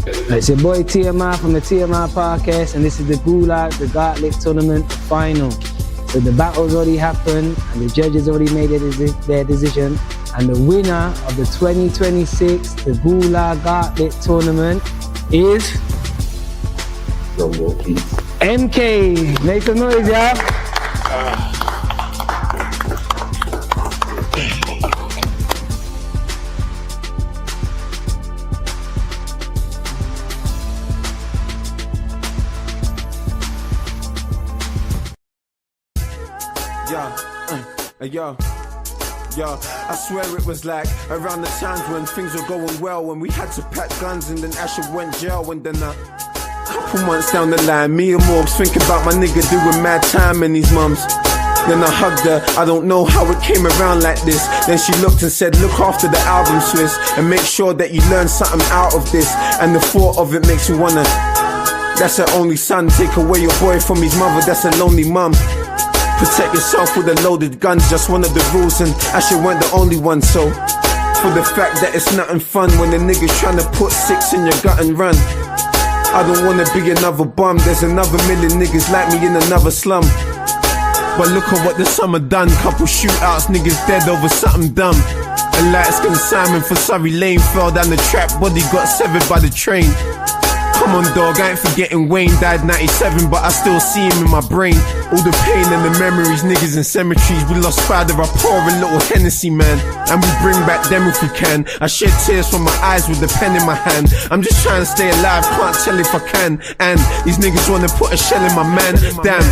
It's your boy TMI from the TMI podcast, and this is the Gulag, the Gauntlet Tournament final. So the battle's already happened, and the judges already made their decision. And the winner of the 2026 the Gulag Gauntlet Tournament is MK. Make some noise, y'all. Yo, I swear it was like around the times when things were going well, when we had to pack guns and then Asher went jail, and then a couple months down the line, me and Morgs thinking about my nigga doing mad time and his mums. Then I hugged her, I don't know how it came around like this. Then she looked and said, look after the album, Swiss, and make sure that you learn something out of this. And the thought of it makes you wanna, that's her only son, take away your boy from his mother, that's a lonely mum. Protect yourself with a loaded gun, just one of the rules, and Asher weren't the only one. So, for the fact that it's nothing fun when the niggas trying to put 6 in your gut and run. I don't wanna be another bum, there's another million niggas like me in another slum. But look at what the summer done, couple shootouts, niggas dead over something dumb. A light-skinned Simon for Surrey Lane fell down the trap, body got severed by the train. Come on dog, I ain't forgetting Wayne died 97, but I still see him in my brain. All the pain and the memories, niggas in cemeteries. We lost father, I pour a little Hennessy, man, and we bring back them if we can. I shed tears from my eyes with the pen in my hand. I'm just trying to stay alive, can't tell if I can. And these niggas wanna put a shell in my man, damn.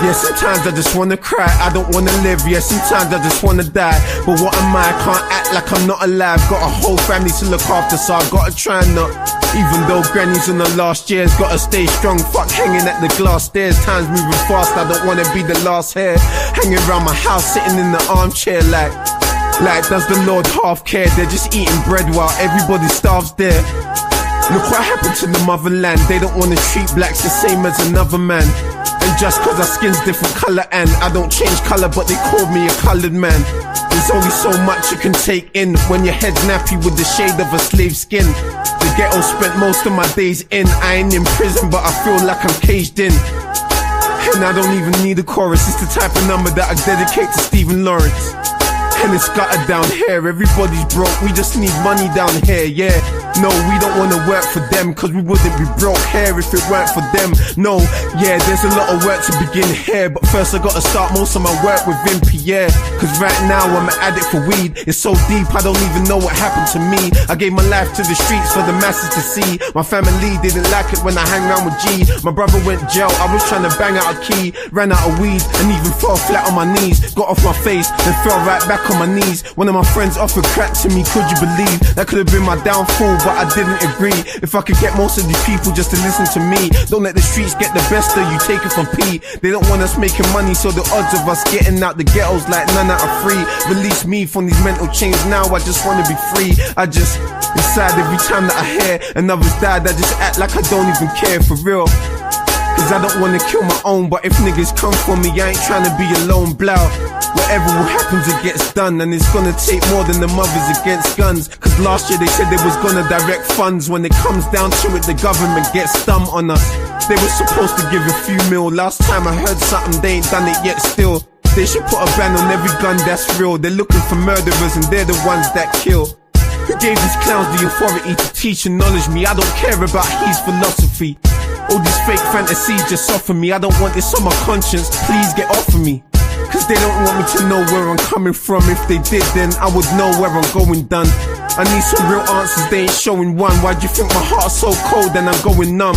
Yeah, sometimes I just wanna cry, I don't wanna live, yeah, sometimes I just wanna die. But what am I can't act like I'm not alive. Got a whole family to look after, so I gotta try and not. Even though granny's in the last years, gotta stay strong, fuck hanging at the glass stairs. Time's moving fast, I don't wanna be the last hair. Hanging around my house, sitting in the armchair like does the Lord half care? They're just eating bread while everybody starves there. Look what happened to the motherland, they don't wanna treat blacks the same as another man. And just cause our skin's different colour and I don't change colour, but they called me a coloured man. There's only so much you can take in when your head's nappy with the shade of a slave skin. The ghetto spent most of my days in, I ain't in prison but I feel like I'm caged in. And I don't even need a chorus, it's the type of number that I dedicate to Stephen Lawrence. And it's gutted down here, everybody's broke, we just need money down here, yeah. No, we don't wanna work for them, cause we wouldn't be broke here if it weren't for them. No, yeah, there's a lot of work to begin here, but first I gotta start most of my work within Pierre. Cause right now I'm an addict for weed, it's so deep I don't even know what happened to me. I gave my life to the streets for the masses to see. My family didn't like it when I hang around with G. My brother went jail, I was trying to bang out a key. Ran out of weed and even fell flat on my knees. Got off my face and fell right back on my knees. One of my friends offered crack to me, could you believe? That could have been my downfall, but I didn't agree. If I could get most of these people just to listen to me. Don't let the streets get the best of you, take it from P. They don't want us making money, so the odds of us getting out the ghettos like none out of free. Release me from these mental chains, now I just wanna be free. I just, inside every time that I hear another's died, I just act like I don't even care, for real. Cause I don't wanna kill my own, but if niggas come for me, I ain't tryna be alone, blow. Whatever will happen, it gets done, and it's gonna take more than the mothers against guns. Cause last year they said they was gonna direct funds. When it comes down to it, the government gets dumb on us. They were supposed to give a few mil. Last time I heard something, they ain't done it yet still. They should put a ban on every gun that's real. They're looking for murderers and they're the ones that kill. Who gave these clowns the authority to teach and knowledge me? I don't care about his philosophy. All these fake fantasies just soften me. I don't want this on my conscience, please get off of me. Cause they don't want me to know where I'm coming from. If they did, then I would know where I'm going done. I need some real answers, they ain't showing one. Why do you think my heart's so cold and I'm going numb?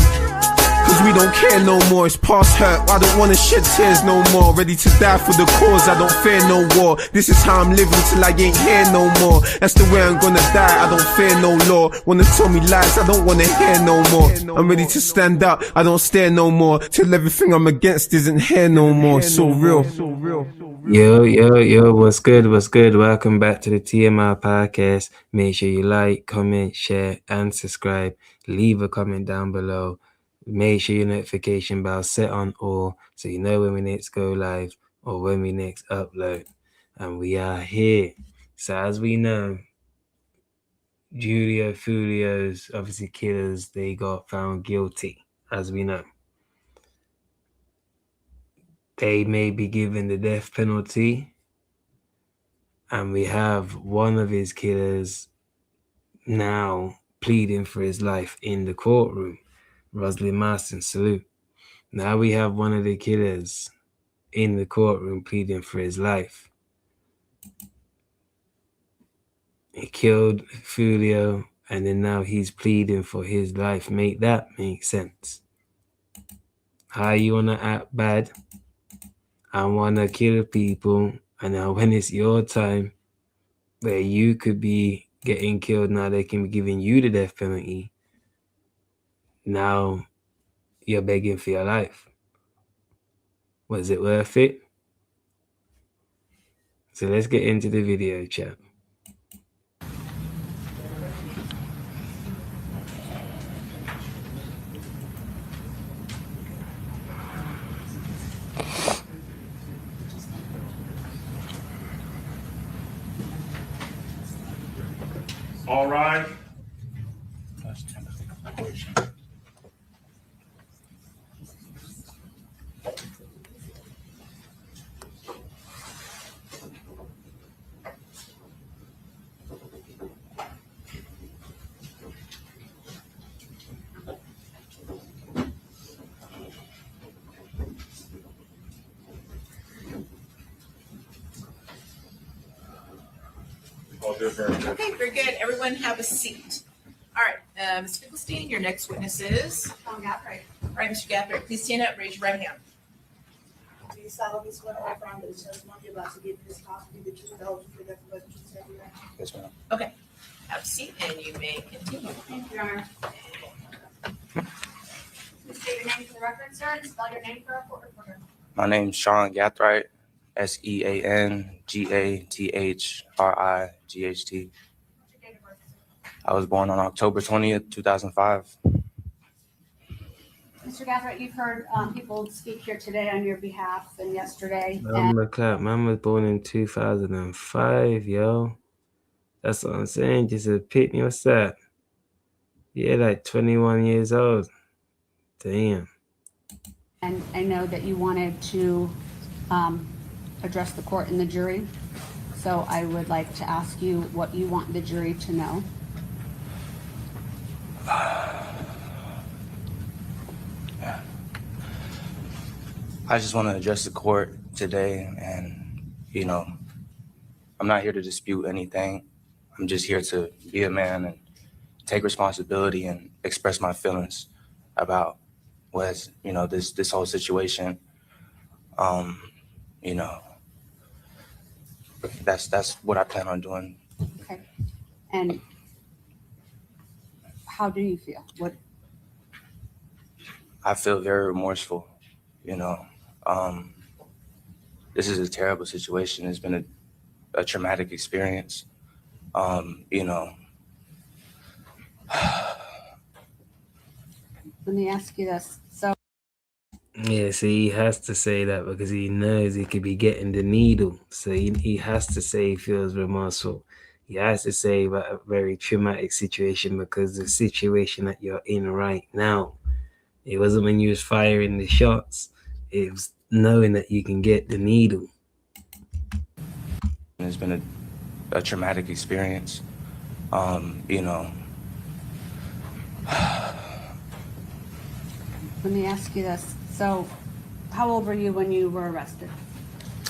Cause we don't care no more, it's past hurt. I don't wanna shed tears no more. Ready to die for the cause, I don't fear no war. This is how I'm living till I ain't here no more. That's the way I'm gonna die, I don't fear no law. Wanna tell me lies, I don't wanna hear no more. I'm ready to stand up, I don't stare no more. Till everything I'm against isn't here no more. It's so real. Yo, what's good? Welcome back to the TMI podcast. Make sure you like, comment, share, and subscribe. Leave a comment down below. Make sure your notification bell set on all so you know when we next go live or when we next upload. And we are here. So as we know, Julio Foolio's obviously killers, they got found guilty, as we know. They may be given the death penalty, and we have one of his killers now pleading for his life in the courtroom. Roslyn Marston, salute. Now we have one of the killers in the courtroom pleading for his life. He killed Julio, and then now he's pleading for his life. Make that make sense? How you wanna act bad and wanna kill people, and now when it's your time where you could be getting killed, now they can be giving you the death penalty. Now you're begging for your life. Was it worth it? So let's get into the video, chat. All right. Okay, very good. Everyone have a seat. All right, Ms. Finkelstein, your next witness is? Sean Gathright. All right, Mr. Gathright, please stand up, raise your right hand. Do you solemnly swear or affirm that the testimony you're about to give in this case will be the truth, the whole truth, and nothing but the truth, so help you God? Yes, ma'am. Okay, have a seat and you may continue. Thank you, Your Honor. Please state your name for the record, sir, and spell your name for our court reporter. My name's Sean Gathright, SEANGATHRIGHT. What's your date of birth, sir? I was born on October 20th, 2005. Mr. Gathright, you've heard people speak here today on your behalf and yesterday. Man was born in 2005, yo. That's what I'm saying. Just a pit me. What's that? Yeah, like 21 years old. Damn. And I know that you wanted to address the court and the jury. So I would like to ask you what you want the jury to know. I just want to address the court today, and, I'm not here to dispute anything. I'm just here to be a man and take responsibility and express my feelings about what, this whole situation. That's what I plan on doing. Okay. And how do you feel? What? I feel very remorseful, This is a terrible situation. It's been a traumatic experience. Let me ask you this. So Yeah, so he has to say that because he knows he could be getting the needle. So he has to say he feels remorseful. He has to say about a very traumatic situation because the situation that you're in right now, it wasn't when you was firing the shots. It was knowing that you can get the needle. It's been a traumatic experience. let me ask you this. So how old were you when you were arrested?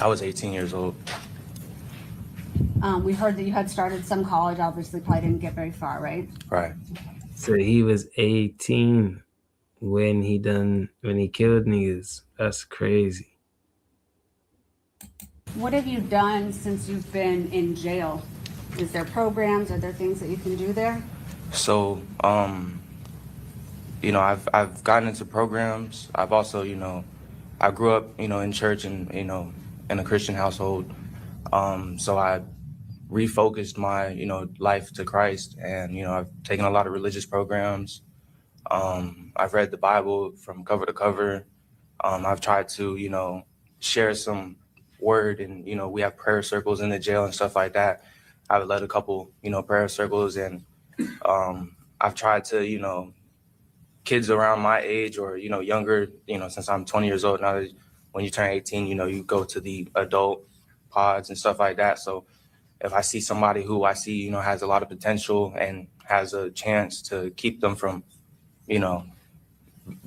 I was 18 years old. We heard that you had started some college, obviously probably didn't get very far, right? Right. So he was 18 when he killed niggas. That's crazy. What have you done since you've been in jail? Is there programs? Are there things that you can do there? So, I've gotten into programs. I've also, I grew up, in church and, in a Christian household. So I refocused my, life to Christ, and, I've taken a lot of religious programs. I've read the Bible from cover to cover. I've tried to, share some word, and, we have prayer circles in the jail and stuff like that. I've led a couple, prayer circles, and I've tried to, kids around my age or, younger, since I'm 20 years old now, when you turn 18, you go to the adult pods and stuff like that. So if I see somebody who I see, has a lot of potential and has a chance to keep them from,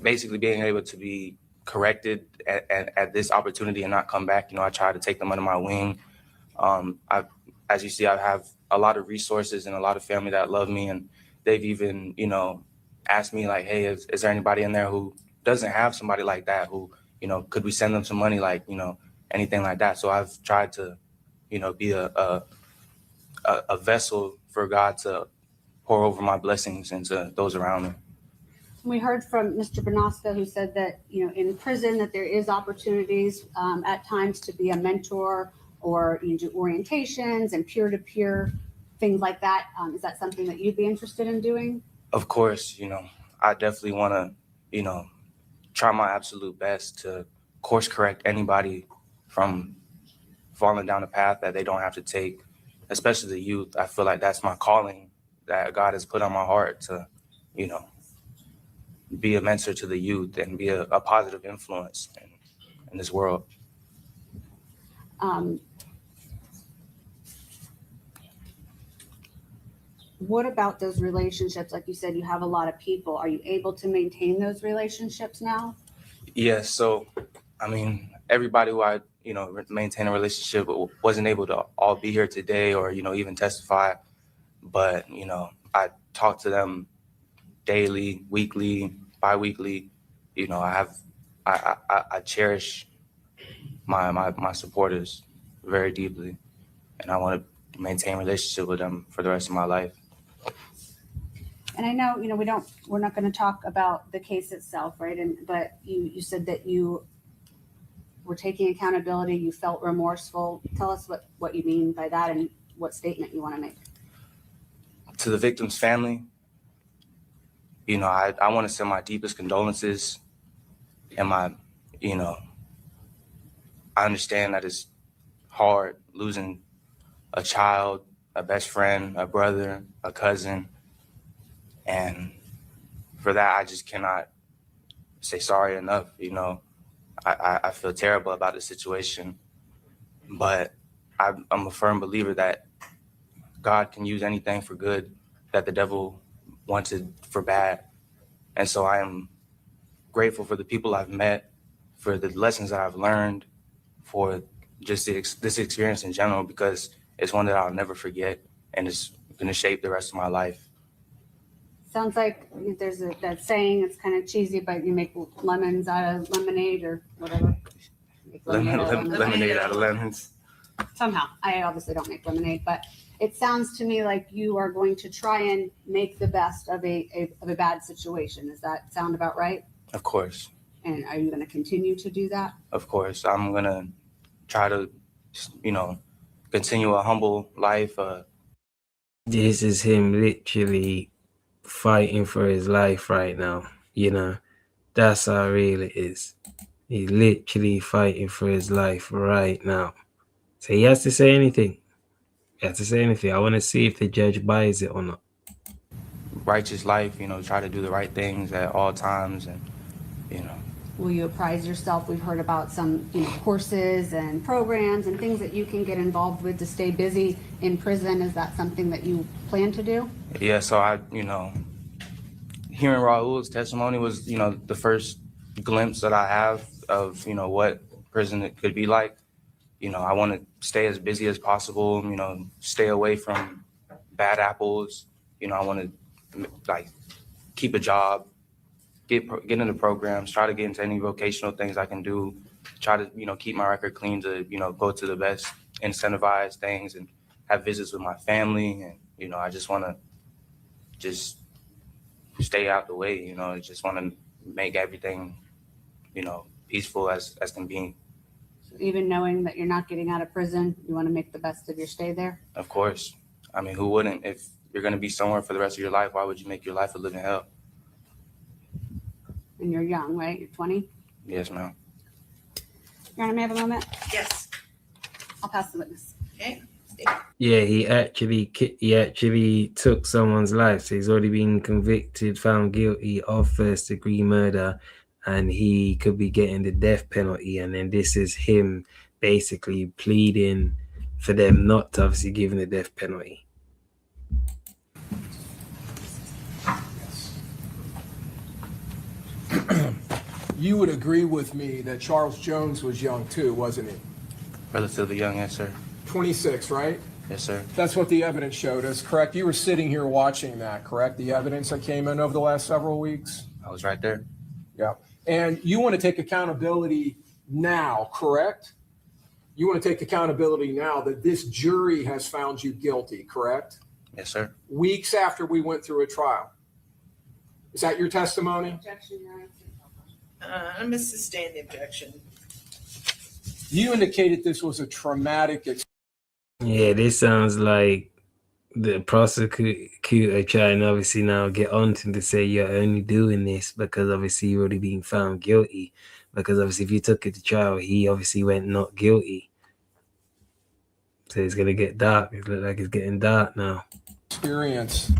basically being able to be corrected at this opportunity and not come back, I try to take them under my wing. As you see, I have a lot of resources and a lot of family that love me, and they've even, asked me like, hey, is there anybody in there who doesn't have somebody like that who, could we send them some money, like, anything like that. So I've tried to, be a vessel for God to pour over my blessings into those around me. We heard from Mr. Benoska, who said that, in prison that there is opportunities at times to be a mentor, or you do orientations and peer-to-peer things like that. Is that something that you'd be interested in doing? Of course, I definitely want to, try my absolute best to course correct anybody from falling down a path that they don't have to take, especially the youth. I feel like that's my calling that God has put on my heart to, be a mentor to the youth and be a positive influence in this world. What about those relationships? Like you said, you have a lot of people. Are you able to maintain those relationships now? Yes. So, everybody who I, maintain a relationship with wasn't able to all be here today or, even testify. But, I talk to them daily, weekly, bi-weekly. I cherish my supporters very deeply, and I want to maintain a relationship with them for the rest of my life. And I know, we're not going to talk about the case itself, right? But you said that you were taking accountability, you felt remorseful. Tell us what you mean by that and what statement you want to make. To the victim's family, I want to send my deepest condolences, and I understand that it's hard losing a child, a best friend, a brother, a cousin. And for that, I just cannot say sorry enough. I feel terrible about the situation, but I'm a firm believer that God can use anything for good that the devil wanted for bad. And so I am grateful for the people I've met, for the lessons that I've learned, for just this experience in general, because it's one that I'll never forget, and it's going to shape the rest of my life. Sounds like there's that saying, it's kind of cheesy, but you make lemons out of lemonade or whatever. Lemonade out of lemons. Somehow. I obviously don't make lemonade, but it sounds to me like you are going to try and make the best of a bad situation. Does that sound about right? Of course. And are you going to continue to do that? Of course. I'm going to try to, continue a humble life. This is him literally fighting for his life right now. That's how real it is. He's literally fighting for his life right now. So he has to say anything. I want to see if the judge buys it or not. Righteous life, try to do the right things at all times, and, Will you apprise yourself? We've heard about some courses and programs and things that you can get involved with to stay busy in prison. Is that something that you plan to do? Yeah, so hearing Raul's testimony was, the first glimpse that I have of, what prison could be like. I want to stay as busy as possible, stay away from bad apples. I want to keep a job, get into programs, try to get into any vocational things I can do, try to, keep my record clean to, go to the best incentivized things and have visits with my family. And, I just want to just stay out the way, just want to make everything, peaceful as can be. Even knowing that you're not getting out of prison, you want to make the best of your stay there? Of course. Who wouldn't? If you're going to be somewhere for the rest of your life, why would you make your life a living hell? And you're young, right? You're 20? Yes, ma'am. Your Honor, may I have a moment? Yes. I'll pass the witness. Okay. custody. Yeah, he actually took someone's life. So he's already been convicted, found guilty of first-degree murder, and he could be getting the death penalty. And then this is him basically pleading for them not to obviously give him the death penalty. You would agree with me that Charles Jones was young too, wasn't he? Relatively young, yes, sir. 26, right? Yes, sir. That's what the evidence showed us, correct? You were sitting here watching that, correct? The evidence that came in over the last several weeks? I was right there. Yeah. And you want to take accountability now, correct? You want to take accountability now that this jury has found you guilty, correct? Yes, sir. Weeks after we went through a trial. Is that your testimony? Objection, Your Honor. I'm going to sustain the objection. You indicated this was a traumatic experience. Yeah, this sounds like the prosecutor trying to obviously now get on to say you're only doing this because obviously you've already been found guilty. Because obviously if you took it to trial, he obviously went not guilty. So it's going to get dark. It looks like it's getting dark now. Experience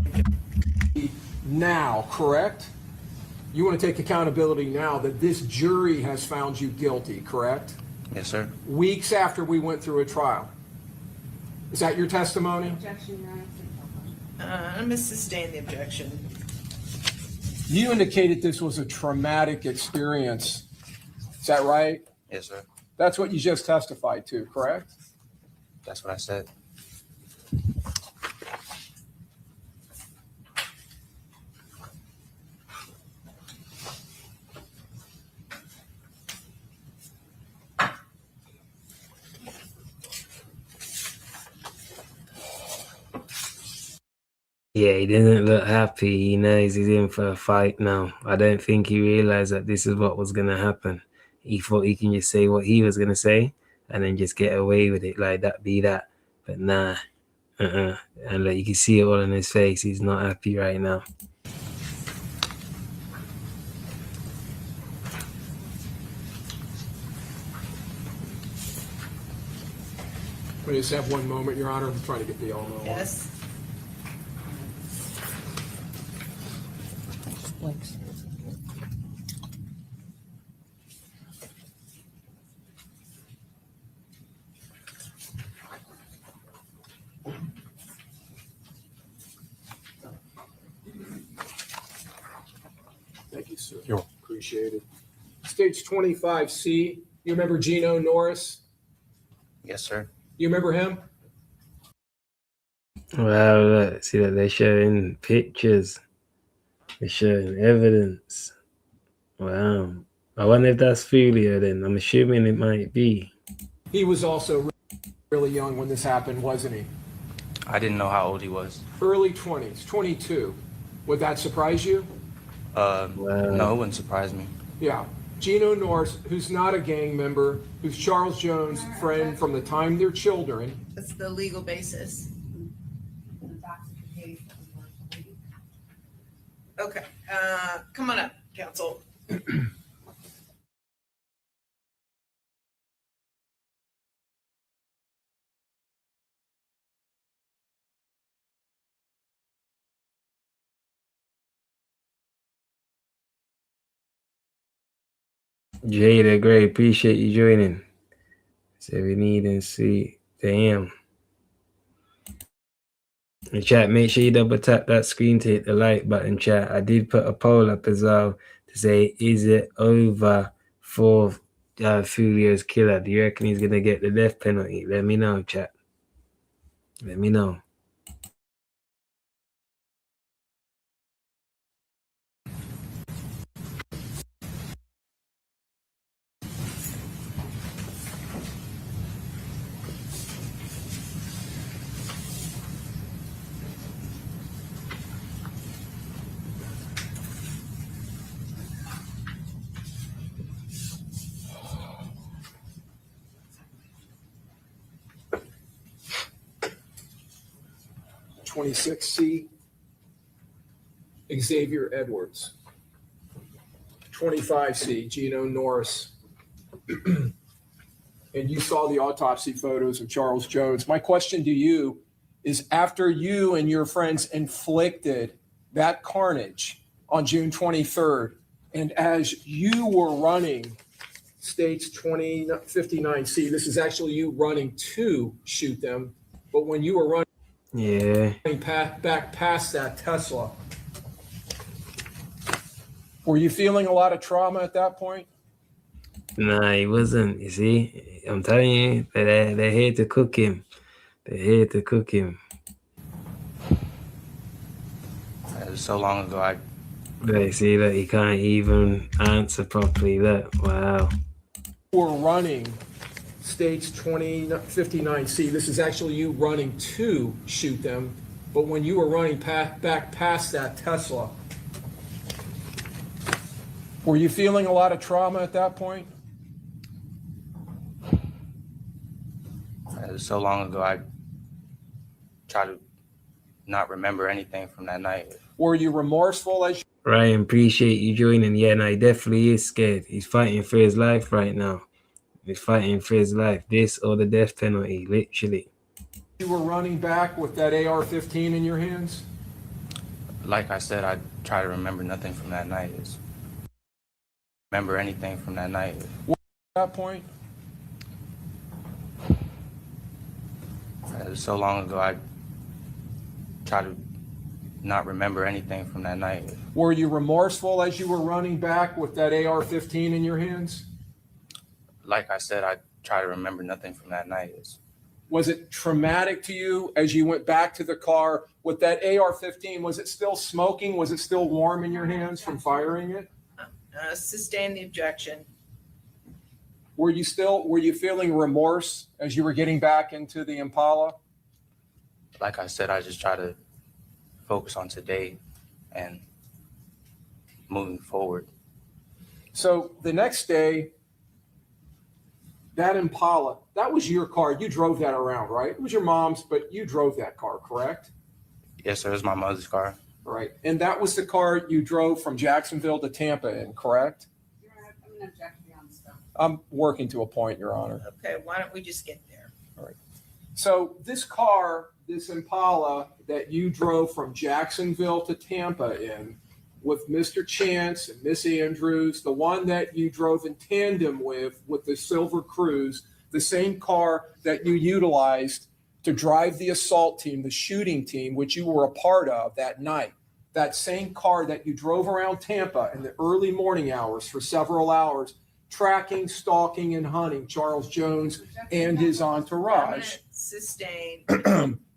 now, correct? You want to take accountability now that this jury has found you guilty, correct? Yes, sir. Weeks after we went through a trial. Is that your testimony? Objection, Your Honor. I'm going to sustain the objection. You indicated this was a traumatic experience. Is that right? Yes, sir. That's what you just testified to, correct? That's what I said. Yeah, he doesn't look happy. He knows he's in for a fight now. I don't think he realized that this is what was going to happen. He thought he can just say what he was going to say and then just get away with it like that, be that. But nah, And like, you can see it all in his face. He's not happy right now. We just have one moment, Your Honor. I'm trying to get the all know. Yes. Thank you, sir. Appreciate it. Stage 25C. You remember Gino Norris? Yes, sir. You remember him? Wow, look, see that they're showing pictures. They're showing evidence. Wow. I wonder if that's Foolio then. I'm assuming it might be. He was also really young when this happened, wasn't he? I didn't know how old he was. Early 20s, 22. Would that surprise you? Wow. No, it wouldn't surprise me. Yeah. Gino Norris, who's not a gang member, who's Charles Jones' friend from the time they're children. That's the legal basis. Okay, come on up, counsel. Jada Gray, appreciate you joining. So we need and see. Damn. In chat, make sure you double tap that screen to hit the like button, chat. I did put a poll up as well to say, is it over for Foolio's killer? Do you reckon he's going to get the death penalty? Let me know, chat. Let me know. C, Xavier Edwards. 25C, Gino Norris. and you saw the autopsy photos of Charles Jones. My question to you is, after you and your friends inflicted that carnage on June 23rd, and as you were running States 2059C, this is actually you running to shoot them, but when you were running back past that Tesla, were you feeling a lot of trauma at that point? Nah, he wasn't. You see, I'm telling you, they're here to cook him. They're here to cook him. That was so long ago. They see that he can't even answer properly. That wow. We're running States 2059C. This is actually you running to shoot them, but when you were running back past that Tesla, were you feeling a lot of trauma at that point? It was so long ago. I try to not remember anything from that night. Were you remorseful as Ryan, appreciate you joining. Yeah, no, he definitely is scared. He's fighting for his life right now. He's fighting for his life. This or the death penalty, literally. you were running back with that AR-15 in your hands? Like I said, I try to remember nothing from that night. Remember anything from that night. At that point? It was so long ago. I try to not remember anything from that night. Were you remorseful as you were running back with that AR-15 in your hands? Like I said, I try to remember nothing from that night. Was it traumatic to you as you went back to the car with that AR-15? Was it still smoking? Was it still warm in your hands from firing it? Sustain the objection. Were you feeling remorse as you were getting back into the Impala? Like I said, I just try to focus on today and moving forward. So the next day, that Impala, that was your car. You drove that around, right? It was your mom's, but you drove that car, correct? Yes, sir. It was my mother's car. Right. And that was the car you drove from Jacksonville to Tampa in, correct? I'm going to object beyond stuff. I'm working to a point, Your Honor. Okay, why don't we just get there? All right. So this car, this Impala that you drove from Jacksonville to Tampa in with Mr. Chance and Miss Andrews, the one that you drove in tandem with the Silver Cruise, the same car that you utilized to drive the assault team, the shooting team, which you were a part of that night, that same car that you drove around Tampa in the early morning hours for several hours, tracking, stalking, and hunting Charles Jones and his entourage. Sustain.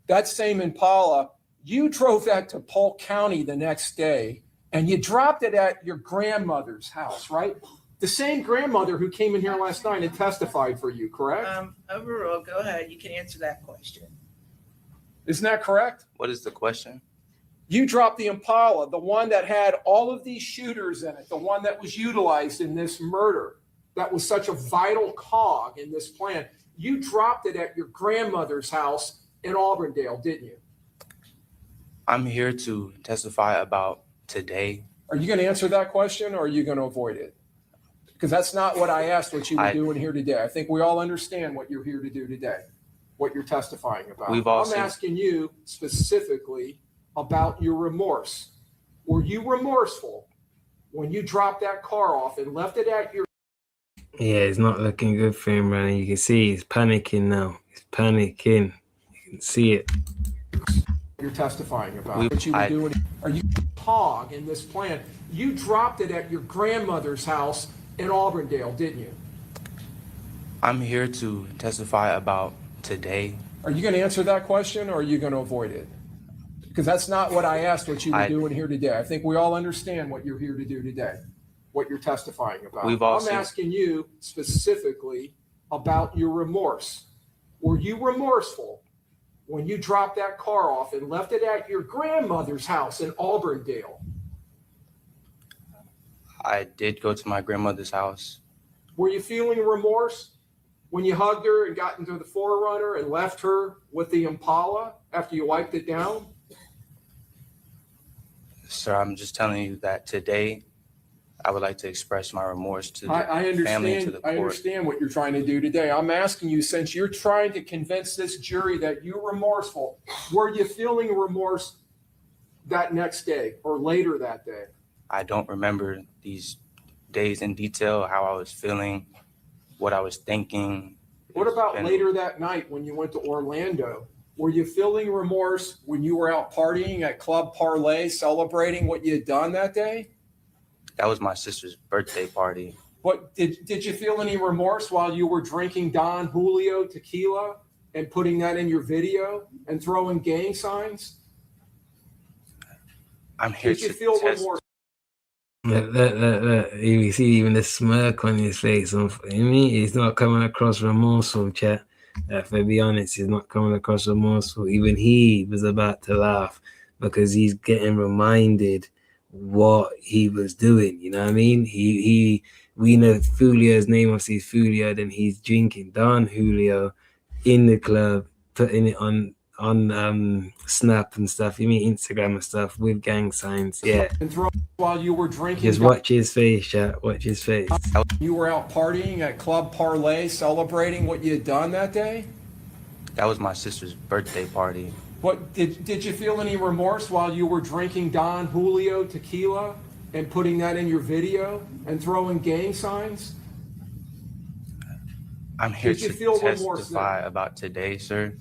That same Impala, you drove that to Polk County the next day, and you dropped it at your grandmother's house, right? The same grandmother who came in here last night and testified for you, correct? Overall, go ahead. You can answer that question. Isn't that correct? What is the question? You dropped the Impala, the one that had all of these shooters in it, the one that was utilized in this murder, that was such a vital cog in this plan. You dropped it at your grandmother's house in Auburndale, didn't you? I'm here to testify about today. Are you going to answer that question, or are you going to avoid it? Because that's not what I asked what you were doing here today. I think we all understand what you're here to do today, what you're testifying about. I'm asking you specifically about your remorse. Were you remorseful when you dropped that car off and left it at your... Yeah, it's not looking good for him, man. You can see he's panicking now. He's panicking. You can see it. You're testifying about what you were doing. Are you hog in this plan? You dropped it at your grandmother's house in Auburndale, didn't you? I'm here to testify about today. Are you going to answer that question, or are you going to avoid it? Because that's not what I asked what you were doing here today. I think we all understand what you're here to do today, what you're testifying about. I'm asking you specifically about your remorse. Were you remorseful when you dropped that car off and left it at your grandmother's house in Auburndale? I did go to my grandmother's house. Were you feeling remorse when you hugged her and got into the 4Runner and left her with the Impala after you wiped it down? Sir, I'm just telling you that today I would like to express my remorse to the I family and to understand. the I court. understand what you're trying to do today. I'm asking you, since you're trying to convince this jury that you're remorseful, were you feeling remorse that next day or later that day? I don't remember these days in detail, how I was feeling, what I was thinking. What about And later that night when you went to Orlando? Were you feeling remorse when you were out partying at Club Parlay, celebrating what you had done that day? that was my sister's birthday party. What did you feel any remorse while you were drinking Don Julio tequila and putting that in your video and throwing gang signs? I'm here Did you to feel test. remorse? Look. You see even the smirk on his face. I mean, he's not coming across remorseful, chat. To be honest, he's not coming across remorseful. Even he was about to laugh because he's getting reminded what he was doing. You know what I mean? We know Julio's name, obviously Julio, then he's drinking Don Julio in the club, putting it on Snap and stuff. You mean Instagram and stuff with gang signs. Yeah. And throw while you were drinking. Just watch his face, chat. Watch his face. You were out partying at Club Parlay, celebrating what you had done that day? That was my sister's birthday party. What did you feel any remorse while you were drinking Don Julio tequila and putting that in your video and throwing gang signs? I'm here Did you to feel remorse testify then? about today, sir.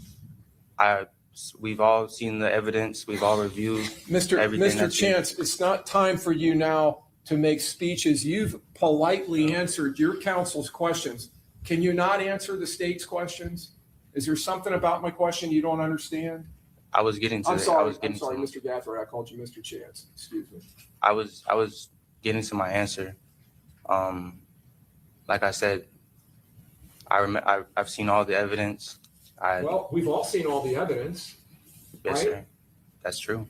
We've all seen the evidence. We've all reviewed everything. Mr. Chance, it's not time for you now to make speeches. You've politely answered your counsel's questions. Can you not answer the state's questions? Is there something about my question you don't understand? I was getting to. I'm sorry, to, Mr. Gafford. I called you Mr. Chance. Excuse me. I was getting to my answer. Like I said, I've seen all the evidence. Well, we've all seen all the evidence. Yes, right? sir. That's true.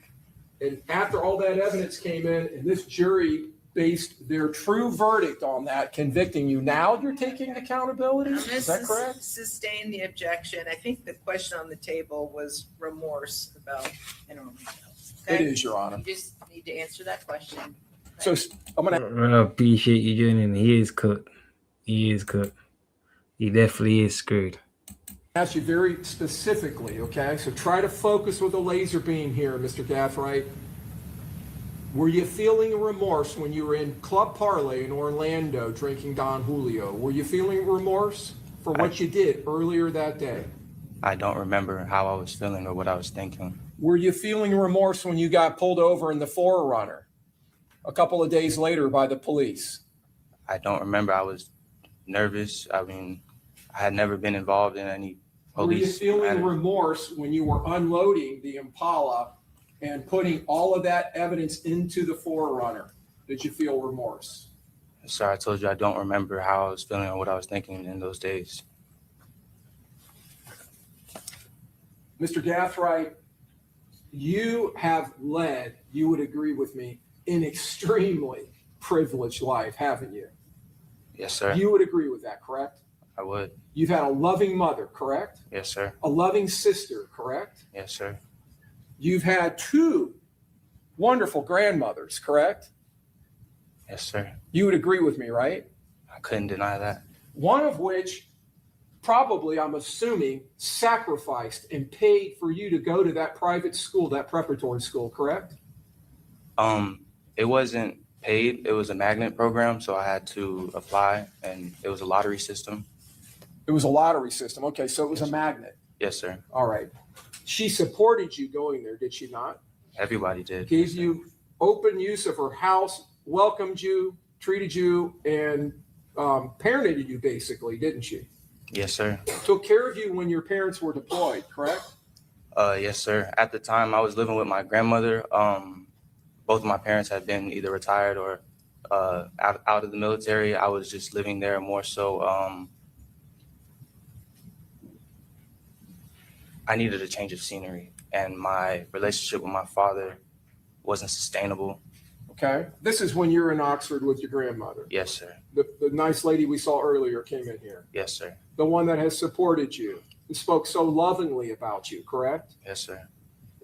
And after all that evidence came in and this jury based their true verdict on that, convicting you, now you're taking accountability? Is that correct? Sustain the objection. I think the question on the table was remorse about Orlando. It Okay? is, Your Honor. You just need to answer that question. So I'm going to I appreciate you joining. He is cooked. He is cooked. He definitely is screwed. ask you very specifically, okay? So try to focus with a laser beam here, Mr. Gaffright. Were you feeling remorse when you were in Club Parlay in Orlando drinking Don Julio? Were you feeling remorse for what you did earlier that day? I don't remember how I was feeling or what I was thinking. Were you feeling remorse when you got pulled over in the Forerunner a couple of days later by the police? I don't remember. I was nervous. I mean, I had never been involved in any police. Were you feeling matter. remorse when you were unloading the Impala and putting all of that evidence into the Forerunner? Did you feel remorse? Sir, I told you I don't remember how I was feeling or what I was thinking in those days. Mr. Gaffright, you have led, you would agree with me, an extremely privileged life, haven't you? Yes, sir. You would agree with that, correct? I would. You've had a loving mother, correct? Yes, sir. A loving sister, correct? Yes, sir. You've had two wonderful grandmothers, correct? Yes, sir. You would agree with me, right? I couldn't deny that. One of which probably, I'm assuming, sacrificed and paid for you to go to that private school, that preparatory school, correct? It wasn't paid. It was a magnet program, so I had to apply, and it was a lottery system. It was a lottery system. Okay, so it was a magnet. Yes, sir. All right. She supported you going there, did she not? Everybody did. Gave you open use of her house, welcomed you, treated you, and parented you basically, didn't she? Yes, sir. Took care of you when your parents were deployed, correct? Yes, sir. At the time, I was living with my grandmother. Both of my parents had been either retired or out of the military. I was just living there more so. I needed a change of scenery, and my relationship with my father wasn't sustainable. Okay. This is when you're in Oxford with your grandmother. Yes, sir. The nice lady we saw earlier came in here. Yes, sir. The one that has supported you and spoke so lovingly about you, correct? Yes, sir.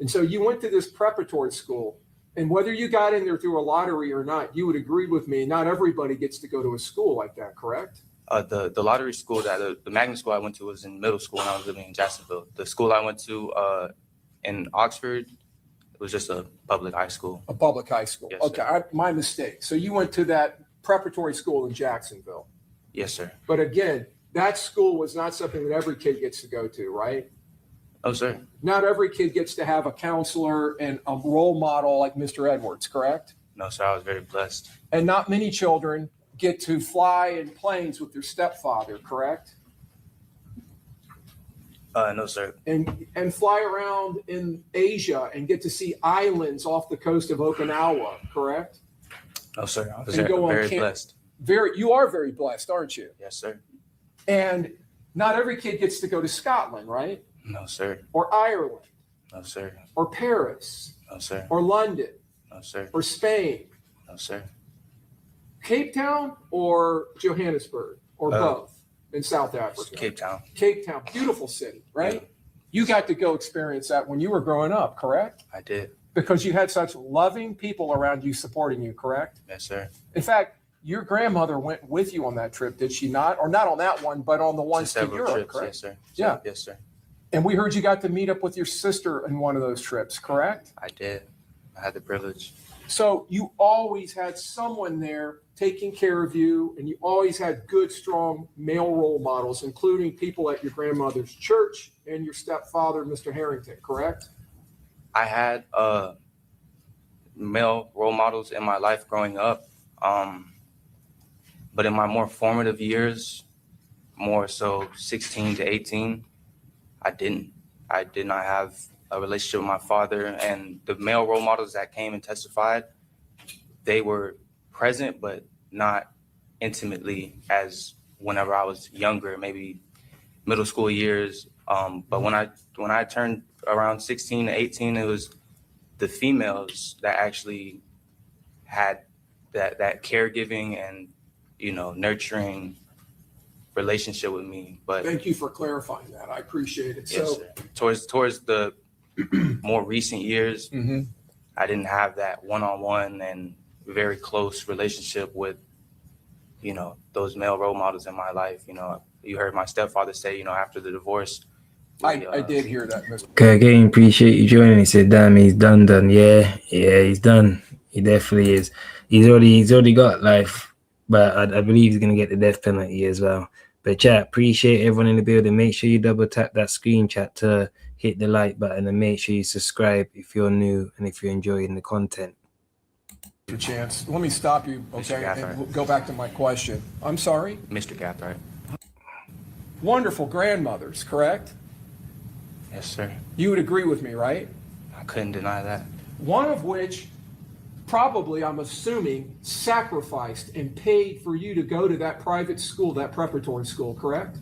And so you went to this preparatory school, And whether you got in there through a lottery or not, you would agree with me, not everybody gets to go to a school like that, correct? The lottery school the magnet school I went to was in middle school when I was living in Jacksonville. The school I went to in Oxford, it was just a public high school. A public high school. Yes, Okay, my mistake. So you went to that preparatory school in Jacksonville. Yes, sir. But again, that school was not something that every kid gets to go to, right? Oh, sir. Not every kid gets to have a counselor and a role model like Mr. Edwards, correct? No, sir. I was very blessed. And not many children get to fly in planes with their stepfather, correct? No, sir. And fly around in Asia and get to see islands off the coast of Okinawa, correct? No, sir. I was And go on very camp- blessed. You are very blessed, aren't you? Yes, sir. And not every kid gets to go to Scotland, right? No, sir. Or Ireland, No, sir. or Paris, No, sir. or London, No, sir. or Spain, No, sir. Cape Town, or Johannesburg, or Uh, both in South Africa. Cape Town. Cape Town, beautiful city, right? Yeah. You got to go experience that when you were growing up, correct? I did. Because you had such loving people around you supporting you, correct? Yes, sir. In fact, your grandmother went with you on that trip, did she not? Or not on that one, but on the ones to Several Europe, trips. correct? Yes, sir. Yeah. Yes, sir. And we heard you got to meet up with your sister in one of those trips, correct? I did. I had the privilege. So you always had someone there taking care of you, and you always had good, strong male role models, including people at your grandmother's church and your stepfather, Mr. Harrington, correct? I had male role models in my life growing up, but in my more formative years, more so 16 to 18, I did not have a relationship with my father, and the male role models that came and testified, they were present, but not intimately as whenever I was younger, maybe middle school years. But when I turned around 16 to 18, it was the females that actually had that caregiving and, nurturing relationship with me. But Thank you for clarifying that. I appreciate it. yes, So, sir. Towards the more recent years, Mhm. I didn't have that one-on-one and very close relationship with, those male role models in my life. You heard my stepfather say, after the divorce. I did hear that, Mr. Okay, again, appreciate you joining. He said, damn, he's done. Yeah, he's done. He definitely is. He's already got life, but I believe he's going to get the death penalty as well. But chat, appreciate everyone in the building. Make sure you double tap that screen chat to hit the like button, and make sure you subscribe if you're new and if you're enjoying the content. Chance. Let me stop you, Mr. okay, Gafford. and we'll go back to my question. I'm sorry? Mr. Gathright. Wonderful grandmothers, correct? Yes, sir. You would agree with me, right? I couldn't deny that. One of which probably, I'm assuming, sacrificed and paid for you to go to that private school, that preparatory school, correct?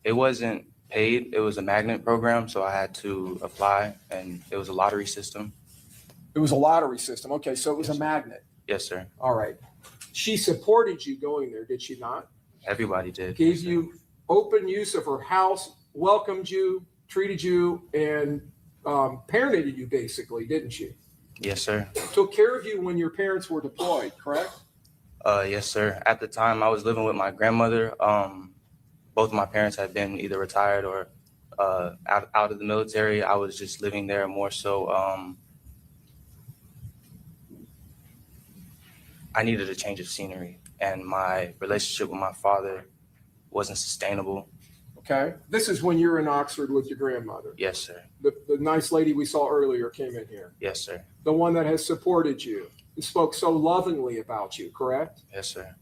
It wasn't paid. It was a magnet program, so I had to apply, and it was a lottery system. It was a lottery system. Okay, so it was a magnet. Yes, sir. All right. She supported you going there, did she not? Everybody did. Gave Yes, sir. you open use of her house, welcomed you, treated you, and parented you basically, didn't she? Yes, sir. Took care of you when your parents were deployed, correct? Yes, sir. At the time, I was living with my grandmother. Both of my parents had been either retired or out of the military. I was just living there more so. I needed a change of scenery, and my relationship with my father wasn't sustainable. Okay. This is when you're in Oxford with your grandmother. Yes, sir. The nice lady we saw earlier came in here. Yes, sir. The one that has supported you and spoke so lovingly about you, correct? Yes, sir.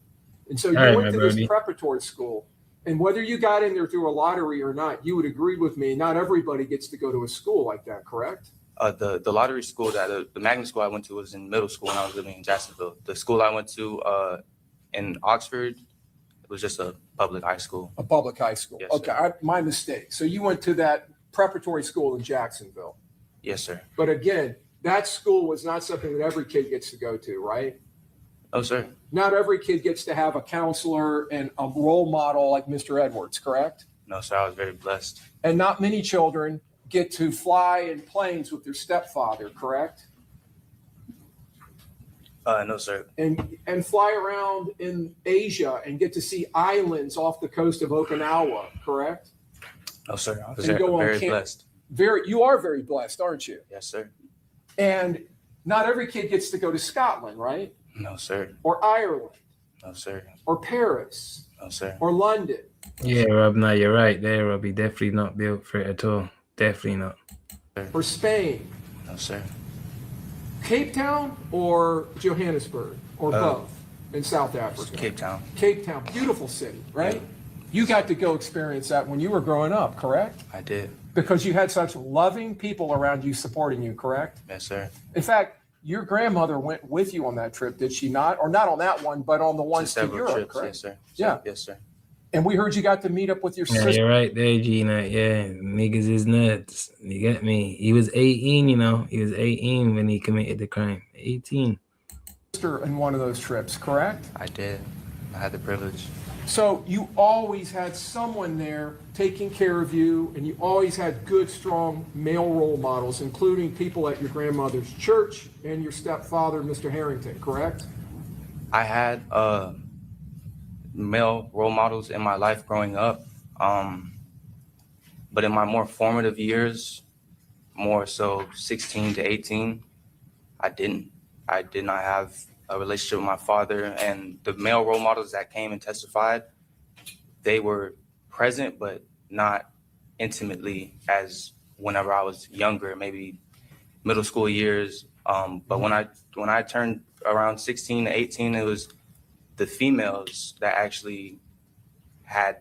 And so you All right, went my to this buddy. preparatory school, and whether you got in there through a lottery or not, you would agree with me, not everybody gets to go to a school like that, correct? The lottery school the magnet school I went to was in middle school when I was living in Jacksonville. The school I went to in Oxford, it was just a public high school. A public high school. Yes, Okay, my mistake. So you went to that preparatory school in Jacksonville. Yes, sir. But again, that school was not something that every kid gets to go to, right? Oh, sir. Not every kid gets to have a counselor and a role model like Mr. Edwards, correct? No, sir. I was very blessed. And not many children get to fly in planes with their stepfather, correct? No, sir. And fly around in Asia and get to see islands off the coast of Okinawa, correct? No, sir. I was And go on very camp- blessed. You are very blessed, aren't you? Yes, sir. And not every kid gets to go to Scotland, right? No, sir. Or Ireland, No, sir. or Paris, No, sir. or London. Yeah, Rob, no, you're right there, Robbie. Definitely not built for it at all. Definitely not. Or Spain, No, sir. Cape Town, or Johannesburg, or both in South Africa. Cape Town. Cape Town, beautiful city, right? You got to go experience that when you were growing up, correct? I did. Because you had such loving people around you supporting you, correct? Yes, sir. In fact, your grandmother went with you on that trip, did she not? Or not on that one, but on the ones to Several Europe, trips. correct? Yes, sir. Yeah. Yes, sir. And we heard you got to meet up with your Yeah, sister. you're right there, Gina. Yeah, niggas is nuts. You get me? He was 18, you know. He was 18 when he committed the crime. 18. In one of those trips, correct? I did. I had the privilege. So you always had someone there taking care of you, and you always had good, strong male role models, including people at your grandmother's church and your stepfather, Mr. Harrington, correct? I had male role models in my life growing up, but in my more formative years, more so 16 to 18, I did not have a relationship with my father, and the male role models that came and testified, they were present, but not intimately as whenever I was younger, maybe middle school years. But when I turned around 16 to 18, it was the females that actually had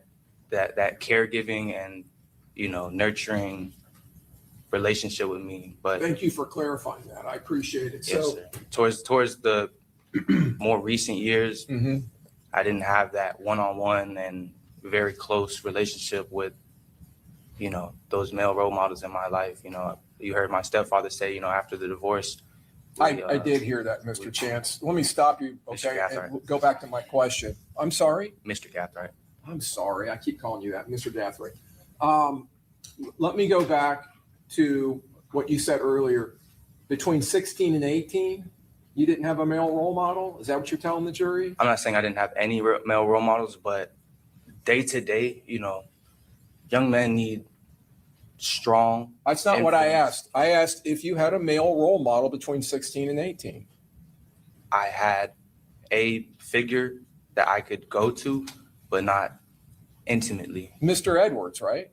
that caregiving and, you know, nurturing relationship with me. But Thank you for clarifying that. I appreciate it. yes, So, sir. Towards the more recent years, Mhm. I didn't have that one-on-one and very close relationship with, you know, those male role models in my life. You know, you heard my stepfather say, you know, after the divorce. I did hear that, Mr. Chance. Let me stop you, Mr. okay, Gathright. and go back to my question. I'm sorry? Mr. Gathright. I'm sorry. I keep calling you that, Mr. Gathright. Let me go back to what you said earlier. Between 16 and 18, you didn't have a male role model? Is that what you're telling the jury? I'm not saying I didn't have any male role models, but day to day, you know, young men need strong. That's not what I influence. asked. I asked if you had a male role model between 16 and 18. I had a figure that I could go to, but not intimately. Mr. Edwards, right?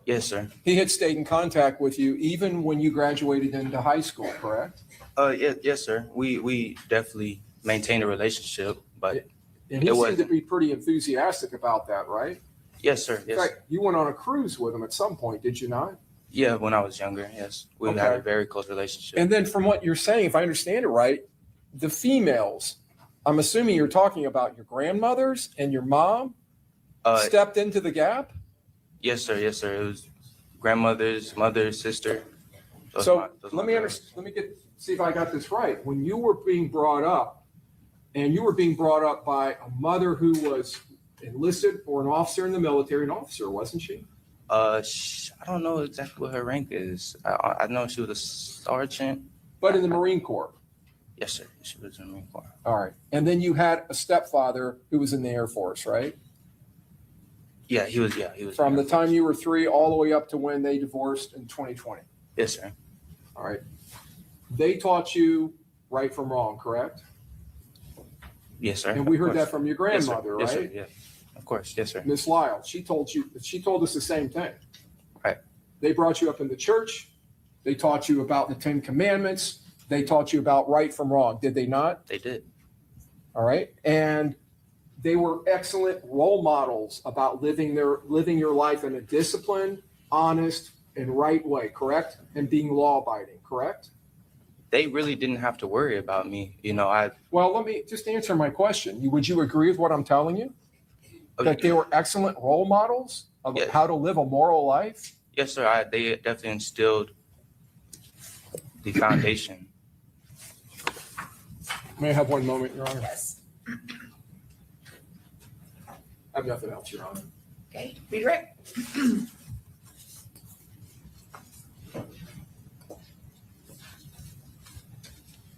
Yes, sir. He had stayed in contact with you even when you graduated into high school, correct? Yes, sir. We definitely maintained a relationship, but And he It seemed was. to be pretty enthusiastic about that, right? yes, sir. In Yes. fact, you went on a cruise with him at some point, did you not? Yeah, when I was younger, yes. We had Okay. a very close relationship. And then from what you're saying, if I understand it right, the females, I'm assuming you're talking about your grandmothers and your mom stepped into the gap? Yes, sir. Yes, sir. It was grandmother's, mother, sister. Those So are those are let my me girls. see if I got this right. When you were being brought up, and you were being brought up by a mother who was enlisted or an officer in the military, an officer, wasn't she? I don't know exactly what her rank is. I know she was a sergeant. But in the Marine Corps. Yes, sir. She was in the Marine Corps. All right. And then you had a stepfather who was in the Air Force, right? Yeah, he was. From the time you were 3 all the way up to when they divorced in 2020. Yes, sir. All right. They taught you right from wrong, correct? Yes, sir. And we Of heard course. that from your Yes, sir. grandmother, Yes, sir. right? Yeah. Of course. Yes, sir. Miss Lyle. She told us the same thing. Right. They brought you up in the church. They taught you about the 10 Commandments. They taught you about right from wrong. Did they not? They did. All right. And they were excellent role models about living your life in a disciplined, honest, and right way, correct? And being law abiding, correct? They really didn't have to worry about me. You know, Well, let me just answer my question. Would you agree with what I'm telling you? That they were excellent role models of Yes. how to live a moral life? yes, sir. They definitely instilled the foundation. May I have one moment, Your Honor? Yes. I have nothing else, Your Honor. Okay, redirect.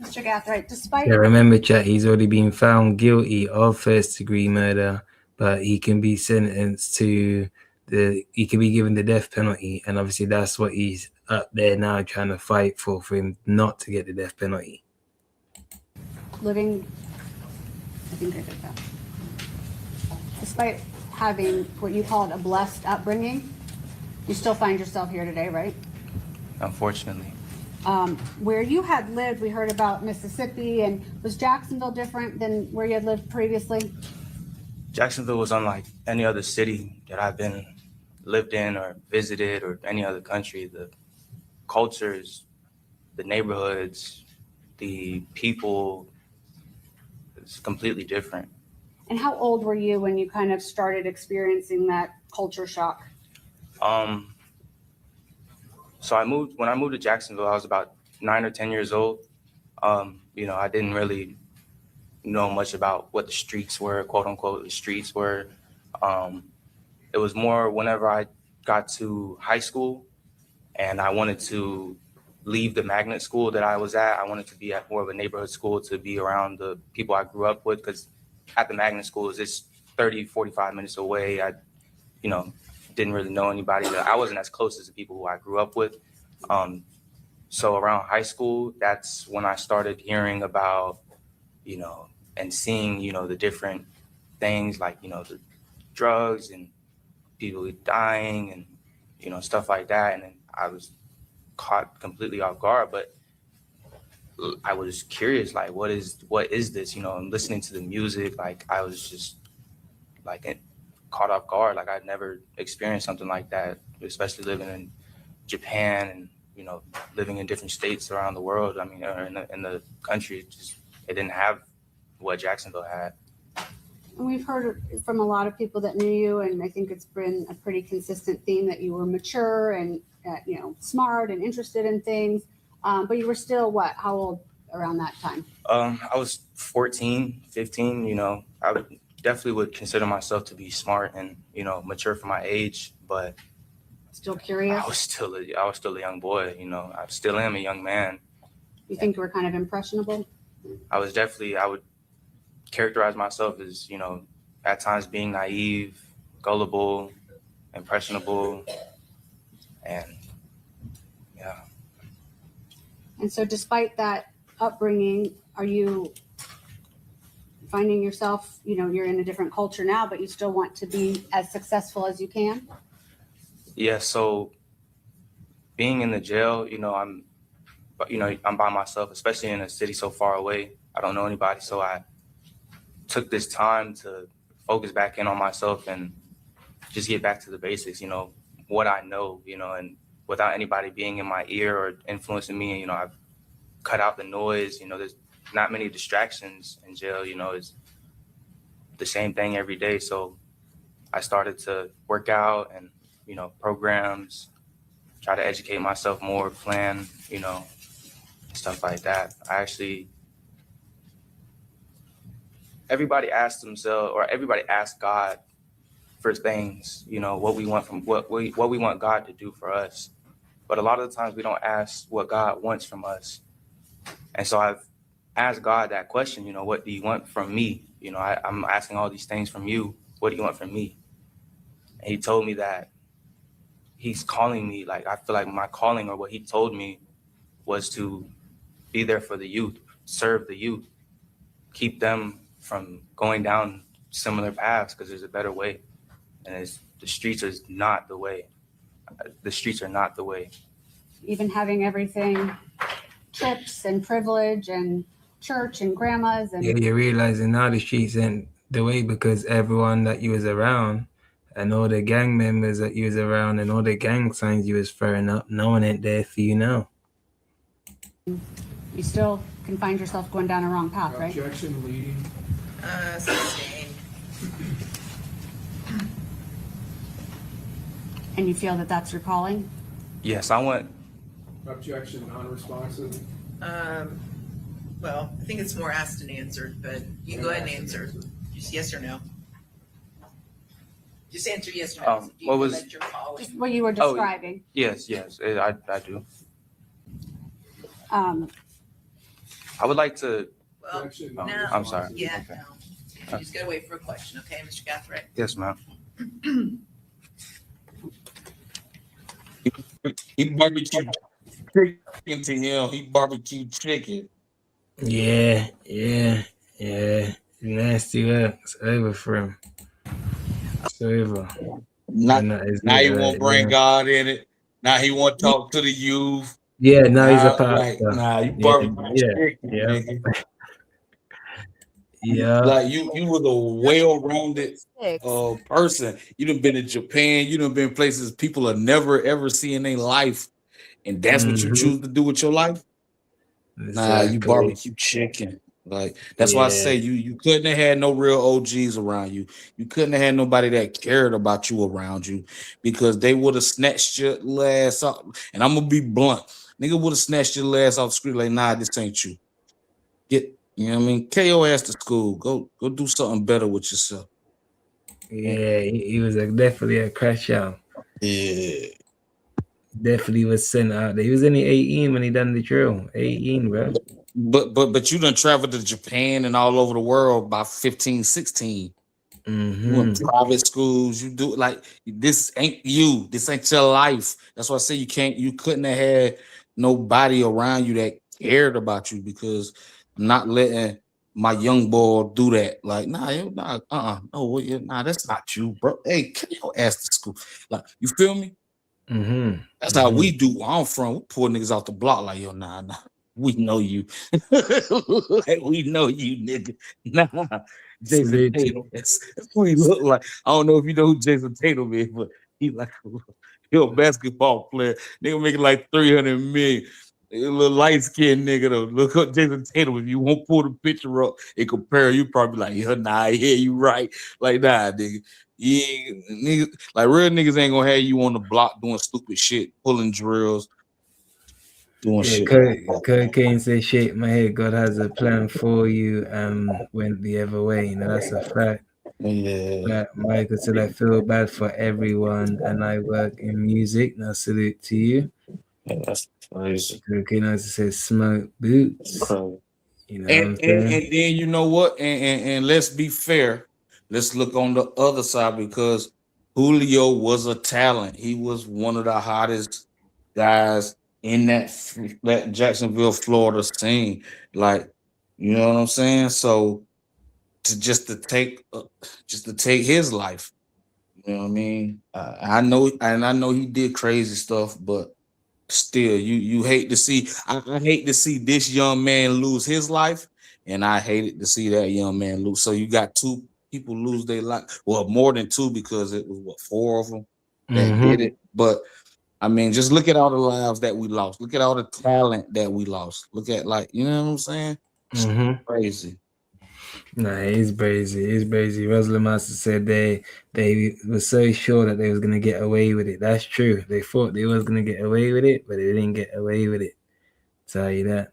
Mr. Mr. Gathright, despite Yeah, remember, chat, he's already been found guilty of first-degree murder, but he can be sentenced to he can be given the death penalty, and obviously that's what he's up there now trying to fight for him not to get the death penalty. living, I think I did that. Despite having what you called a blessed upbringing, you still find yourself here today, right? Unfortunately. Where you had lived, we heard about Mississippi, and was Jacksonville different than where you had lived previously? Jacksonville was unlike any other city that I've lived in or visited or any other country. The cultures, the neighborhoods, the people, it's completely different. And how old were you when you kind of started experiencing that culture shock? So when I moved to Jacksonville, I was about 9 or 10 years old. You know, I didn't really know much about what the streets were, quote unquote, the streets were. It was more whenever I got to high school and I wanted to leave the magnet school that I was at. I wanted to be at more of a neighborhood school to be around the people I grew up with, because at the magnet school is just 30, 45 minutes away. I, you know, didn't really know anybody. I wasn't as close as the people who I grew up with. So around high school, that's when I started hearing about, you know, and seeing, you know, the different things like, you know, the drugs and people dying and, you know, stuff like that. And then I was caught completely off guard, but I was curious, like, what is this? You know, and listening to the music, like I was just like caught off guard. Like I'd never experienced something like that, especially living in Japan and, you know, living in different states around the world. I mean, or in the country, it didn't have what Jacksonville had. And we've heard from a lot of people that knew you, and I think it's been a pretty consistent theme that you were mature and, you know, smart and interested in things. But you were still what? How old around that time? I was 14, 15, you know. I definitely would consider myself to be smart and, you know, mature for my age, but Still curious? I was still a young boy, you know. I still am a young man. You think you were kind of impressionable? I would characterize myself as, you know, at times being naive, gullible, impressionable, and yeah. And so despite that upbringing, are you finding yourself, you know, you're in a different culture now, but you still want to be as successful as you can? Yeah, so being in the jail, you know, I'm by myself, especially in a city so far away. I don't know anybody, so I took this time to focus back in on myself and just get back to the basics, you know, what I know, you know, and without anybody being in my ear or influencing me. You know, I've cut out the noise. You know, there's not many distractions in jail. You know, it's the same thing every day. So I started to work out and, you know, programs, try to educate myself more, plan, you know, stuff like that. Everybody asks themselves, or everybody asks God for things, you know, what we want from what we want God to do for us. But a lot of the times we don't ask what God wants from us. And so I've asked God that question, you know, what do you want from me? You know, I'm asking all these things from you. What do you want from me? And he told me that he's calling me. Like, I feel like my calling, or what he told me, was to be there for the youth, serve the youth, keep them from going down similar paths, because there's a better way. And the streets is not the way. The streets are not the way. Even having everything, trips and privilege and church and grandmas and Yeah, you're realizing now the streets ain't the way, because everyone that you was around and all the gang members that you was around and all the gang signs you was throwing up, no one ain't there for you now. you still can find yourself going down a wrong path, right? Objection leading. Sustained. And you feel that that's your calling? Yes, I want. Objection non-responsive. Well, I think it's more asked and answered, but you can go ahead and answer. Just yes or no. Just answer yes or no. Do you What feel was- that you're calling? Just what you were describing. Yes, I do. I would like to. Well, Question, no. I'm sorry. Yeah, Okay. no. You just gotta wait for a question, okay, Mr. Gathright? Yes, ma'am. He barbecue chicken to him. He barbecue chicken. Yeah. Nasty work. It's over for him. It's over. Now, And that is now he it, won't bring yeah. God in it. Now he won't talk to the youth. Yeah, now he's a Nah, pastor. you Yeah, barbecue chicken, yeah. nigga. Yeah. Like you was a well-rounded person. You done been in Japan. You done been places people have never ever seen in their life, and that's what you choose to do with your life. Nah, you Exactly. barbecue chicken. Like that's why I say you couldn't have had no real OGs around you. You couldn't have had nobody that cared about you around you because they would have snatched your ass up. And I'm gonna be blunt, nigga would have snatched your ass off the street like, nah, this ain't you. You know what I mean? Carry your ass to school. Go do something better with yourself. Yeah, he was definitely a crash out. Yeah. Definitely was sent out there. He was only 18 when he done the drill. 18, bro. But you done traveled to Japan and all over the world by 15, 16. Mm-hmm. You went to private schools. You do like this ain't you. This ain't your life. That's why I say you couldn't have had nobody around you that cared about you because I'm not letting my young boy do that. Like, nah, that's not you, bro. Hey, carry your ass to school. Like, you feel me? Mm-hmm. That's how we do. I'm from. We pull niggas off the block like, yo, nah. We know you. Like, we know you, nigga. Nah. Jason Tatum. That's what he look like. I don't know if you know who Jason Tatum is, but he like a basketball player. Nigga making like 300 million. A little light skinned nigga though. Look up Jason Tatum. If you won't pull the picture up and compare, you probably like, yeah, you right. Like, nah, nigga. Yeah, niggas, like real niggas ain't gonna have you on the block doing stupid shit, pulling drills, doing shit. Cocaine says, shake my head. God has a plan for you. Went the other way. You know, that's a fact. Yeah. Michael said, I feel bad for everyone and I work in music. Now, salute to you. Yeah, that's crazy. Cocaine also says, smoke boots. Crazy. You know And then you know what? And let's be fair. Let's look on the other side because Julio was a talent. He was one of the hottest guys in that Jacksonville, Florida scene. Like, you know what I'm saying? So to take his life, you know what I mean? I know he did crazy stuff, but still, you hate to see. I hate to see this young man lose his life, and I hated to see that young man lose. So you got two people lose their life. Well, more than two because it was 4 of them that did it. But I mean, just look at all the lives that we lost. Look at all the talent that we lost. Look at you know what I'm saying? It's crazy. Nah, he's crazy. He's crazy. Rosalind Master said they were so sure that they was gonna get away with it. That's true. They thought they was gonna get away with it, but they didn't get away with it. Tell you that.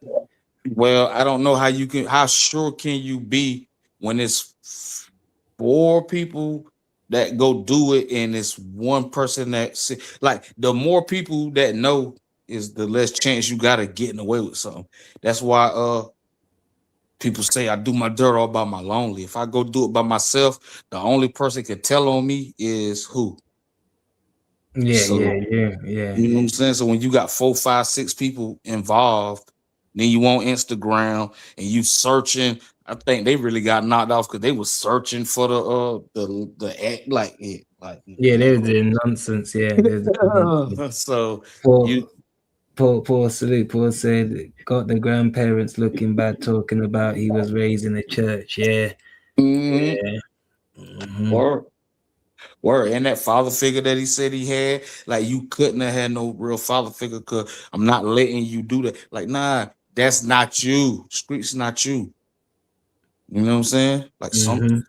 Well, I don't know how sure can you be when it's 4 people that go do it and it's one person that like the more people that know is the less chance you got of getting away with something. That's why people say I do my dirt all by my lonely. If I go do it by myself, the only person can tell on me is who. Yeah. You know what I'm saying? So when you got 4, 5, 6 people involved, then you on Instagram and you searching. I think they really got knocked off because they was searching for the act they're doing nonsense. Yeah, so Paul salute. Paul said got the grandparents looking bad, talking about he was raised in the church. Yeah. Word. And that father figure that he said he had, like you couldn't have had no real father figure because I'm not letting you do that. Like, nah, that's not you. Street's not you. You know what I'm saying? Like something.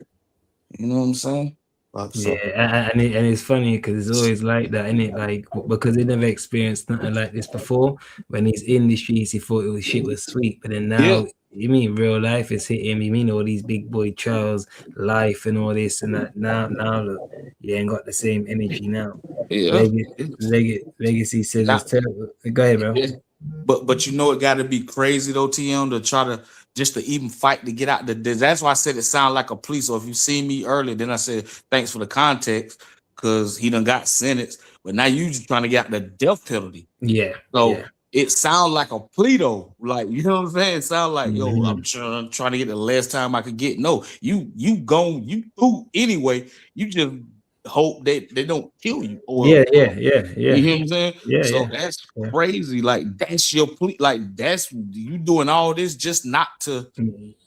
You know what I'm saying? And it's funny because it's always like that, isn't it? Like because he never experienced nothing like this before. When he's in the streets, he thought shit was sweet, but then now you mean real life is hitting him. You mean all these big boy trials, life, and all this and that. Now look, you ain't got the same energy now. Yeah. Legacy says it's terrible. Go ahead, bro. But you know it got to be crazy though, TM, to try to just to even fight to get out. That's why I said it sounded like a plea. So if you see me earlier, then I said thanks for the context because he done got sentenced. But now you just trying to get out the death penalty. Yeah. So Yeah. it sounds like a plea though. Like, you know what I'm saying? It sounds like, yo, Mhm. I'm trying to get the last time I could get. No, you through anyway. You just hope that they don't kill you. Yeah. Or Yeah. Yeah. you Yeah. hear what I'm saying? Yeah. So Yeah. that's Yeah. crazy. Like that's your plea. Like that's you doing all this just not to.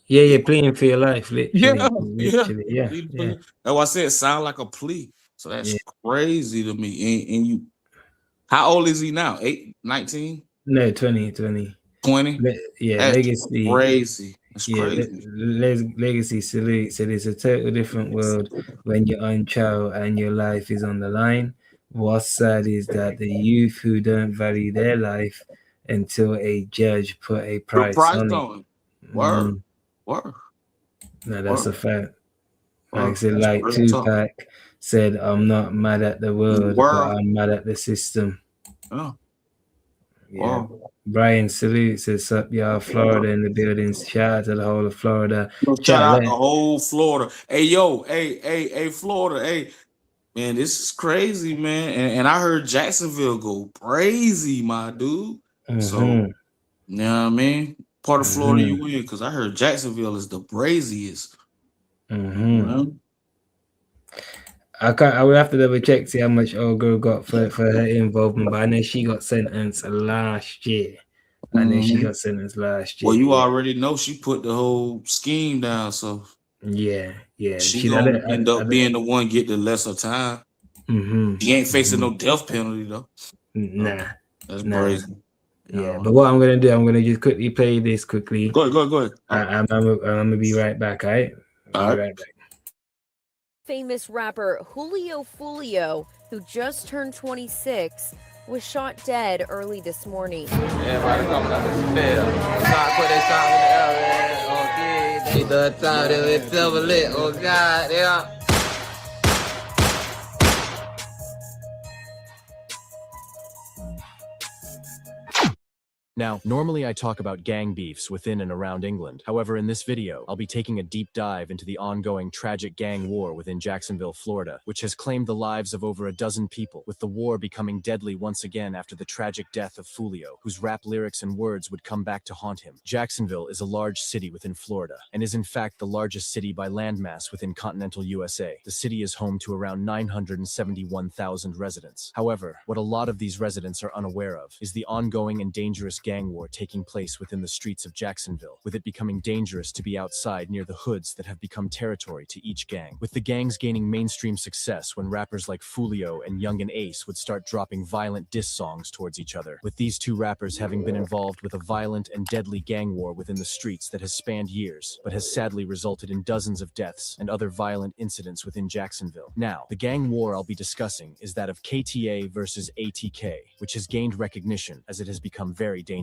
Yeah. You're playing for your life, Yeah, literally. yeah. Literally. Yeah. Yeah. That's why I said it sound like a plea. So that's Yeah. crazy to me. And you, how old is he now? 8, 19, No, 20. 20? Yeah. That's Legacy. crazy. That's Yeah, crazy. legacy salute. So it's a total different world when you're on trial and your life is on the line. What's sad is that the youth who don't value their life until a judge put a The price price on it. on it. Word. Word. No, that's a fact. Like I Word. said, That's like real talk. Tupac said, I'm not mad at the world, but Word. I'm mad at the system. Yeah. Yeah. Word. Brian Salute says, up, y'all, Florida in the building. Shout out to the whole of Florida. Shout out the whole Florida. Hey, yo, hey, Florida. Hey, man, this is crazy, man. And I heard Jacksonville go crazy, my dude. So, you know what I mean? Part of Florida you in, because I heard Jacksonville is the braziest. You know? I will have to double check see how much old girl got for her involvement, but I know she got sentenced last year. Well, you already know she put the whole scheme down, so yeah. She gonna end up being the one get the lesser time. She ain't facing no death penalty though. Nah, that's crazy. Yeah, but what I'm gonna do, I'm gonna just quickly play this quickly. Go ahead. I'm gonna be right back. All right. I'll be right back. Famous rapper Julio Foolio, who just turned 26, was shot dead early this morning. Everybody coming up this field. Trying to put their song in the air, man. Okay, they the time that it's double lit. Oh God, yeah. Now, normally I talk about gang beefs within and around England. However, in this video, I'll be taking a deep dive into the ongoing tragic gang war within Jacksonville, Florida, which has claimed the lives of over a dozen people, with the war becoming deadly once again after the tragic death of Foolio, whose rap lyrics and words would come back to haunt him. Jacksonville is a large city within Florida, and is in fact the largest city by landmass within continental USA. The city is home to around 971,000 residents. However, what a lot of these residents are unaware of is the ongoing and dangerous gang war taking place within the streets of Jacksonville, with it becoming dangerous to be outside near the hoods that have become territory to each gang. With the gangs gaining mainstream success when rappers like Foolio and Young and Ace would start dropping violent diss songs towards each other, with these two rappers having been involved with a violent and deadly gang war within the streets that has spanned years, but has sadly resulted in dozens of deaths and other violent incidents within Jacksonville. Now, the gang war I'll be discussing is that of KTA versus ATK, which has gained recognition as it has become very dangerous.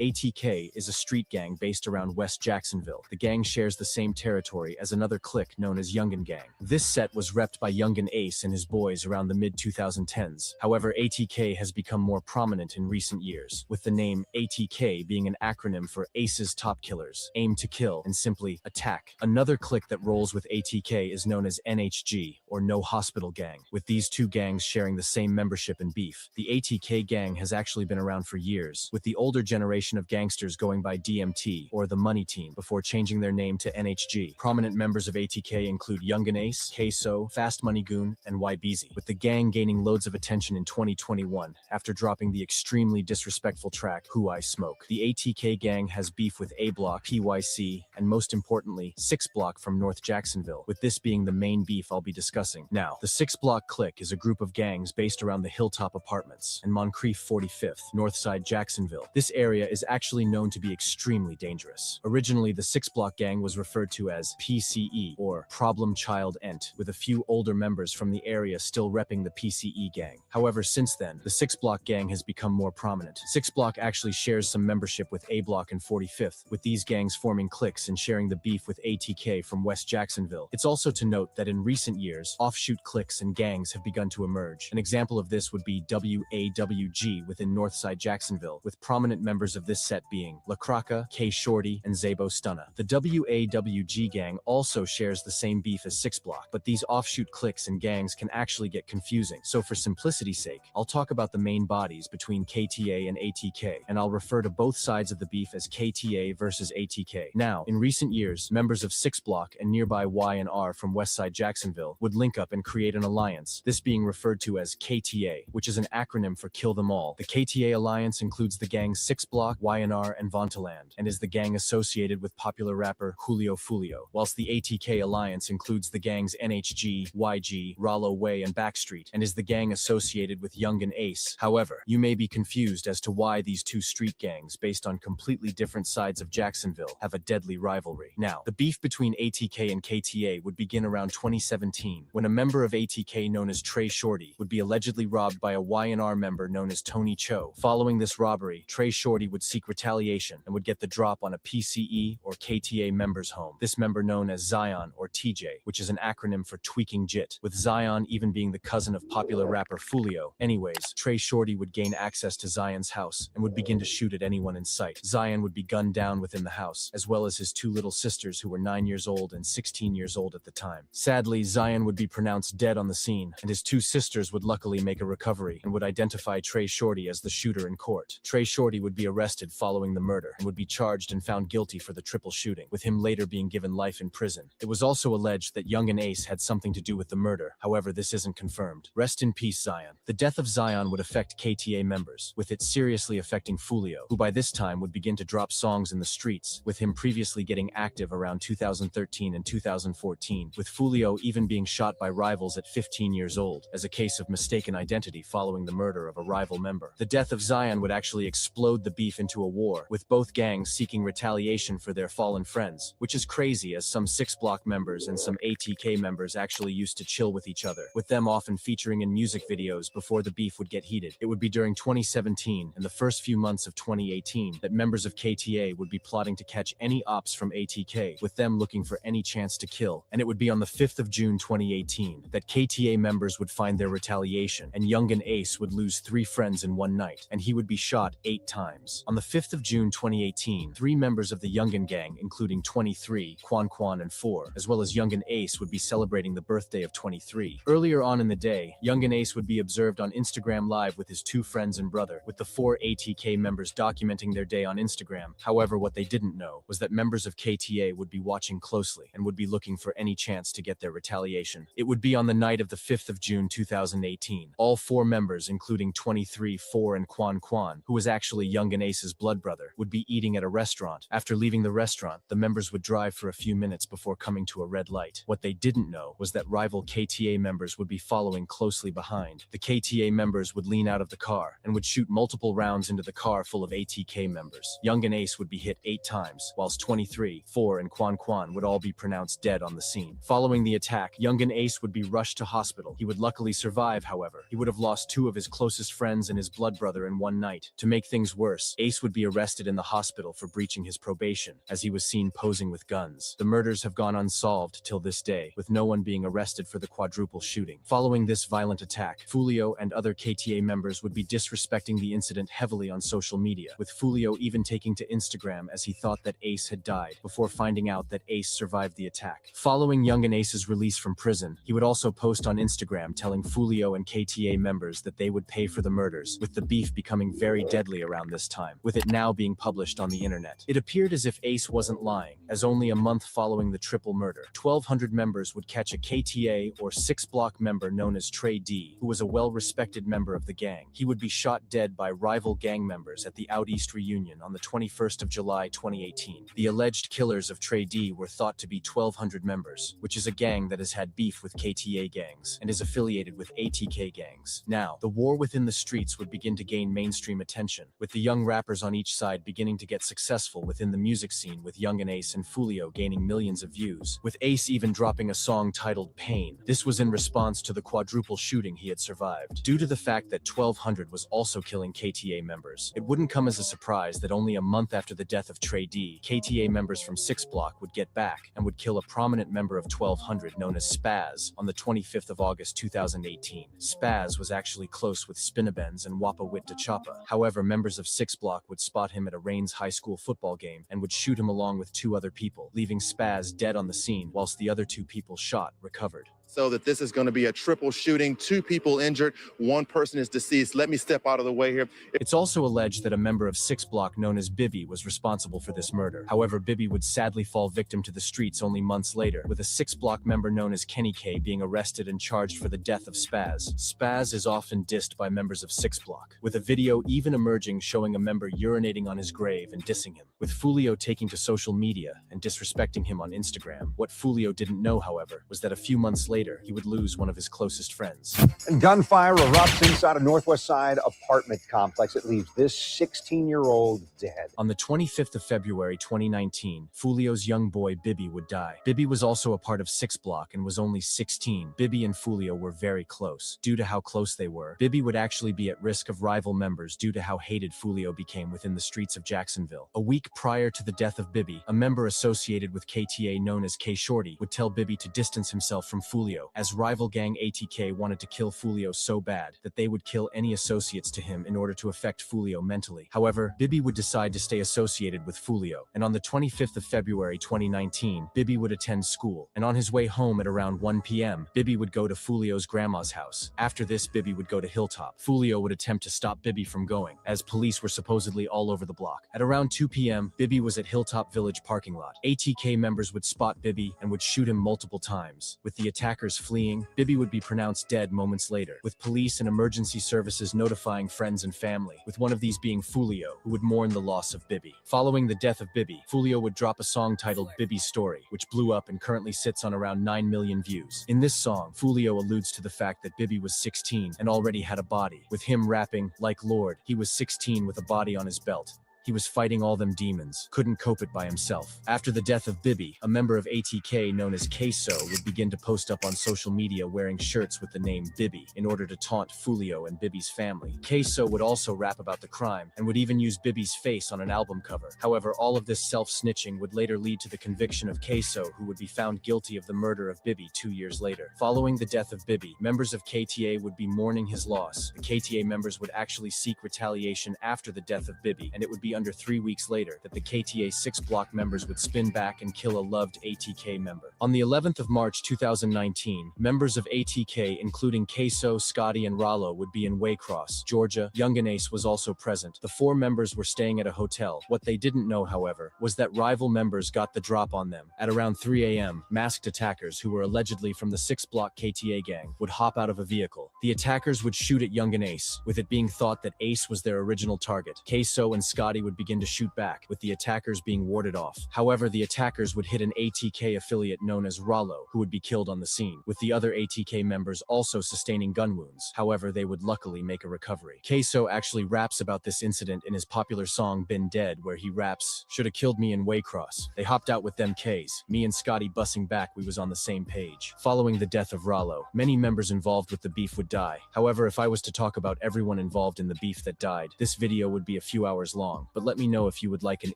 ATK is a street gang based around West Jacksonville. The gang shares the same territory as another clique known as Youngin Gang. This set was repped by Youngin Ace and his boys around the mid-2010s. However, ATK has become more prominent in recent years, with the name ATK being an acronym for Ace's Top Killers, Aim to Kill, and simply Attack. Another clique that rolls with ATK is known as NHG, or No Hospital Gang, with these two gangs sharing the same membership and beef. The ATK gang has actually been around for years, with the older generation of gangsters going by DMT, or the Money Team, before changing their name to NHG. Prominent members of ATK include Youngin Ace, Queso, Fast Money Goon, and YBZ, with the gang gaining loads of attention in 2021 after dropping the extremely disrespectful track Who I Smoke. The ATK gang has beef with A Block, PYC, and most importantly, 6 Block from North Jacksonville, with this being the main beef I'll be discussing. Now, the 6 Block clique is a group of gangs based around the Hilltop Apartments and Moncrief 45th, Northside Jacksonville. This area is actually known to be extremely dangerous. Originally, the 6 Block gang was referred to as PCE, or Problem Child Ent, with a few older members from the area still repping the PCE gang. However, since then, the 6 Block gang has become more prominent. 6 Block actually shares some membership with A Block and 45th, with these gangs forming cliques and sharing the beef with ATK from West Jacksonville. It's also to note that in recent years, offshoot cliques and gangs have begun to emerge. An example of this would be WAWG within Northside Jacksonville, with prominent prominent members of this set being La Croca, K Shorty, and Zabo Stunna. The WAWG gang also shares the same beef as 6 Block, but these offshoot cliques and gangs can actually get confusing, so for simplicity's sake, I'll talk about the main bodies between KTA and ATK, and I'll refer to both sides of the beef as KTA versus ATK. Now, in recent years, members of 6 Block and nearby YNR from Westside Jacksonville would link up and create an alliance, this being referred to as KTA, which is an acronym for Kill Them All. The KTA alliance includes the gangs 6 Block, YNR, and Vontaland, and is the gang associated with popular rapper Julio Foolio, whilst the ATK alliance includes the gangs NHG, YG, Rollo Way, and Backstreet, and is the gang associated with Young and Ace. However, you may be confused as to why these two street gangs, based on completely different sides of Jacksonville, have a deadly rivalry. Now, the beef between ATK and KTA would begin around 2017, when a member of ATK known as Trey Shorty would be allegedly robbed by a YNR member known as Tony Cho. Following this robbery, Trey Shorty would seek retaliation and would get the drop on a PCE or KTA member's home. This member known as Zion or TJ, which is an acronym for Tweaking Jit, with Zion even being the cousin of popular rapper Foolio. Anyways, Trey Shorty would gain access to Zion's house and would begin to shoot at anyone in sight. Zion would be gunned down within the house, as well as his two little sisters who were 9 years old and 16 years old at the time. Sadly, Zion would be pronounced dead on the scene, and his two sisters would luckily make a recovery and would identify Trey Shorty as the shooter in court. Trey Shorty would be arrested following the murder and would be charged and found guilty for the triple shooting, with him later being given life in prison. It was also alleged that Young and Ace had something to do with the murder, however this isn't confirmed. Rest in peace, Zion. The death of Zion would affect KTA members, with it seriously affecting Foolio, who by this time would begin to drop songs in the streets, with him previously getting active around 2013 and 2014, with Foolio even being shot by rivals at 15 years old, as a case of mistaken identity following the murder of a rival member. The death of Zion would actually explode the beef into a war, with both gangs seeking retaliation for their fallen friends, which is crazy as some 6 Block members and some ATK members actually used to chill with each other, with them often featuring in music videos before the beef would get heated. It would be during 2017 and the first few months of 2018 that members of KTA would be plotting to catch any ops from ATK, with them looking for any chance to kill, and it would be on the 5th of June 2018 that KTA members would find their retaliation, and Young and Ace would lose 3 friends in one night, and he would be shot 8 times. On the 5th of June 2018, 3 members of the Youngin gang, including 23, Quan, and 4, as well as Young and Ace would be celebrating the birthday of 23. Earlier on in the day, Young and Ace would be observed on Instagram Live with his 2 friends and brother, with the 4 ATK members documenting their day on Instagram. However, what they didn't know was that members of KTA would be watching closely and would be looking for any chance to get their retaliation. It would be on the night of the 5th of June 2018. All 4 members, including 23, 4, and Quan, who was actually Young and Ace's blood brother, would be eating at a restaurant. After leaving the restaurant, the members would drive for a few minutes before coming to a red light. What they didn't know was that rival KTA members would be following closely behind. The KTA members would lean out of the car and would shoot multiple rounds into the car full of ATK members. Young and Ace would be hit 8 times, whilst 23, 4, and Quan would all be pronounced dead on the scene. Following the attack, Young and Ace would be rushed to hospital. He would luckily survive, however. He would have lost 2 of his closest friends and his blood brother in one night. To make things worse, Ace would be arrested in the hospital for breaching his probation, as he was seen posing with guns. The murders have gone unsolved till this day, with no one being arrested for the quadruple shooting. Following this violent attack, Foolio and other KTA members would be disrespecting the incident heavily on social media, with Foolio even taking to Instagram as he thought that Ace had died, before finding out that Ace survived the attack. Following Young and Ace's release from prison, he would also post on Instagram telling Foolio and KTA members that they would pay for the murders, with the beef becoming very deadly around this time, with it now being published on the internet. It appeared as if Ace wasn't lying, as only a month following the triple murder, 1,200 members would catch a KTA or 6 Block member known as Trey D, who was a well-respected member of the gang. He would be shot dead by rival gang members at the Out East reunion on the 21st of July 2018. The alleged killers of Trey D were thought to be 1,200 members, which is a gang that has had beef with KTA gangs and is affiliated with ATK gangs. Now, the war within the streets would begin to gain mainstream attention, with the young rappers on each side beginning to get successful within the music scene, with Young and Ace and Foolio gaining millions of views, with Ace even dropping a song titled Pain. This was in response to the quadruple shooting he had survived. Due to the fact that 1,200 was also killing KTA members, it wouldn't come as a surprise that only a month after the death of Trey D, KTA members from 6 Block would get back and would kill a prominent member of 1,200 known as Spaz on the 25th of August 2018. Spaz was actually close with Spinabenz and Wapa Wit Chapa. However, members members of 6 Block would spot him at a Rains High School football game and would shoot him along with 2 other people, leaving Spaz dead on the scene, whilst the other 2 people shot recovered. So that this is going to be a triple shooting, 2 people injured, 1 person is deceased. Let me step out of the way here. It's also alleged that a member of 6 Block known as Bibby was responsible for this murder. However, Bibby would sadly fall victim to the streets only months later, with a 6 Block member known as Kenny K being arrested and charged for the death of Spaz. Spaz is often dissed by members of 6 Block, with a video even emerging showing a member urinating on his grave and dissing him, with Foolio taking to social media and disrespecting him on Instagram. What Foolio didn't know, however, was that a few months later, he would lose one of his closest friends. Gunfire erupts inside a Northwest Side apartment complex. It leaves this 16-year-old dead. On the 25th of February 2019, Foolio's young boy Bibby would die. Bibby was also a part of 6 Block and was only 16. Bibby and Foolio were very close. Due to how close they were, Bibby would actually be at risk of rival members due to how hated Foolio became within the streets of Jacksonville. A week prior to the death of Bibby, a member associated with KTA known as K Shorty would tell Bibby to distance himself from Foolio, as rival gang ATK wanted to kill Foolio so bad that they would kill any associates to him in order to affect Foolio mentally. However, Bibby would decide to stay associated with Foolio, and on the 25th of February 2019, Bibby would attend school, and on his way home at around 1 p.m., Bibby would go to Foolio's grandma's house. After this, Bibby would go to Hilltop. Foolio would attempt to stop Bibby from going, as police were supposedly all over the block. At around 2 p.m., Bibby was at Hilltop Village parking lot. ATK members would spot Bibby and would shoot him multiple times. With the attackers fleeing, Bibby would be pronounced dead moments later, with police and emergency services notifying friends and family, with one of these being Foolio, who would mourn the loss of Bibby. Following the death of Bibby, Foolio would drop a song titled Bibby's Story, which blew up and currently sits on around 9 million views. In this song, Foolio alludes to the fact that Bibby was 16 and already had a body, with him rapping, like Lord, he was 16 with a body on his belt. He was fighting all them demons, couldn't cope it by himself. After the death of Bibby, a member of ATK known as Queso would begin to post up on social media wearing shirts with the name Bibby in order to taunt Foolio and Bibby's family. Queso would also rap about the crime and would even use Bibby's face on an album cover. However, all of this self-snitching would later lead to the conviction of Queso, who would be found guilty of the murder of Bibby 2 years later. Following the death of Bibby, members of KTA would be mourning his loss. The KTA members would actually seek retaliation after the death of Bibby, and it would be under 3 weeks later that the KTA 6 Block members would spin back and kill a loved ATK member. On the 11th of March 2019, members of ATK including Queso, Scotty, and Rollo would be in Waycross, Georgia. Young and Ace was also present. The 4 members were staying at a hotel. What they didn't know, however, was that rival members got the drop on them. At around 3 a.m., masked attackers who were allegedly from the 6 Block KTA gang would hop out of a vehicle. The attackers would shoot at Young and Ace, with it being thought that Ace was their original target. Queso and Scotty would begin to shoot back, with the attackers being warded off. However, the attackers would hit an ATK affiliate known as Rollo, who would be killed on the scene, with the other ATK members also sustaining gun wounds. However, they would luckily make a recovery. Queso actually raps about this incident in his popular song Been Dead, where he raps, "Shoulda killed me in Waycross. They hopped out with them K's. Me and Scotty bussing back, we was on the same page." Following the death of Rollo, many members involved with the beef would die. However, if I was to talk about everyone involved in the beef that died, this video would be a few hours long, but let me know if you would like an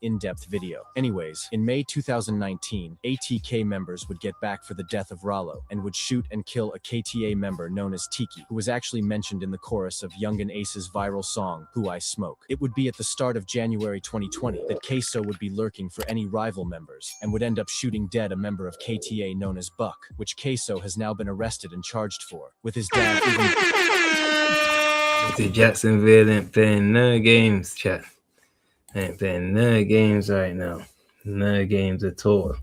in-depth video. Anyways, in May 2019, ATK members would get back for the death of Rollo and would shoot and kill a KTA member known as Tiki, who was actually mentioned in the chorus of Young and Ace's viral song, Who I Smoke. It would be at the start of January 2020 that Queso would be lurking for any rival members and would end up shooting dead a member of KTA known as Buck, which Queso has now been arrested and charged for, with his dad even... Jacksonville ain't playing no games, chat. Ain't playing no games right now. No games at all.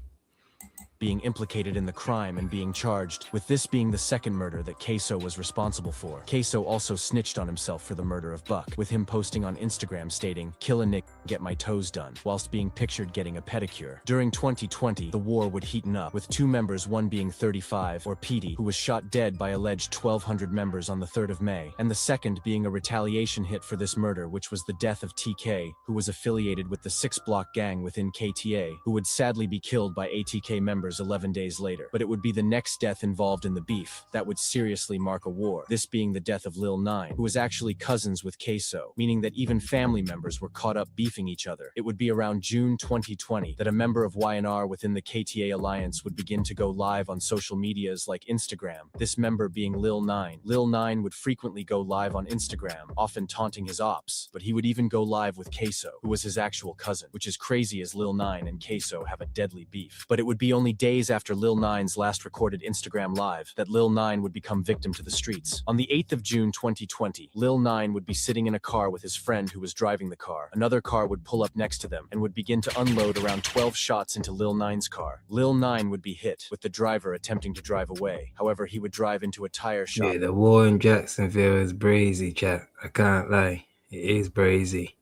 being implicated in the crime and being charged, with this being the second murder that Queso was responsible for. Queso also snitched on himself for the murder of Buck, with him posting on Instagram stating, "Kill a Nick, get my toes done," whilst being pictured getting a pedicure. During 2020, the war would heaten up, with two members, one being 35, or Petey, who was shot dead by alleged 1,200 members on the 3rd of May, and the second being a retaliation hit for this murder, which was the death of TK, who was affiliated with the 6 Block gang within KTA, who would sadly be killed by ATK members members 11 days later. But it would be the next death involved in the beef that would seriously mark a war, this being the death of Lil 9, who was actually cousins with Queso, meaning that even family members were caught up beefing each other. It would be around June 2020 that a member of YNR within the KTA alliance would begin to go live on social medias like Instagram, this member being Lil 9. Lil 9 would frequently go live on Instagram, often taunting his ops, but he would even go live with Queso, who was his actual cousin, which is crazy as Lil 9 and Queso have a deadly beef. But it would be only days after Lil 9's last recorded Instagram live that Lil 9 would become victim to the streets. On the 8th of June 2020, Lil 9 would be sitting in a car with his friend who was driving the car. Another car would pull up next to them and would begin to unload around 12 shots into Lil 9's car. Lil 9 would be hit, with the driver attempting to drive away. However, he would drive into a tire shop. Yeah, the war in Jacksonville is brazy, chat. I can't lie. It is brazy.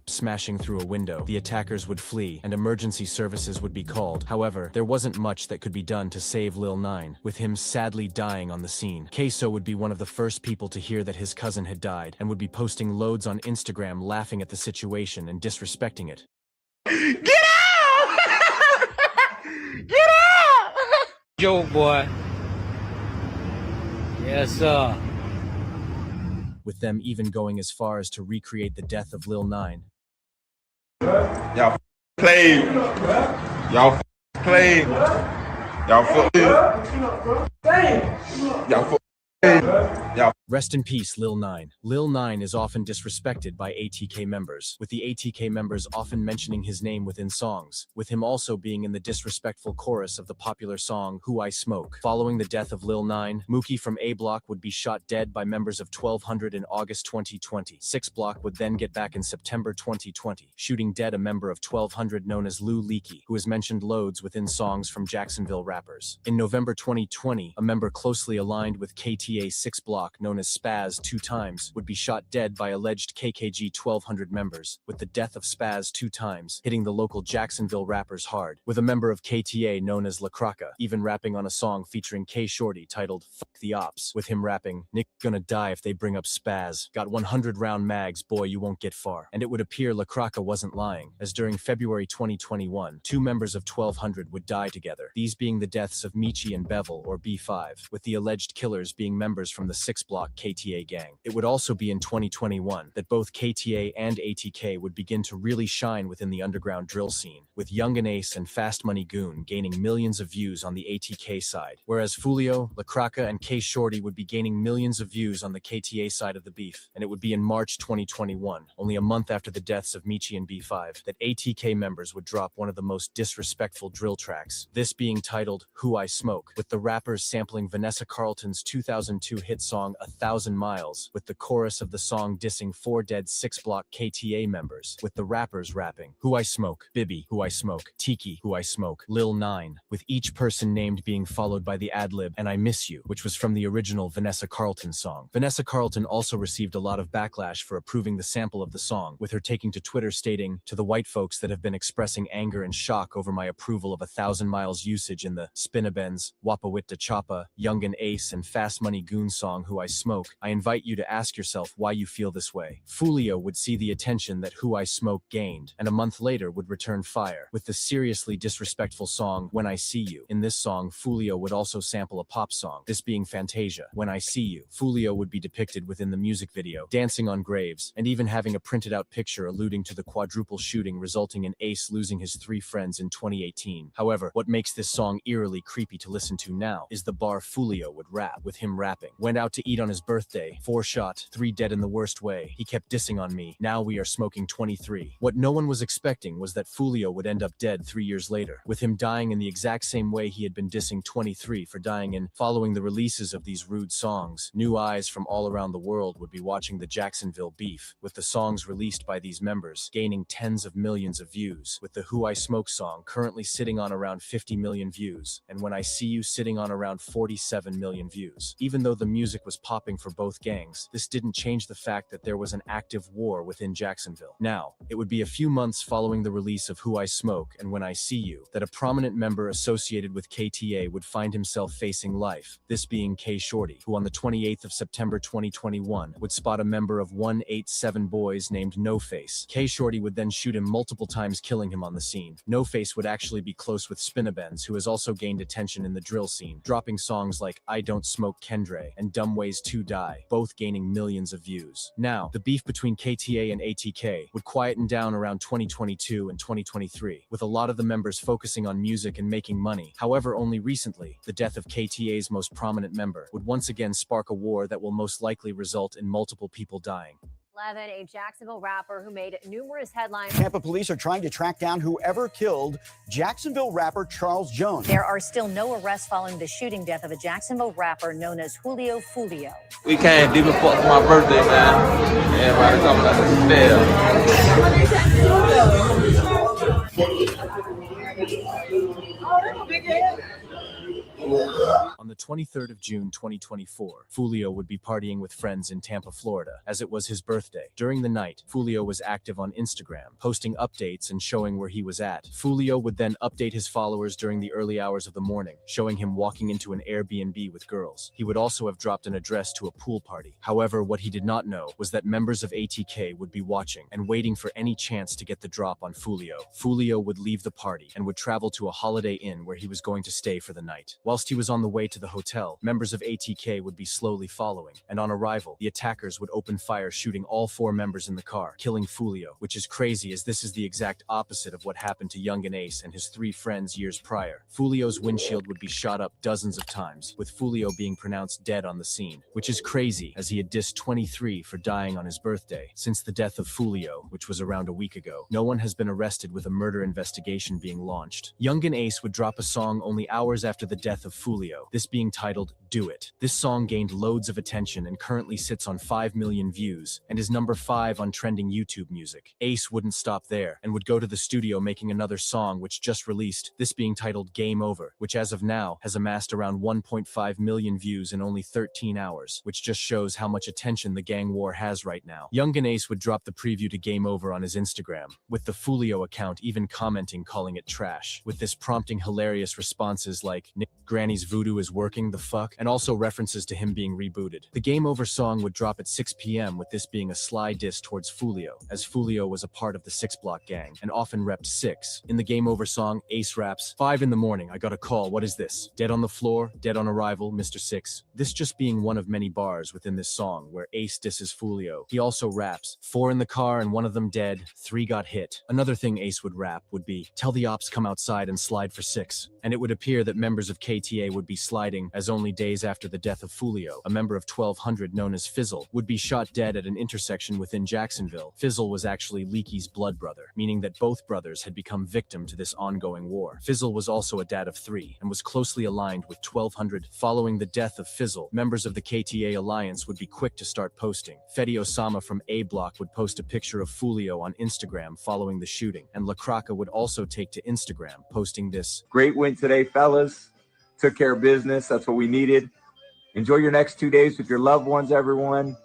Smashing through a window, the attackers would flee, and emergency services would be called. However, there wasn't much that could be done to save Lil 9, with him sadly dying on the scene. Queso would be one of the first people to hear that his cousin had died, and would be posting loads on Instagram laughing at the situation and disrespecting it. Get out! Get out! Joke, boy. Yes, sir. With them even going as far as to recreate the death of Lil 9. Y'all played. Y'all played. Y'all Y'all. Rest in peace, Lil 9. Lil 9 is often disrespected by ATK members, with the ATK members often mentioning his name within songs, with him also being in the disrespectful chorus of the popular song Who I Smoke. Following the death of Lil 9, Mookie from A Block would be shot dead by members of 1200 in August 2020. 6 Block would then get back in September 2020, shooting dead a member of 1200 known as Lou Leakey, who is mentioned loads within songs from Jacksonville rappers. In November 2020, a member closely aligned with KTA 6 Block known as Spaz 2 times would be shot dead by alleged KKG 1200 members, with the death of Spaz 2 times hitting the local Jacksonville rappers hard, with a member of KTA known as La Croca even rapping on a song featuring K Shorty titled Fuck the Ops, with him rapping, "Nick gonna die if they bring up Spaz. Got 100 round mags, boy you won't get far." And it would appear La Croca wasn't lying, as during February 2021, 2 members of 1200 would die together, these being the deaths of Michi and Bevel or B5, with the alleged killers being members from the 6 Block KTA gang. It would also be in 2021 that both KTA and ATK would begin to really shine within the underground drill scene, with Young and Ace and Fast Money Goon gaining millions of views on the ATK side, whereas Foolio, La Croca, and K Shorty would be gaining millions of views on the KTA side of the beef. And it would be in March 2021, only a month after the deaths of Michi and B5, that ATK members would drop one of the most disrespectful drill tracks, this being titled Who I Smoke, with the rappers sampling Vanessa Carlton's 2002 hit song 1,000 Miles, with the chorus of the song dissing 4 dead 6 Block KTA members, with the rappers rapping Who I Smoke, Bibby, Who I Smoke, Tiki, Who I Smoke, Lil 9, with each person named being followed by the ad-lib And I Miss You, which was from the original Vanessa Carlton song. Vanessa Carlton also received a lot of backlash for approving the sample of the song, with her taking to Twitter stating, "To the white folks that have been expressing anger and shock over my approval of 1,000 Miles usage in the Spinabenz, Wapawitta Choppa, Young and Ace and Fast Money Goon song Who I Smoke, I invite you to ask yourself why you feel this way." Foolio would see the attention that Who I Smoke gained, and a month later would return fire, with the seriously disrespectful song When I See You. In this song, Foolio would also sample a pop song, this being Fantasia. When I See You, Foolio would be depicted within the music video, dancing on graves, and even having a printed out picture alluding to the quadruple shooting resulting in Ace losing his 3 friends in 2018. However, what makes this song eerily creepy to listen to now is the bar Foolio would rap, with him rapping, "Went out to eat on his birthday, 4 shot, 3 dead in the worst way. He kept dissing on me. Now we are smoking 23. What no one was expecting was that Foolio would end up dead 3 years later, with him dying in the exact same way he had been dissing 23 for dying in. Following the releases of these rude songs, new eyes from all around the world would be watching the Jacksonville beef, with the songs released by these members gaining tens of millions of views, with the Who I Smoke song currently sitting on around 50 million views, and When I See You sitting on around 47 million views. Even even though the music was popping for both gangs, this didn't change the fact that there was an active war within Jacksonville. Now, it would be a few months following the release of Who I Smoke and When I See You that a prominent member associated with KTA would find himself facing life, this being K Shorty, who on the 28th of September 2021 would spot a member of 187 Boys named No Face. K Shorty would then shoot him multiple times, killing him on the scene. No Face would actually be close with Spinabenz, who has also gained attention in the drill scene, dropping songs like I Don't Smoke Kendre and Dumb Ways to Die, both gaining millions of views. Now, the beef between KTA and ATK would quieten down around 2022 and 2023, with a lot of the members focusing on music and making money. However, only recently, the death of KTA's most prominent member would once again spark a war that will most likely result in multiple people dying. 11, a Jacksonville rapper who made numerous headlines. Tampa police are trying to track down whoever killed Jacksonville rapper Charles Jones. There are still no arrests following the shooting death of a Jacksonville rapper known as Julio Foolio. We came deep and fuck for my birthday, man. Everybody coming out On the 23rd of June 2024, Foolio would be partying with friends in Tampa, Florida, as it was his birthday. During the night, Foolio was active on Instagram, posting updates and showing where he was at. Foolio would then update his followers during the early hours of the morning, showing him walking into an Airbnb with girls. He would also have dropped an address to a pool party. However, what he did not know was that members of ATK would be watching and waiting for any chance to get the drop on Foolio. Foolio would leave the party and would travel to a Holiday Inn where he was going to stay for the night. Whilst he was on the way to the hotel, members of ATK would be slowly following, and on arrival, the attackers would open fire, shooting all 4 members in the car, killing Foolio, which is crazy as this is the exact opposite of what happened to Young and Ace and his 3 friends years prior. Foolio's windshield would be shot up dozens of times, with Foolio being pronounced dead on the scene, which is crazy as he had dissed 23 for dying on his birthday. Since the death of Foolio, which was around a week ago, no one has been arrested, with a murder investigation being launched. Young and Ace would drop a song only hours after the death of Foolio, this being titled Do It. This song gained loads of attention and currently sits on 5 million views and is number 5 on trending YouTube music. Ace wouldn't stop there and would go to the studio making another song which just released, this being titled Game Over, which as of now has amassed around 1.5 million views in only 13 hours, which just shows how much attention the gang war has right now. Young and Ace would drop the preview to Game Over on his Instagram, with the Foolio account even commenting calling it trash, with this prompting hilarious responses like Granny's voodoo is working, the fuck, and also references to him being rebooted. The Game Over song would drop at 6 p.m. with this being a sly diss towards Foolio, as Foolio was a part of the 6 Block gang and often repped 6. In the Game Over song, Ace raps, 5 in the morning, I got a call, what is this? Dead on the floor, dead on arrival, Mr. 6. This just being one of many bars within this song where Ace disses Foolio. He also raps, 4 in the car and 1 of them dead, 3 got hit. Another thing Ace would rap would be, tell the ops come outside and slide for 6. And it would appear that members of KTA would be sliding, as only days after the death of Foolio, a member of 1200 known as Fizzle would be shot dead at an intersection within Jacksonville. Fizzle was actually Leakey's blood brother, meaning that both brothers had become victim to this ongoing war. Fizzle was also a dad of 3 and was closely aligned with 1200. Following the death of Fizzle, members of the KTA alliance would be quick to start posting. Fetty Osama from A Block would post a picture of Foolio on Instagram following the shooting, and La Croca would also take to Instagram, posting this, great win today, fellas. Took care of business. That's what we needed. Enjoy your next 2 days with your loved ones, everyone.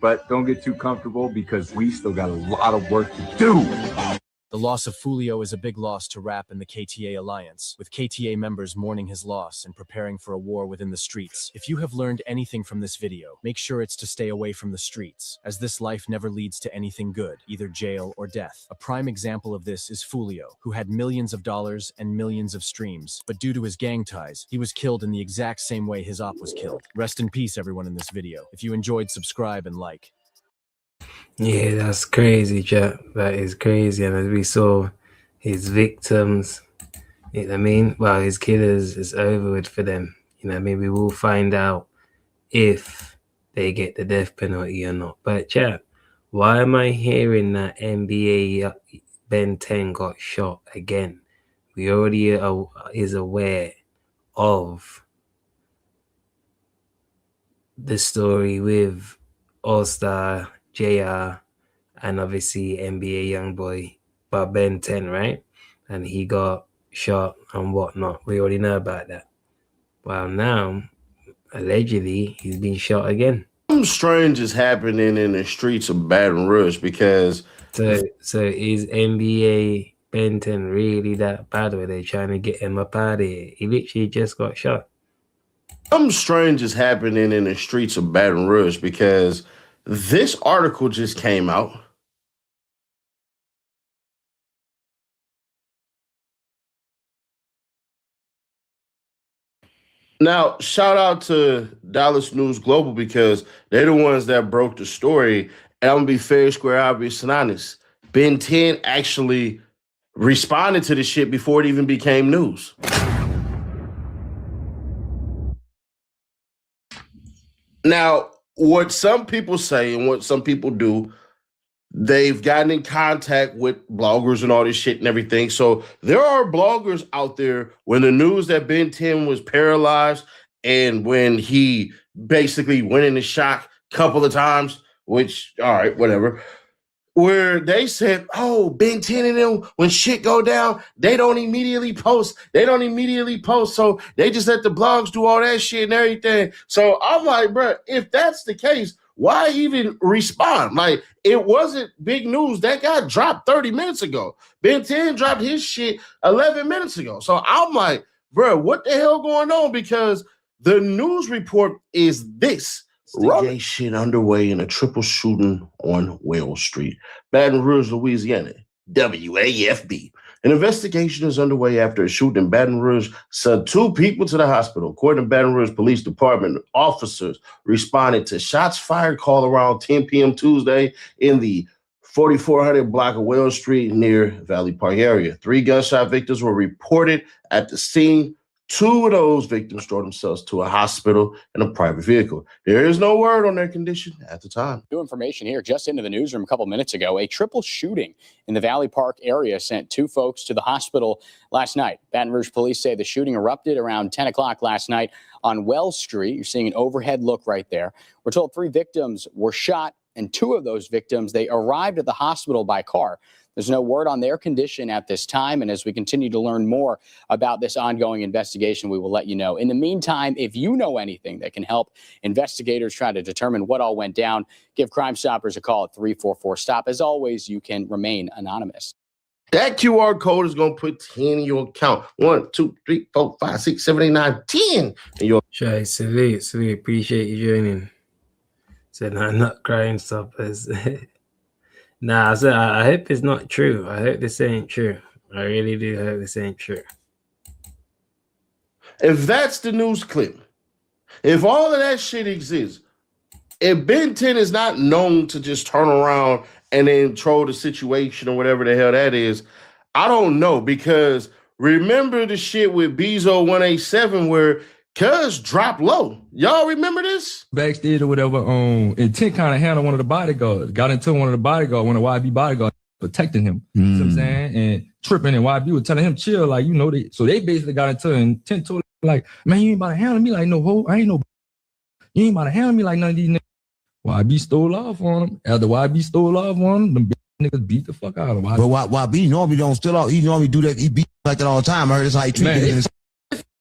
But don't get too comfortable because we still got a lot of work to do. The loss of Foolio is a big loss to rap and the KTA alliance, with KTA members mourning his loss and preparing for a war within the streets. If you have learned anything from this video, make sure it's to stay away from the streets, as this life never leads to anything good, either jail or death. A prime example of this is Foolio, who had millions of dollars and millions of streams, but due to his gang ties, he was killed in the exact same way his op was killed. Rest in peace, everyone in this video. If you enjoyed, subscribe and like. Yeah, that's crazy, chat. That is crazy. And as we saw, his victims, you know what I mean? Well, his killers, is over with for them. You know what I mean? We will find out if they get the death penalty or not. But chat, why am I hearing that NBA Ben 10 got shot again? We already is aware of the story with All-Star, JR, and obviously NBA Youngboy, but Ben 10, right? And he got shot and whatnot. We already know about that. Well, now, allegedly he's been shot again. Something strange is happening in the streets of Baton Rouge because so is NBA Benton really that bad where they're trying to get him up out of here? He literally just got shot. Something strange is happening in the streets of Baton Rouge because this article just came out. Now, shout out to Dallas News Global because they're the ones that broke the story. And I'm going to be fair, square, obvious, and honest. Ben 10 actually responded to this shit before it even became news. Now, what some people say and what some people do, they've gotten in contact with bloggers and all this shit and everything. So there are bloggers out there when the news that Ben 10 was paralyzed and when he basically went into shock a couple of times, which, all right, whatever, where they said, oh, Ben 10 and them, when shit go down, they don't immediately post. So they just let the blogs do all that shit and everything. So I'm like, bro, if that's the case, why even respond? Like, it wasn't big news. That got dropped 30 minutes ago. Ben 10 dropped his shit 11 minutes ago. So I'm like, bro, what the hell going on? Because the news report is this. Investigation underway in a triple shooting on Wales Street, Baton Rouge, Louisiana. WAFB. An investigation is underway after a shooting in Baton Rouge sent 2 people to the hospital. According to Baton Rouge Police Department, officers responded to shots fired call around 10 p.m. Tuesday in the 4400 block of Wales Street near Valley Park area. 3 gunshot victims were reported at the scene. 2 of those victims drove themselves to a hospital in a private vehicle. There is no word on their condition at the time. New information here just into the newsroom a couple minutes ago. A triple shooting in the Valley Park area sent 2 folks to the hospital last night. Baton Rouge police say the shooting erupted around 10 o'clock last night on Wells Street. You're seeing an overhead look right there. We're told 3 victims were shot, and 2 of those victims, they arrived at the hospital by car. There's no word on their condition at this time, and as we continue to learn more about this ongoing investigation, we will let you know. In the meantime, if you know anything that can help investigators try to determine what all went down, give Crime Stoppers a call at 344-STOP. As always, you can remain anonymous. That QR code is going to put 10 in your account. 1, 2, 3, 4, 5, 6, 7, 8, 9, 10 in your. Shy, salute. Appreciate you joining. Said, no, not Crime Stoppers. Nah, I hope it's not true. I hope this ain't true. I really do hope this ain't true. If that's the news clip, if all of that shit exists, if Ben 10 is not known to just turn around and then troll the situation or whatever the hell that is, I don't know. Because remember the shit with Bezo 187 where Cuz dropped low. Y'all remember this? Backstage or whatever, and 10 kind of handled one of the bodyguards, got into one of the bodyguards, one of the YB bodyguards, protecting him. You know what I'm saying? And tripping, and YB was telling him, chill, like, you know, so they basically got into it, and 10 told him, like, man, you ain't about to handle me like no hoe. I ain't no, you ain't about to handle me like none of these niggas. YB stole off on him. After YB stole off on him, them niggas beat the fuck out of him. But YB normally don't steal off. He normally do that. He beat like that all the time. I heard that's how he treat niggas.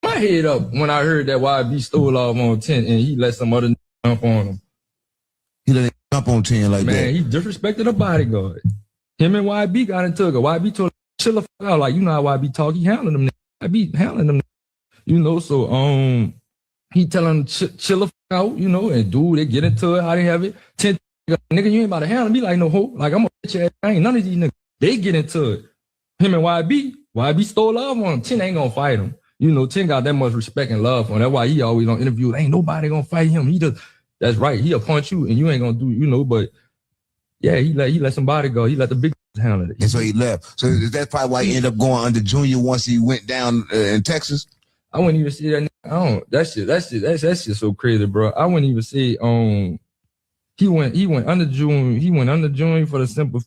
My head up when I heard that YB stole off on 10 and he let some other jump on him. He let it jump on 10 like that. Man, he disrespected a bodyguard. Him and YB got into it. YB told him, chill the fuck out. Like, you know how YB talk. He handling them. YB handling them. You know, so he telling him chill the fuck out, you know, and dude, they get into it. How they have it. 10 nigga, you ain't about to handle me like no hoe. Like, I'm gonna get your ass. I ain't none of these niggas. They get into it. Him and YB stole off on him. 10 ain't gonna fight him. You know, 10 got that much respect and love for him. That's why he always on interviews. Ain't nobody gonna fight him. He just, that's right. He'll punch you and you ain't gonna do, you know, but yeah, he let somebody go. He let the big handle it. And so he left. So is that probably why he ended up going under junior once he went down in Texas? I wouldn't even say that. I don't, that shit so crazy, bro. I wouldn't even say, he went under junior for the simple,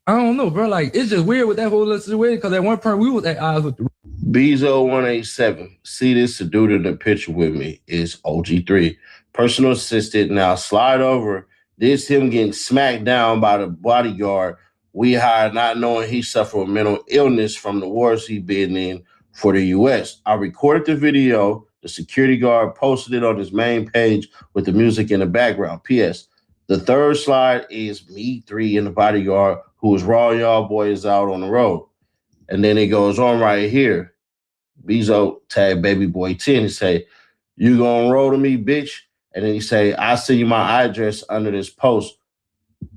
I don't know, bro. Like, it's just weird with that whole situation because at one point we was at odds with the Bezo 187. See this dude in the picture with me is OG3. Personal assistant. Now slide over. This him getting smacked down by the bodyguard we hired, not knowing he suffered a mental illness from the wars he been in for the U.S. I recorded the video. The security guard posted it on his main page with the music in the background. P.S. The third slide is me 3 and the bodyguard who was rawing y'all boys out on the road. And then it goes on right here. Bezo tag baby boy 10 and say, you gonna roll to me, bitch? And then he say, I send you my address under this post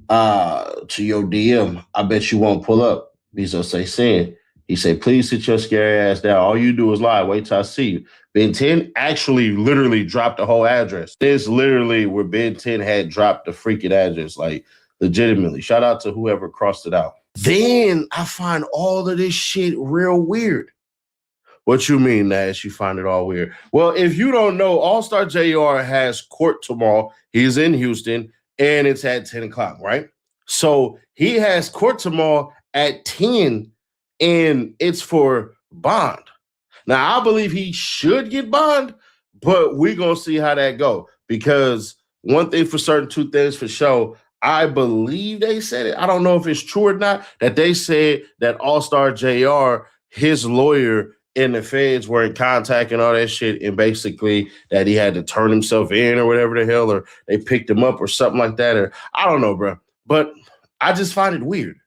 to your DM. I bet you won't pull up. Bezo say, send. He say, please sit your scary ass down. All you do is lie. Wait till I see you. Ben 10 actually literally dropped the whole address. This literally where Ben 10 had dropped the freaking address, like legitimately. Shout out to whoever crossed it out. Then I find all of this shit real weird. What you mean, Nash? You find it all weird? Well, if you don't know, All-Star JR has court tomorrow. He's in Houston, and it's at 10 o'clock, right? So he has court tomorrow at 10, and it's for bond. Now, I believe he should get bond, but we're going to see how that go. Because one thing for certain, two things for sure, I believe they said it. I don't know if it's true or not, that they said that All-Star JR, his lawyer, and the feds were in contact and all that shit, and basically that he had to turn himself in or whatever the hell, or they picked him up or something like that, or I don't know, bro. But I just find it weird.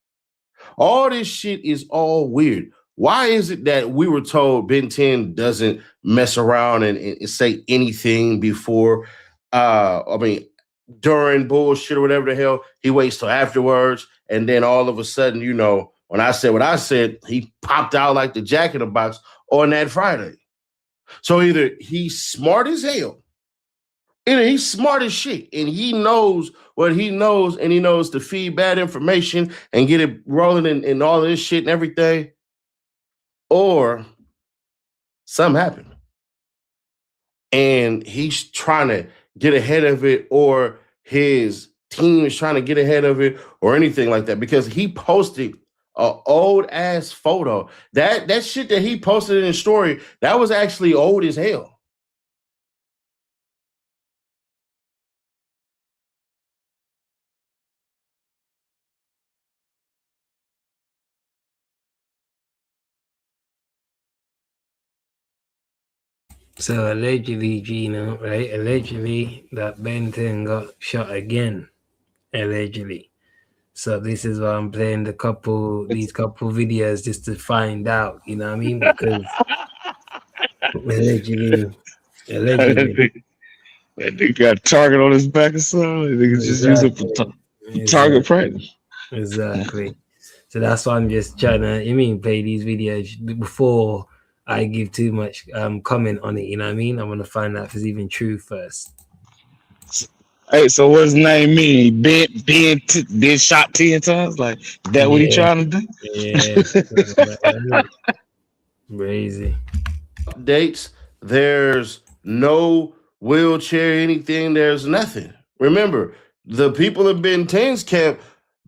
All this shit is all weird. Why is it that we were told Ben 10 doesn't mess around and say anything before, during bullshit or whatever the hell, he waits till afterwards, and then all of a sudden, you know, when I said what I said, he popped out like the Jack in the Box on that Friday. So either he's smart as hell, either he's smart as shit, and he knows what he knows, and he knows to feed bad information and get it rolling and all this shit and everything, or something happened. And he's trying to get ahead of it, or his team is trying to get ahead of it, or anything like that, because he posted an old ass photo. That shit that he posted in his story, that was actually old as hell. So allegedly, Gino, right? Allegedly that Ben 10 got shot again. Allegedly. So this is why I'm playing these couple videos just to find out, you know what I mean? Because allegedly. That nigga got a target on his back or something. Nigga just use it for target practice. Exactly. So that's why I'm just trying to, play these videos before I give too much comment on it, you know what I mean? I want to find out if it's even true first. Hey, so what does his name mean? Been shot 10 times? Like, that what he trying to do? Yeah. Crazy. Dates, there's no wheelchair, anything, there's nothing. Remember, the people in Ben 10's camp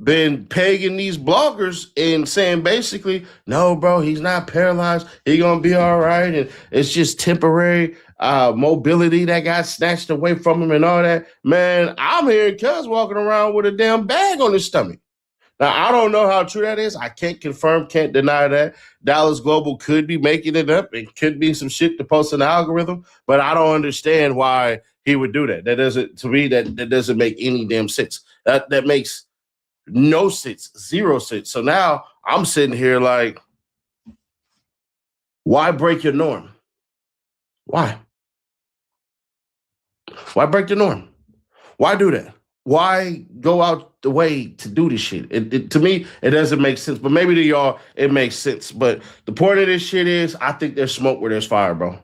been pegging these bloggers and saying basically, no, bro, he's not paralyzed. He gonna be all right. And it's just temporary mobility that got snatched away from him and all that. Man, I'm hearing cuz walking around with a damn bag on his stomach. Now, I don't know how true that is. I can't confirm, can't deny that. Dallas Global could be making it up. It could be some shit to post in the algorithm, but I don't understand why he would do that. That doesn't, to me, that doesn't make any damn sense. That makes no sense, zero sense. So now I'm sitting here like, why break your norm? Why? Why break the norm? Why do that? Why go out the way to do this shit? To me, it doesn't make sense. But maybe to y'all, it makes sense. But the point of this shit is, I think there's smoke where there's fire, bro.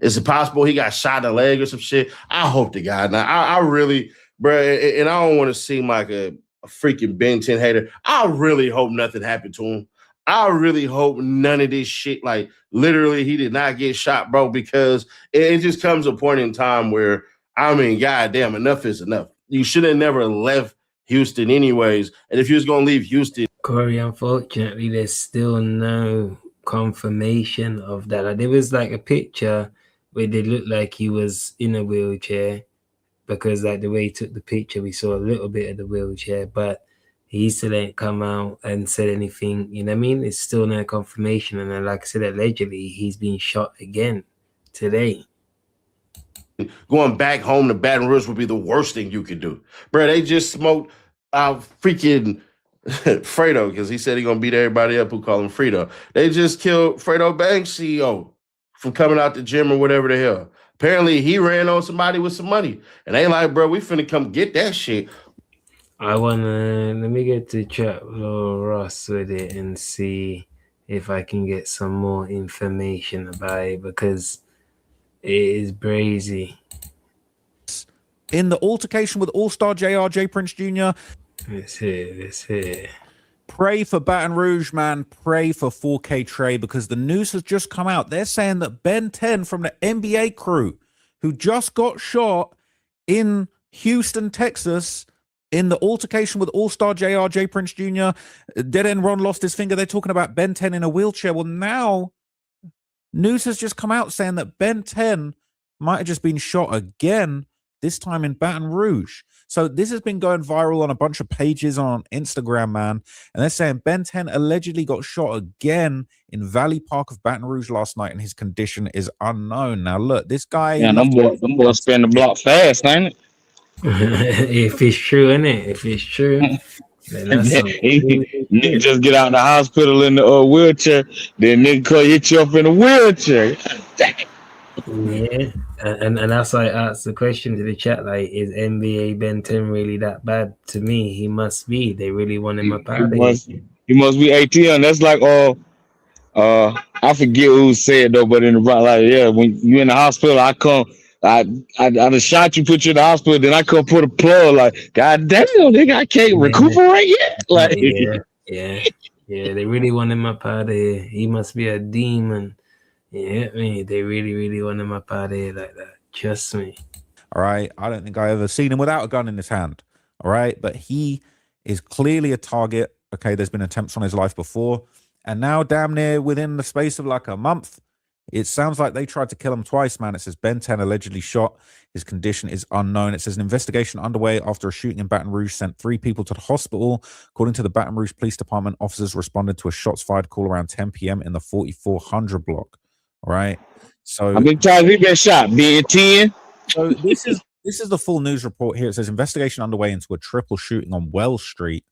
Is it possible he got shot in the leg or some shit? I hope to God. Now, I really, bro, and I don't want to seem like a freaking Ben 10 hater. I really hope nothing happened to him. I really hope none of this shit, like literally he did not get shot, bro, because it just comes a point in time where, goddamn, enough is enough. You should have never left Houston anyways. And if you was going to leave Houston. Corey, unfortunately, there's still no confirmation of that. Like, there was like a picture where they looked like he was in a wheelchair, because like the way he took the picture, we saw a little bit of the wheelchair, but he still ain't come out and said anything, you know what I mean? It's still no confirmation. And then, like I said, allegedly he's been shot again today. Going back home to Baton Rouge would be the worst thing you could do. Bro, they just smoked freaking Fredo, because he said he gonna beat everybody up who call him Fredo. They just killed Fredo Banks CEO from coming out the gym or whatever the hell. Apparently he ran on somebody with some money. And they like, bro, we finna come get that shit. Let me get to chat with Ross with it and see if I can get some more information about it, because it is brazy. In the altercation with All-Star JR, Prince Jr. Let's hear. Pray for Baton Rouge, man. Pray for 4K Trey, because the news has just come out. They're saying that Ben 10 from the NBA crew, who just got shot in Houston, Texas, in the altercation with All-Star JR, Prince Jr., Dead End Ron lost his finger. They're talking about Ben 10 in a wheelchair. Well, now news has just come out saying that Ben 10 might have just been shot again, this time in Baton Rouge. So this has been going viral on a bunch of pages on Instagram, man. And they're saying Ben 10 allegedly got shot again in Valley Park of Baton Rouge last night, and his condition is unknown. Now, look, this guy... Yeah, them boys spin the block fast, ain't it? If it's true, innit? If it's true, then that's nigga just get out of the hospital in the wheelchair, then nigga hit you up in a wheelchair. Yeah, and that's why I asked the question to the chat, like, is NBA Ben 10 really that bad? To me, he must be. They really want him up out of here. He must be ATM. That's like I forget who said though, but in the like, yeah, when you in the hospital, I done shot you, put you in the hospital, then I come put a plug, like, God damn, nigga, I can't recuperate yet. Like, yeah, they really want him up out of here. He must be a demon. Yeah, they really want him up out of here like that. Trust me. All right, I don't think I ever seen him without a gun in his hand. All right, but he is clearly a target. Okay, there's been attempts on his life before, and now damn near within the space of like a month, it sounds like they tried to kill him twice, man. It says Ben 10 allegedly shot. His condition is unknown. It says an investigation underway after a shooting in Baton Rouge sent 3 people to the hospital. According to the Baton Rouge Police Department, officers responded to a shots fired call around 10 p.m. in the 4400 block. All right. So how many times he been shot? Being 10? So this is the full news report here. It says investigation underway into a triple shooting on Wells Street.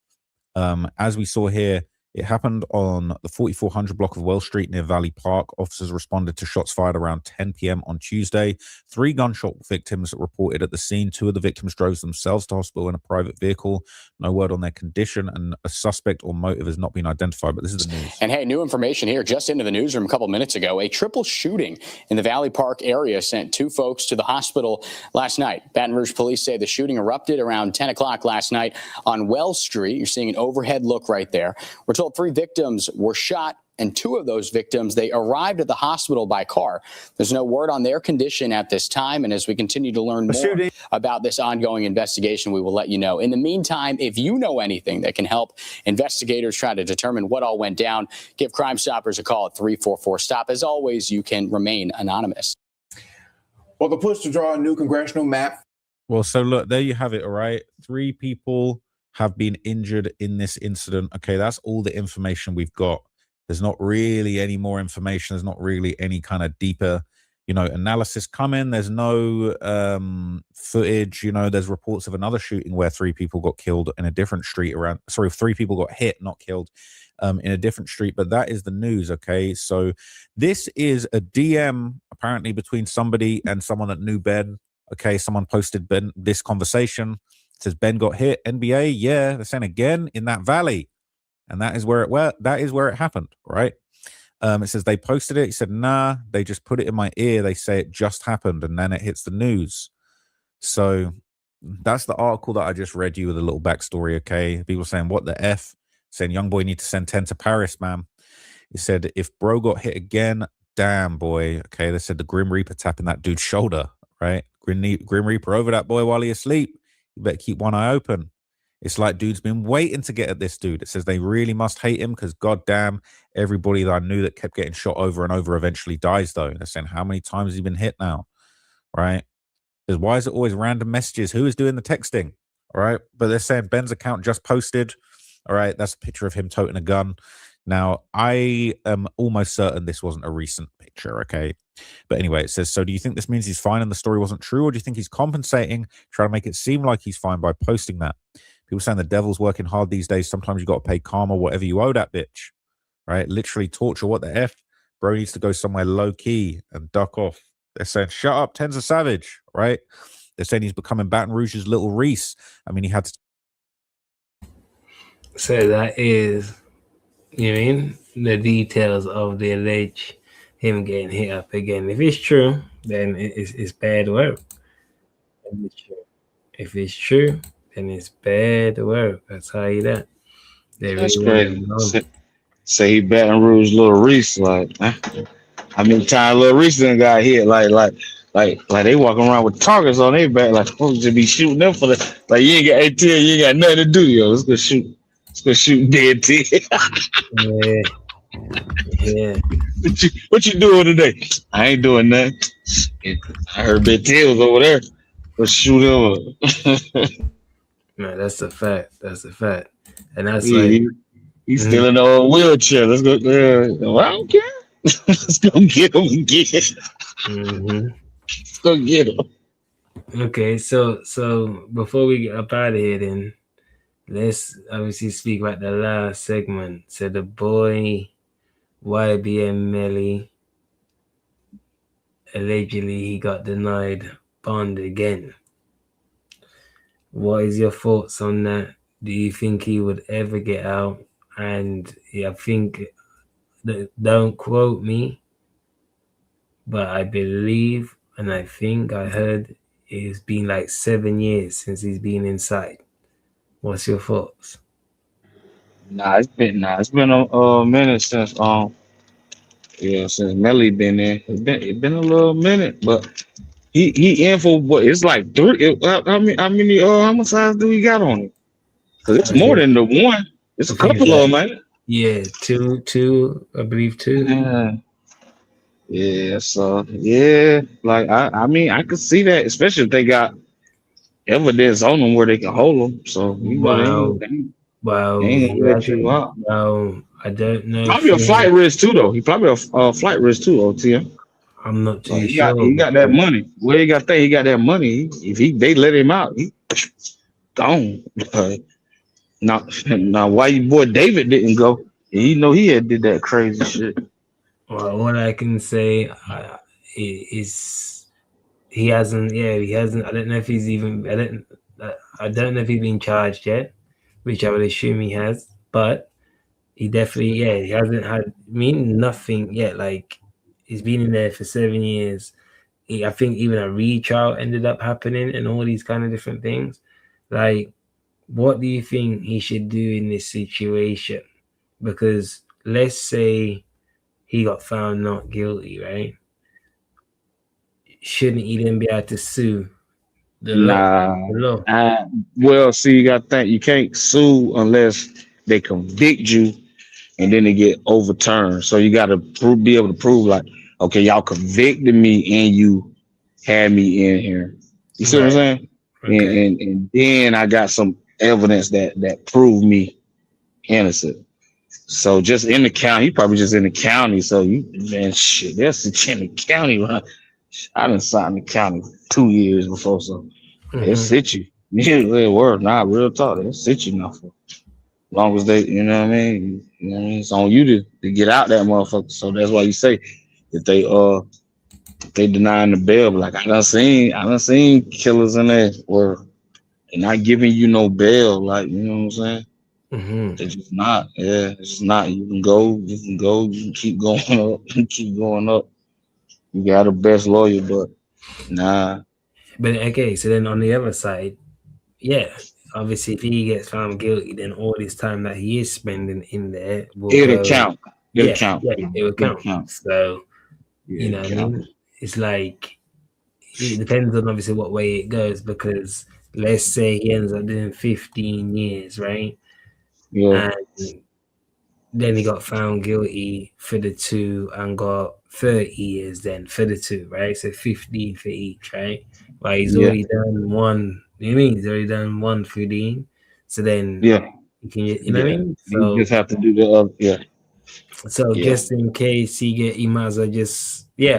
As we saw here, it happened on the 4400 block of Wells Street near Valley Park. Officers responded to shots fired around 10 p.m. on Tuesday. 3 gunshot victims reported at the scene. 2 of the victims drove themselves to hospital in a private vehicle. No word on their condition, and a suspect or motive has not been identified, but this is the news. And hey, new information here just into the newsroom a couple minutes ago. A triple shooting in the Valley Park area sent 2 folks to the hospital last night. Baton Rouge police say the shooting erupted around 10 o'clock last night on Wells Street. You're seeing an overhead look right there. We're told 3 victims were shot, and 2 of those victims, they arrived at the hospital by car. There's no word on their condition at this time, and as we continue to learn more about this ongoing investigation, we will let you know. In the meantime, if you know anything that can help investigators try to determine what all went down, give Crime Stoppers a call at 344-STOP. As always, you can remain anonymous. Well, the push to draw a new congressional map. Well, so look, there you have it, all right? 3 people have been injured in this incident. Okay, that's all the information we've got. There's not really any more information. There's not really any kind of deeper, analysis coming. There's no footage. There's reports of another shooting where 3 people got killed in a different street 3 people got hit, not killed, in a different street. But that is the news, okay? So this is a DM, apparently, between somebody and someone that knew Ben. Okay, someone posted Ben this conversation. It says, Ben got hit, NBA, yeah. They're saying again in that valley. And that is where it happened, right? It says they posted it. He said, nah, they just put it in my ear. They say it just happened, and then it hits the news. So that's the article that I just read you with a little backstory, okay? People saying, what the F? Saying, young boy need to send 10 to Paris, man. He said, if bro got hit again, damn, boy. Okay, they said the Grim Reaper tapping that dude's shoulder, right? Grim Reaper over that boy while he asleep. You better keep one eye open. It's like dude's been waiting to get at this dude. It says they really must hate him because goddamn, everybody that I knew that kept getting shot over and over eventually dies though. They're saying, how many times has he been hit now? Right? Because why is it always random messages? Who is doing the texting? All right. But they're saying Ben's account just posted. All right. That's a picture of him toting a gun. Now, I am almost certain this wasn't a recent picture, okay? But anyway, it says, so do you think this means he's fine and the story wasn't true, or do you think he's compensating, trying to make it seem like he's fine by posting that? People saying the devil's working hard these days. Sometimes you got to pay karma whatever you owe that bitch, right? Literally torture. What the F? Bro needs to go somewhere low-key and duck off. They're saying, shut up, Ten's a savage, right? They're saying he's becoming Baton Rouge's little Reese. I mean, he had to... So that is, you know what I mean, the details of the alleged him getting hit up again. If it's true, then it's bad work. If it's true, then it's bad work. That's how you that. That's crazy. Say he Baton Rouge little Reese, like I mean, time little Reese done got hit, like they walking around with targets on their back, like supposed to be shooting them for the like you ain't got ATL, you ain't got nothing to do, yo. Let's go shoot dead T. Yeah. What you doing today? I ain't doing nothing. I heard Big T was over there. Let's shoot him. No, that's a fact. That's a fact. And that's he's still in the old wheelchair. Let's go there. Well, I don't care. Let's go get him again. Let's go get him. Okay, so before we get up out of here, then let's obviously speak about the last segment. So the boy YNW Melly, allegedly he got denied bond again. What is your thoughts on that? Do you think he would ever get out? And I think that, don't quote me, but I believe and I think I heard it's been like 7 years since he's been inside. What's your thoughts? It's been a minute since since Melly been there. It's been a little minute, but he in for what? It's like 3. How many homicides do he got on it? Because it's more than the one. It's a couple of them, man. Yeah, two. I believe 2. Yeah. So yeah, like I mean, I could see that, especially if they got evidence on them where they can hold them. So you know, they ain't gonna let you out. Well, I don't know. Probably a flight risk too, though. He probably a flight risk too, OTM. I'm not too sure. He got that money. Well, he got that money. If they let him out, he gone. Now, why your boy David didn't go? He know he had did that crazy shit. Well, what I can say is he hasn't. Yeah, he hasn't. I don't know if he's even. I don't know if he's been charged yet, which I would assume he has. But he definitely, he hasn't had nothing yet. Like he's been in there for 7 years. I think even a retrial ended up happening and all these kind of different things. Like, what do you think he should do in this situation? Because let's say he got found not guilty, right? Shouldn't he then be able to sue the law? Well, see, you got to think you can't sue unless they convict you and then they get overturned. So you got to be able to prove, like, okay, y'all convicted me and you had me in here. You see what I'm saying? Okay. And then I got some evidence that proved me innocent. So just in the county, he probably just in the county. So that's in the county, right? I done sat in the county 2 years before, so it sit you. Yeah, word, not real talk. It sit you now for as long as they, you know what I mean. You know what I mean? It's on you to get out that motherfucker. So that's why you say if they denying the bail, like I done seen killers in there where they're not giving you no bail, like you know what I'm saying. They're just not. Yeah, it's just not. You can go. You can keep going up. Keep going up. You got the best lawyer, but nah. But okay, so then on the other side, obviously if he gets found guilty, then all this time that he is spending in there it'll count. It'll count. So you know what I mean? It's like it depends on obviously what way it goes, because let's say he ends up doing 15 years, right? Yeah. And then he got found guilty for the 2 and got 30 years then for the 2, right? So 15 for each, right? Like he's already done one. You know what I mean? He's already done one 15. So then you can, you know what I mean? So you just have to do the other. So Yeah. just in case you might as well just you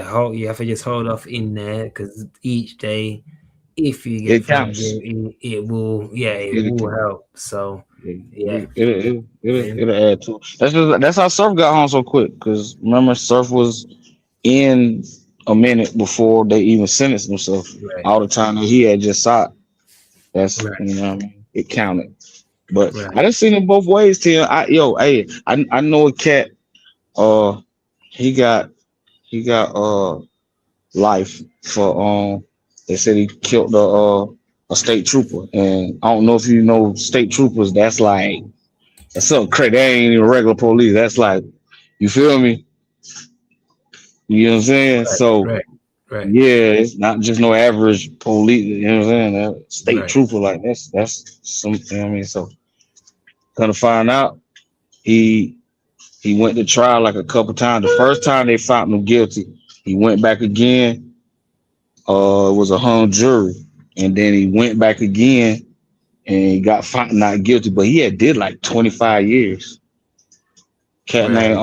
have to just hold off in there because each day, if you get It found counts. guilty, it will help. So It'll add to it. That's how Surf got home so quick. Because remember, Surf was in a minute before they even sentenced himself. Right. All the time that he had just sought. That's Right. you know what I mean? It counted. But Right. I done seen it both ways, Tim. I know a cat. He got life for they said he killed a state trooper, and I don't know if you know state troopers. That's something crazy. They ain't even regular police. That's like, you feel me? You know what I'm saying? So Right. yeah, it's not just no average police. You know what I'm saying? That state Right. trooper, like that's something. You know what I mean? So kind of find out he went to trial like a couple times. The first time they found him guilty, he went back again. It was a hung jury, and then he went back again and he got found not guilty, but he had did like 25 years. Cat named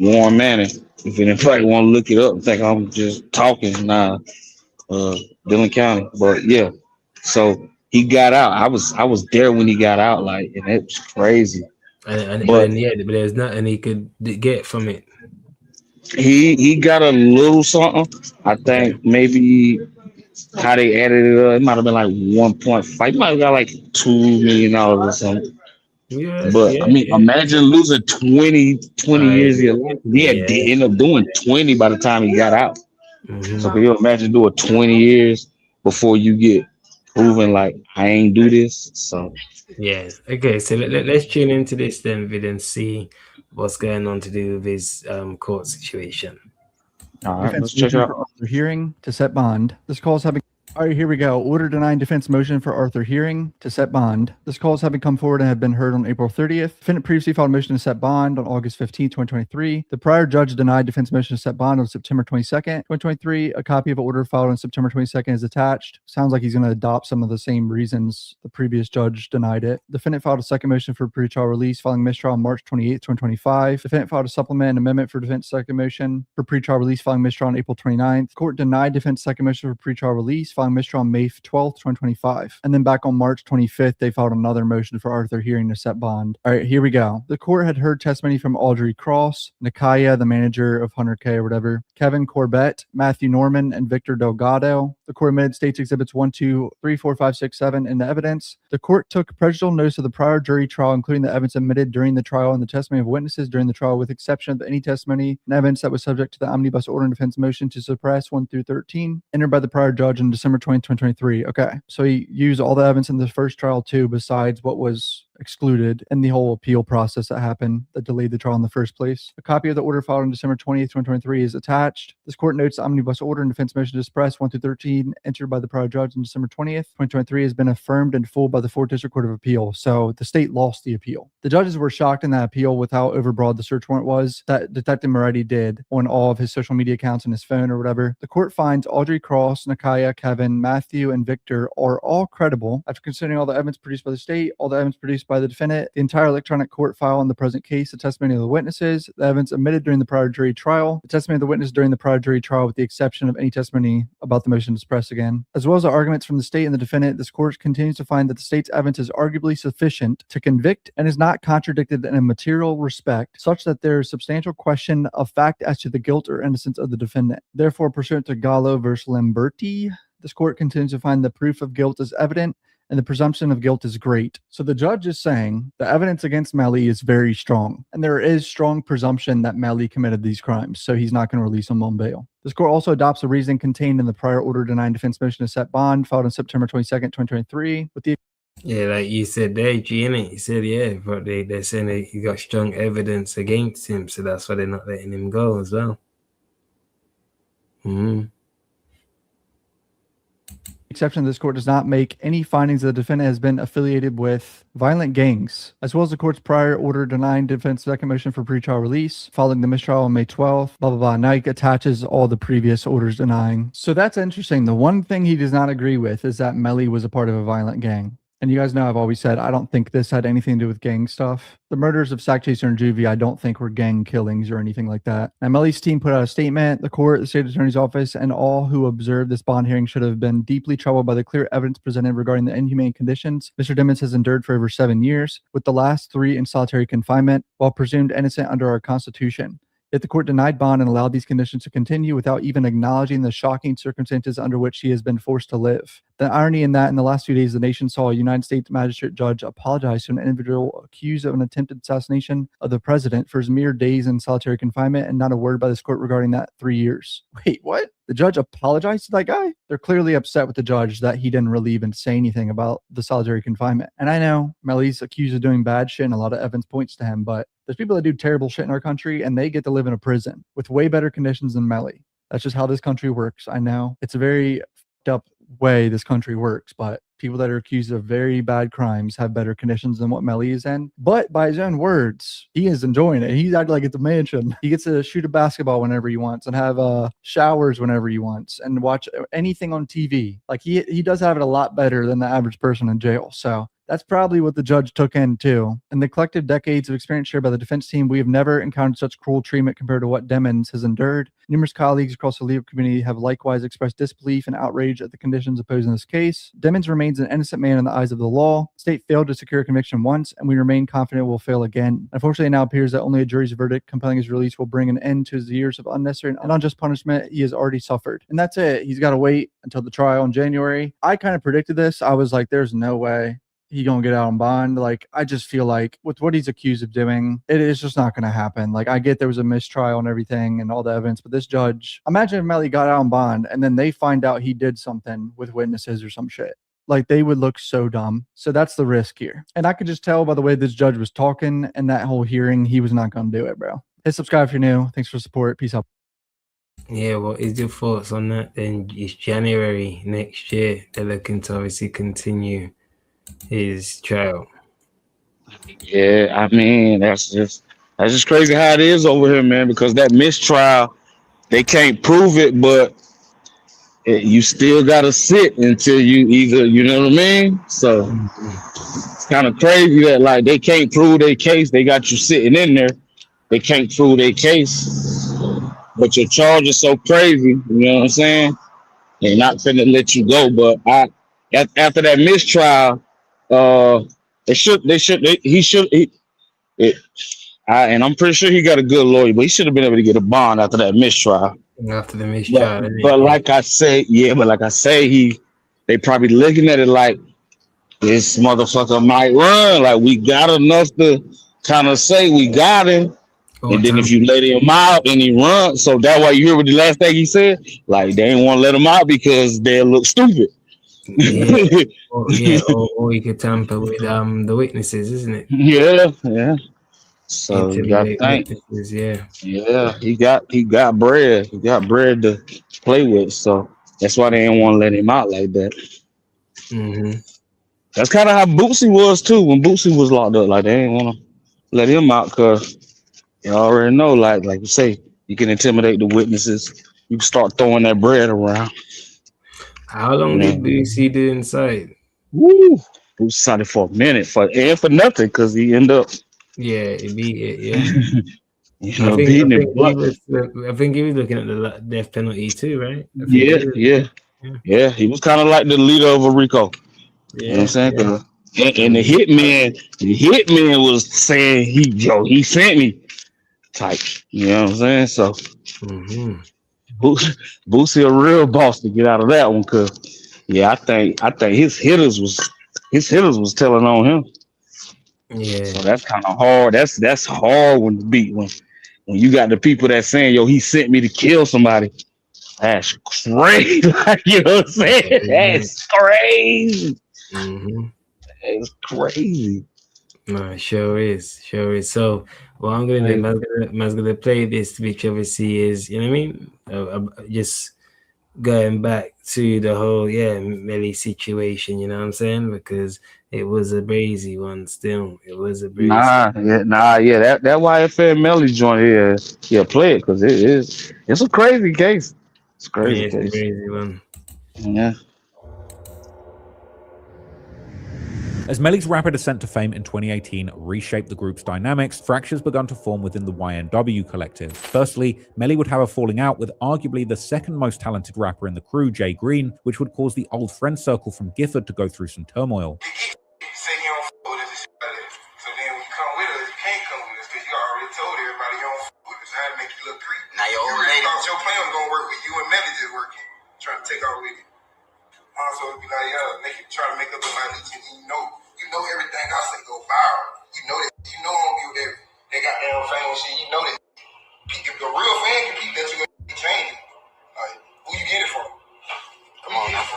Warren Manning. If anybody want to look it up, think I'm just talking Dillon County. But yeah, so he got out. I was there when he got out, like, and it was crazy. But But there's nothing he could get from it. he got a little something. I think maybe how they added it up, it might have been like 1.5. He might have got like $2 million or something. Yeah, But I mean, imagine losing 20 years of your life. He had end up doing 20 by the time he got out. So can you imagine doing 20 years before you get proven like I ain't do this? So yeah. Okay, so let's tune into this then, Vid, and see what's going on to do with his court situation. all right, let's Defense check it motion out. for Arthur hearing to set bond. This call is having. All right, here we go. Order denying defense motion for Arthur hearing to set bond. This call is having come forward and have been heard on April 30th. Defendant previously filed a motion to set bond on August 15th, 2023. The prior judge denied defense motion to set bond on September 22nd, 2023. A copy of order filed on September 22nd is attached. Sounds like he's going to adopt some of the same reasons the previous judge denied it. Defendant filed a second motion for pretrial release following mistrial on March 28th, 2025. Defendant filed a supplement and amendment for defense second motion for pretrial release following mistrial on April 29th. Court denied defense second motion for pretrial release following mistrial on May 12th, 2025. And then back on March 25th, they filed another motion for Arthur hearing to set bond. All right, here we go. The court had heard testimony from Audrey Cross, Nakaya, the manager of Hunter K or whatever, Kevin Corbett, Matthew Norman, and Victor Delgado. The court admitted states exhibits 1, 2, 3, 4, 5, 6, 7 in the evidence. The court took prejudicial notice of the prior jury trial, including the evidence admitted during the trial and the testimony of witnesses during the trial, with exception of any testimony and evidence that was subject to the omnibus order and defense motion to suppress 1 through 13, entered by the prior judge on December 20, 2023. Okay, so he used all the evidence in the first trial too, besides what was excluded in the whole appeal process that happened that delayed the trial in the first place. A copy of the order filed on December 20th, 2023 is attached. This court notes the omnibus order and defense motion to suppress 1 through 13 entered by the prior judge on December 20th, 2023 has been affirmed in full by the 4th District Court of Appeal. So the state lost the appeal. The judges were shocked in that appeal with how overbroad the search warrant was that Detective Moretti did on all of his social media accounts and his phone or whatever. The court finds Audrey Cross, Nakaya, Kevin, Matthew, and Victor are all credible after considering all the evidence produced by the state, all the evidence produced by the defendant, the entire electronic court file in the present case, the testimony of the witnesses, the evidence admitted during the prior jury trial, the testimony of the witness during the prior jury trial with the exception of any testimony about the motion to suppress again, as well as the arguments from the state and the defendant. This court continues to find that the state's evidence is arguably sufficient to convict and is not contradicted in a material respect, such that there is substantial question of fact as to the guilt or innocence of the defendant. Therefore, pursuant to Gallo versus Lamberti, this court continues to find the proof of guilt is evident and the presumption of guilt is great. So the judge is saying the evidence against Melly is very strong, and there is strong presumption that Melly committed these crimes, so he's not going to release him on bail. This court also adopts the reasoning contained in the prior order denying defense motion to set bond, filed on September 22nd, 2023, with the like you said there, G, you said, but they're saying that he got strong evidence against him, so that's why they're not letting him go as well. exception, this court does not make any findings that the defendant has been affiliated with violent gangs, as well as the court's prior order denying defense second motion for pretrial release following the mistrial on May 12th, blah, blah, blah. Now he attaches all the previous orders denying. So that's interesting. The one thing he does not agree with is that Melly was a part of a violent gang. And you guys know I've always said I don't think this had anything to do with gang stuff. The murders of Sack Chaser and Juvie, I don't think were gang killings or anything like that. Now, Melly's team put out a statement. The court, the state attorney's office, and all who observed this bond hearing should have been deeply troubled by the clear evidence presented regarding the inhumane conditions Mr. Dimmons has endured for over 7 years, with the last 3 in solitary confinement, while presumed innocent under our Constitution. Yet the court denied bond and allowed these conditions to continue without even acknowledging the shocking circumstances under which he has been forced to live. The irony in that, in the last 2 days, the nation saw a United States magistrate judge apologize to an individual accused of an attempted assassination of the president for his mere days in solitary confinement, and not a word by this court regarding that 3 years. Wait, what? The judge apologized to that guy? They're clearly upset with the judge that he didn't really even say anything about the solitary confinement. And I know Melly's accused of doing bad shit and a lot of evidence points to him, but there's people that do terrible shit in our country and they get to live in a prison with way better conditions than Melly. That's just how this country works. I know it's a very fucked up way this country works, but people that are accused of very bad crimes have better conditions than what Melly is in. But by his own words, he is enjoying it. He's acting like it's a mansion. He gets to shoot a basketball whenever he wants and have showers whenever he wants and watch anything on TV. Like he does have it a lot better than the average person in jail. So that's probably what the judge took in too. In the collective decades of experience shared by the defense team, we have never encountered such cruel treatment compared to what Dimmons has endured. Numerous colleagues across the legal community have likewise expressed disbelief and outrage at the conditions imposed in this case. Dimmons remains an innocent man in the eyes of the law. State failed to secure a conviction once, and we remain confident it will fail again. Unfortunately, it now appears that only a jury's verdict compelling his release will bring an end to his years of unnecessary and unjust punishment he has already suffered. And that's it. He's got to wait until the trial in January. I kind of predicted this. I was like, there's no way he gonna get out on bond. Like, I just feel like with what he's accused of doing, it is just not gonna happen. Like, I get there was a mistrial and everything and all the evidence, but this judge, imagine if Melly got out on bond and then they find out he did something with witnesses or some shit. Like, they would look so dumb. So that's the risk here. And I could just tell by the way this judge was talking and that whole hearing, he was not gonna do it, bro. Hit subscribe if you're new. Thanks for support. Peace out. Yeah, what is your thoughts on that? Then it's January next year. They're looking to obviously continue his trial. Yeah, I mean that's just crazy how it is over here, man. Because that mistrial, they can't prove it, but you still gotta sit until you either, you know what I mean. So it's kind of crazy that like they can't prove their case. They got you sitting in there. They can't prove their case, but your charge is so crazy. You know what I'm saying? They're not finna let you go. But after that mistrial. And I'm pretty sure he got a good lawyer, but he should have been able to get a bond after that mistrial. After the mistrial, but like I say, they probably looking at it like this motherfucker might run. Like, we got enough to kind of say we got him, and then if you let him out and he runs, so that's why you hear what the last thing he said. Like, they didn't want to let him out because they'll look stupid. Yeah, or you could tamper with the witnesses, isn't it? Yeah. So you got to think. Yeah. He got bread. He got bread to play with. So that's why they didn't want to let him out like that. Mm-hmm. That's kind of how Bootsy was too. When Bootsy was locked up, like they didn't want to let him out because you already know, like you say, you can intimidate the witnesses. You can start throwing that bread around. How long did Bootsy do inside? Woo! Bootsy started for a minute for nothing because he ended up. Yeah, he beat it. Yeah. I think he was looking at the death penalty too, right? Yeah. He was kind of like the leader of a Rico. You know what I'm saying? And the hitman was saying he sent me type. You know what I'm saying? So Bootsy a real boss to get out of that one, cause I think his hitters was telling on him. Yeah. So that's kind of hard. That's hard when you got the people that saying, he sent me to kill somebody. That's crazy. You know what I'm saying? That's crazy. Mm-hmm. It's crazy. No, sure is. So what I'm gonna do, I'm gonna play this, which obviously is, you know what I mean? Just going back to the whole Melly situation, you know what I'm saying? Because it was a crazy one still. It was a crazy that YFN Melly joint here, play it because it's a crazy case. It's a crazy case. A crazy one. Yeah. As Melly's rapid ascent to fame in 2018 reshaped the group's dynamics, fractures began to form within the YNW collective. Firstly, Melly would have a falling out with arguably the second most talented rapper in the crew, Jay Green, which would cause the old friend circle from Gifford to go through some turmoil. Say you don't fuck with us and shit like that. So then when you come with us, you can't come with us because you already told everybody you don't fuck with us. How to make you look creepy. Now your old lady thought your plan was gonna work with you and Melly just working, trying to take off with you. Also, it'd be like, try to make up the money, and you know everything I say go viral. You know that. You know on you that they got damn fame shit. You know that. If the real fan can peep that, you gonna be changing. Like, who you get it from? Come on now.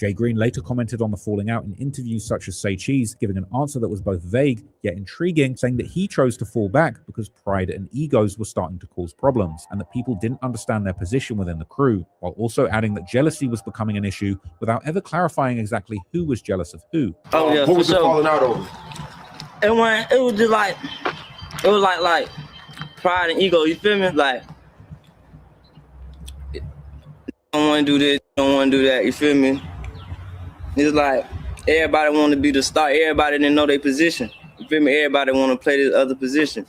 Jay Green later commented on the falling out in interviews such as Say Cheese, giving an answer that was both vague yet intriguing, saying that he chose to fall back because pride and egos were starting to cause problems, and that people didn't understand their position within the crew, while also adding that jealousy was becoming an issue without ever clarifying exactly who was jealous of who. Oh yeah, what was the falling out over? It was just like, it was like pride and ego. You feel me? Like, don't want to do this, don't want to do that. You feel me? It's like everybody want to be the star. Everybody didn't know their position. You feel me? Everybody want to play this other position.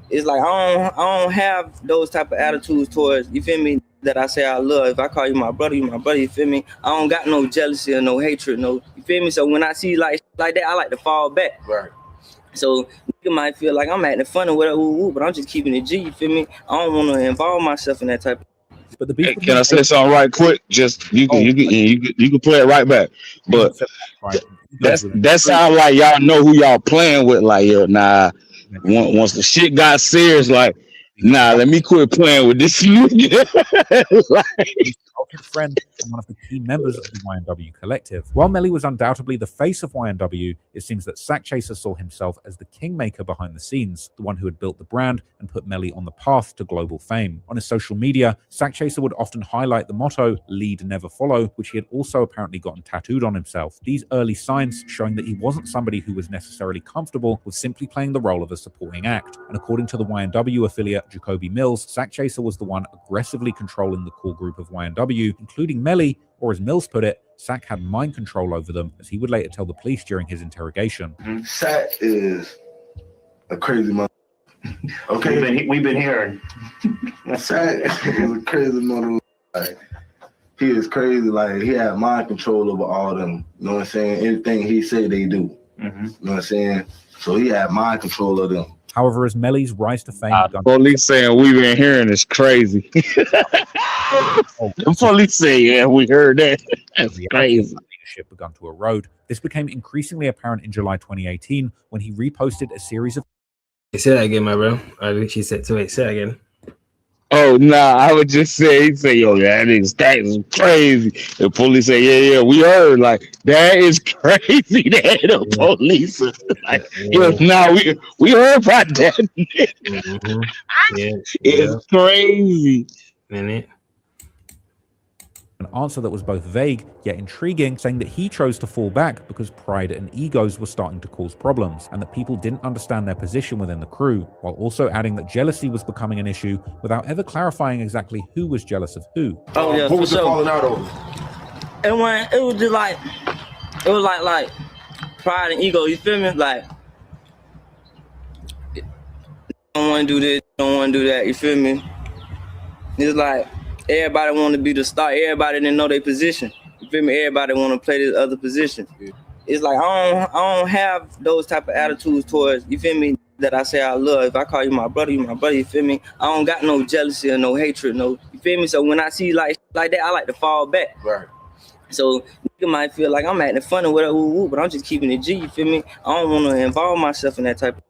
It's like I don't have those type of attitudes towards, you feel me, that I say I love. If I call you my brother, you my brother. You feel me? I don't got no jealousy or no hatred. No, you feel me? So when I see like that, I like to fall back. Right. So nigga might feel like I'm acting funny, whatever, but I'm just keeping it G. You feel me? I don't want to involve myself in that type of. But the beef Can I say something right quick? Just you can play it right back. But that sounds like y'all know who y'all playing with. Like, yo, nah. Once the shit got serious, like, nah, let me quit playing with this. Friend and one of the key members of the YNW collective. While Melly was undoubtedly the face of YNW, it seems that Sack Chaser saw himself as the kingmaker behind the scenes, the one who had built the brand and put Melly on the path to global fame. On his social media, Sack Chaser would often highlight the motto, lead, never follow, which he had also apparently gotten tattooed on himself. These early signs showing that he wasn't somebody who was necessarily comfortable with simply playing the role of a supporting act. And according to the YNW affiliate Jacoby Mills, Sack Chaser was the one aggressively controlling the core group of YNW, including Melly, or as Mills put it, Sack had mind control over them, as he would later tell the police during his interrogation. Sack is a crazy mother. Okay, we've been hearing. Sack is a crazy mother. Like, he is crazy. Like, he had mind control over all them. You know what I'm saying? Anything he said, they do. You know what I'm saying? So he had mind control of them. However, as Melly's rise to fame, police saying we've been hearing is crazy. The police say, yeah, we heard that. That's crazy. Leadership began to erode. This became increasingly apparent in July 2018 when he reposted a series of. Say that again, my bro. I think she said, wait, say that again. Oh, nah, I would just say, yo, that is crazy. The police say, yeah, we heard, like, that is crazy. That the police are like, yo, nah, we heard about that. It's crazy. An answer that was both vague yet intriguing, saying that he chose to fall back because pride and egos were starting to cause problems, and that people didn't understand their position within the crew, while also adding that jealousy was becoming an issue without ever clarifying exactly who was jealous of who. Oh yeah, what was the falling out over? It was just like, it was like pride and ego. You feel me? Like, don't want to do this, don't want to do that. You feel me? It's like everybody want to be the star. Everybody didn't know their position. You feel me? Everybody want to play this other position. It's like I don't have those type of attitudes towards, you feel me, that I say I love. If I call you my brother, you my brother. You feel me? I don't got no jealousy or no hatred. No, you feel me? So when I see like that, I like to fall back. Right. So nigga might feel like I'm acting funny, whatever, but I'm just keeping it G. You feel me? I don't want to involve myself in that type of.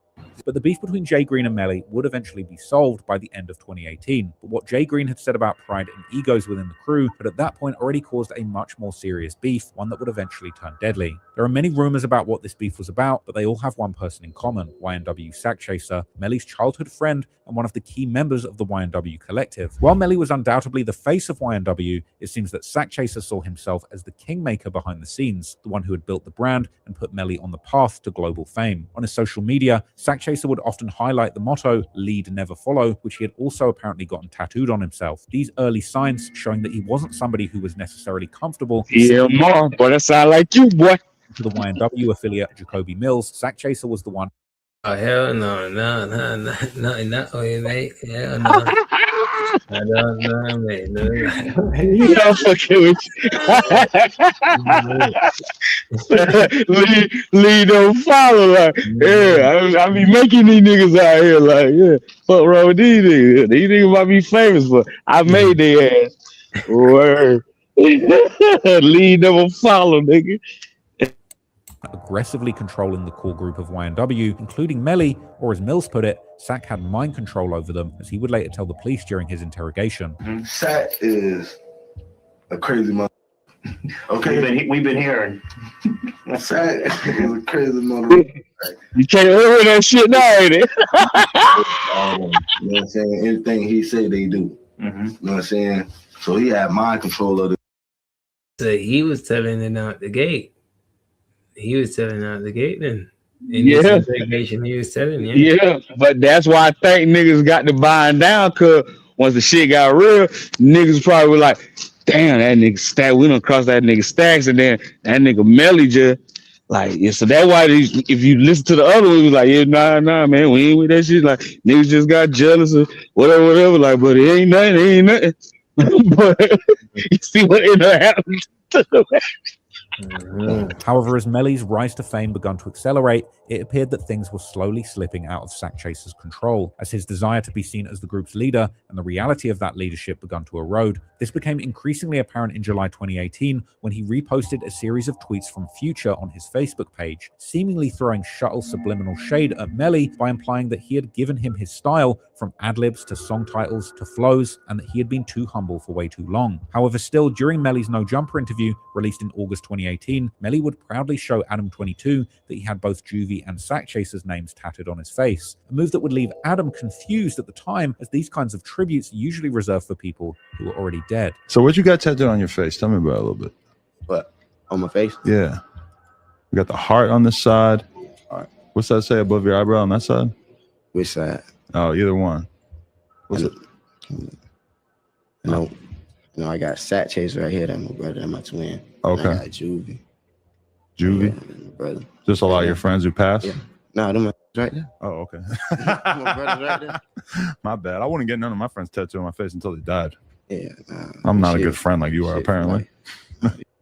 But the beef between Jay Green and Melly would eventually be solved by the end of 2018. But what Jay Green had said about pride and egos within the crew had at that point already caused a much more serious beef, one that would eventually turn deadly. There are many rumors about what this beef was about, but they all have one person in common, YNW Sack Chaser, Melly's childhood friend and one of the key members of the YNW collective. While Melly was undoubtedly the face of YNW, it seems that Sack Chaser saw himself as the kingmaker behind the scenes, the one who had built the brand and put Melly on the path to global fame. On his social media, Sack Chaser would often highlight the motto, lead, never follow, which he had also apparently gotten tattooed on himself. These early signs showing that he wasn't somebody who was necessarily comfortable. Yeah, more, but that sound like you, boy. to the YNW affiliate Jacoby Mills, Sack Chaser was the one. Oh, hell no, not way, mate. Hell no. I don't know, mate. I'm fucking with you. Lead don't follow. Like, yeah, I be making these niggas out here. Like, yeah, fuck wrong with these niggas? These niggas might be famous, but I made their ass. Word. Lead never follow, nigga. Aggressively controlling the core group of YNW, including Melly, or as Mills put it, Sack had mind control over them, as he would later tell the police during his interrogation. Sack is a crazy mother. Okay, we've been hearing. Sack is a crazy mother. You can't hear that shit now, ain't it? You know what I'm saying? Everything he said, they do. You know what I'm saying? So he had mind control of it. So he was telling it out the gate. He was telling out the gate then. In Yeah. this investigation, he was telling, Yeah, but that's why I think niggas got to bind down, cause once the shit got real, niggas probably were like, damn, that nigga stack, we done cross that nigga Stacks, and then that nigga Melly just like, yeah, so that's why if you listen to the other one, it was like, yeah, nah, man, we ain't with that shit. Like, niggas just got jealous or whatever, like, but it ain't nothing. But you see what ended up happening to the However, as Melly's rise to fame began to accelerate, it appeared that things were slowly slipping out of Sack Chaser's control, as his desire to be seen as the group's leader and the reality of that leadership began to erode. This became increasingly apparent in July 2018 when he reposted a series of tweets from Future on his Facebook page, seemingly throwing subtle subliminal shade at Melly by implying that he had given him his style, from ad-libs to song titles to flows, and that he had been too humble for way too long. However, still, during Melly's No Jumper interview, released in August 2018, Melly would proudly show Adam 22 that he had both Juvie and Sack Chaser's names tattooed on his face, a move that would leave Adam confused at the time, as these kinds of tributes are usually reserved for people who are already dead. So what you got tattooed on your face? Tell me about it a little bit. What? On my face? Yeah. We got the heart on this side. All right. What's that say above your eyebrow on that side? Which side? Oh, either one. What's it? No, I got Sack Chaser right here. That's my brother. That's my twin. Okay. And I got Juvie. Juvie? My brother. Just a lot of your friends who passed? Yeah. No, them right there. Oh, okay. My brother's right there. My bad. I wouldn't get none of my friends tattooed on my face until they died. Yeah. I'm not a good friend like you are, apparently.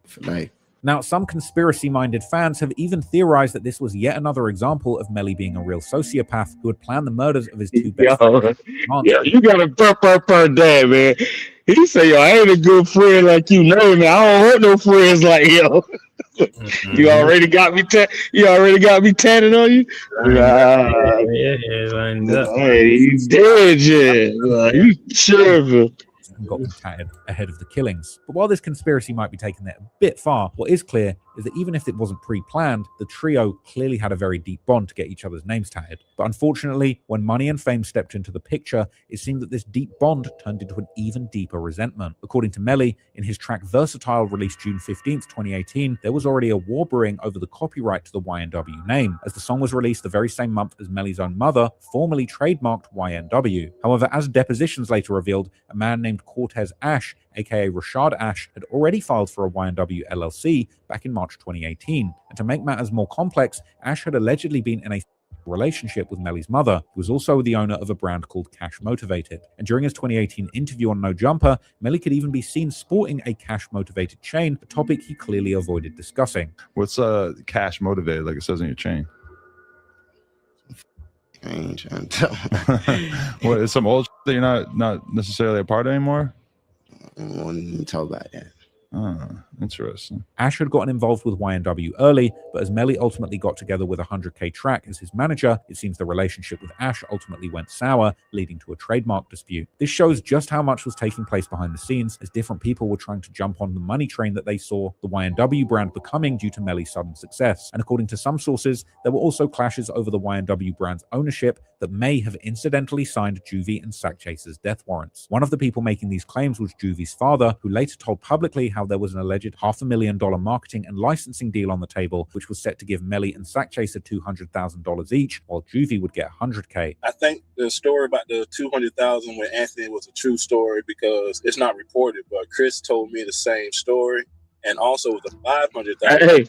For life. Now, some conspiracy-minded fans have even theorized that this was yet another example of Melly being a real sociopath who had planned the murders of his two best friends. Yeah, you got a per dad, man. He say, yo, I ain't a good friend like you know, man. I don't want no friends like yo. You already got me tatted on you? Hey, he's dead, yeah. You sure? And got them tatted ahead of the killings. But while this conspiracy might be taking it a bit far, what is clear is that even if it wasn't pre-planned, the trio clearly had a very deep bond to get each other's names tatted. But unfortunately, when money and fame stepped into the picture, it seemed that this deep bond turned into an even deeper resentment. According to Melly, in his track Versatile, released June 15th, 2018, there was already a war brewing over the copyright to the YNW name, as the song was released the very same month as Melly's own mother formally trademarked YNW. However, as depositions later revealed, a man named Cortez Ash, aka Rashad Ash, had already filed for a YNW LLC back in March 2018. And to make matters more complex, Ash had allegedly been in a relationship with Melly's mother, who was also the owner of a brand called Cash Motivated. And during his 2018 interview on No Jumper, Melly could even be seen sporting a Cash Motivated chain, a topic he clearly avoided discussing. What's Cash Motivated, like it says on your chain? I ain't trying to tell. What, is some old shit that you're not necessarily a part of anymore? I don't want to talk about that. Oh, interesting. Ash had gotten involved with YNW early, but as Melly ultimately got together with 100K Track as his manager, it seems the relationship with Ash ultimately went sour, leading to a trademark dispute. This shows just how much was taking place behind the scenes, as different people were trying to jump on the money train that they saw the YNW brand becoming due to Melly's sudden success. And according to some sources, there were also clashes over the YNW brand's ownership that may have incidentally signed Juvie and Sack Chaser's death warrants. One of the people making these claims was Juvie's father, who later told publicly how there was an alleged $500,000 marketing and licensing deal on the table, which was set to give Melly and Sack Chaser $200,000 each, while Juvie would get $100K. I think the story about the $200,000 with Anthony was a true story because it's not reported, but Chris told me the same story, and also the $500,000. Hey,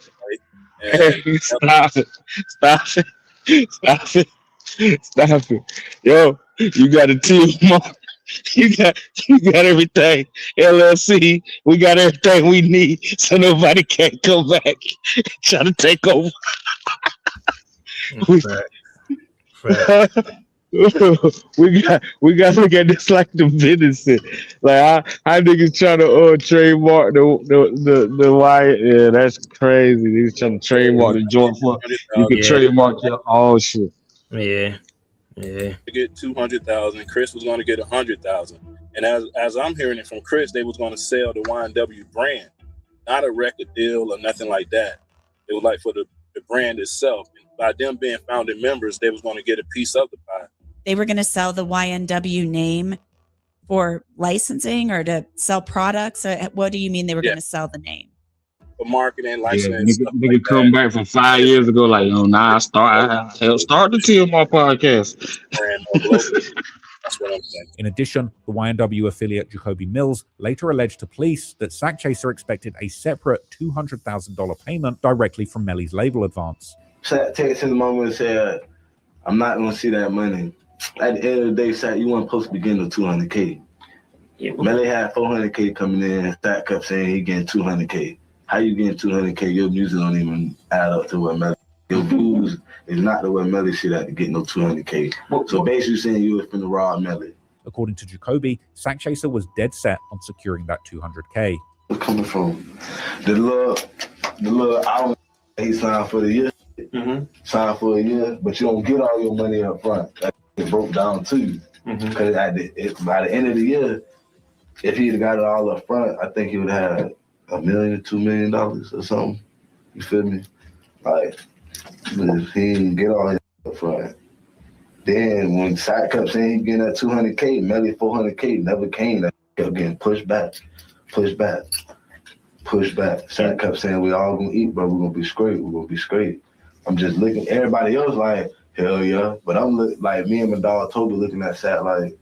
And Stop it. Stop it. Stop it. Stop it. Yo, you got a team. You got everything. LLC. We got everything we need, so nobody can come back and try to take over. We, we got to look at this like the business. Like I niggas trying to trademark the Wyatt. Yeah, that's crazy. He's trying to trademark the joint for you can trademark your own shit. Yeah. To get 200,000, Chris was going to get 100,000, and as I'm hearing it from Chris, they was going to sell the YNW brand, not a record deal or nothing like that. It was like for the brand itself. And by them being founding members, they was going to get a piece of the pie. They were going to sell the YNW name for licensing or to sell products. Or what do you mean they were going to sell the name? For marketing, licensing. Nigga come back from 5 years ago like, oh, nah, I start the TMR podcast. That's what I'm saying. In addition, the YNW affiliate Jacoby Mills later alleged to police that Sack Chaser expected a separate $200,000 payment directly from Melly's label advance. Sack texted the mama and said, I'm not going to see that money. At the end of the day, Sack, you weren't supposed to be getting the $200K. Yeah, Melly had $400K coming in. Sack kept saying he getting $200K. How you getting $200K? Your music don't even add up to what Melly. Your views is not the way Melly shit at to get no $200K. So basically saying you was finna rob Melly. According to Jacoby, Sack Chaser was dead set on securing that $200K. What's coming from? The little album he signed for the year. Signed for a year, but you don't get all your money up front. That broke down to you. Because by the end of the year, if he'd have got it all up front, I think he would have had $1 million, $2 million or something. You feel me? Like, if he didn't get all his up front. Then when Sack kept saying he getting that $200K, Melly $400K never came. That kept getting pushed back. Sack kept saying we all gonna eat, but we're gonna be straight. I'm just looking, everybody else like, hell yeah. But I'm like, me and my dog Toby looking at Sack like,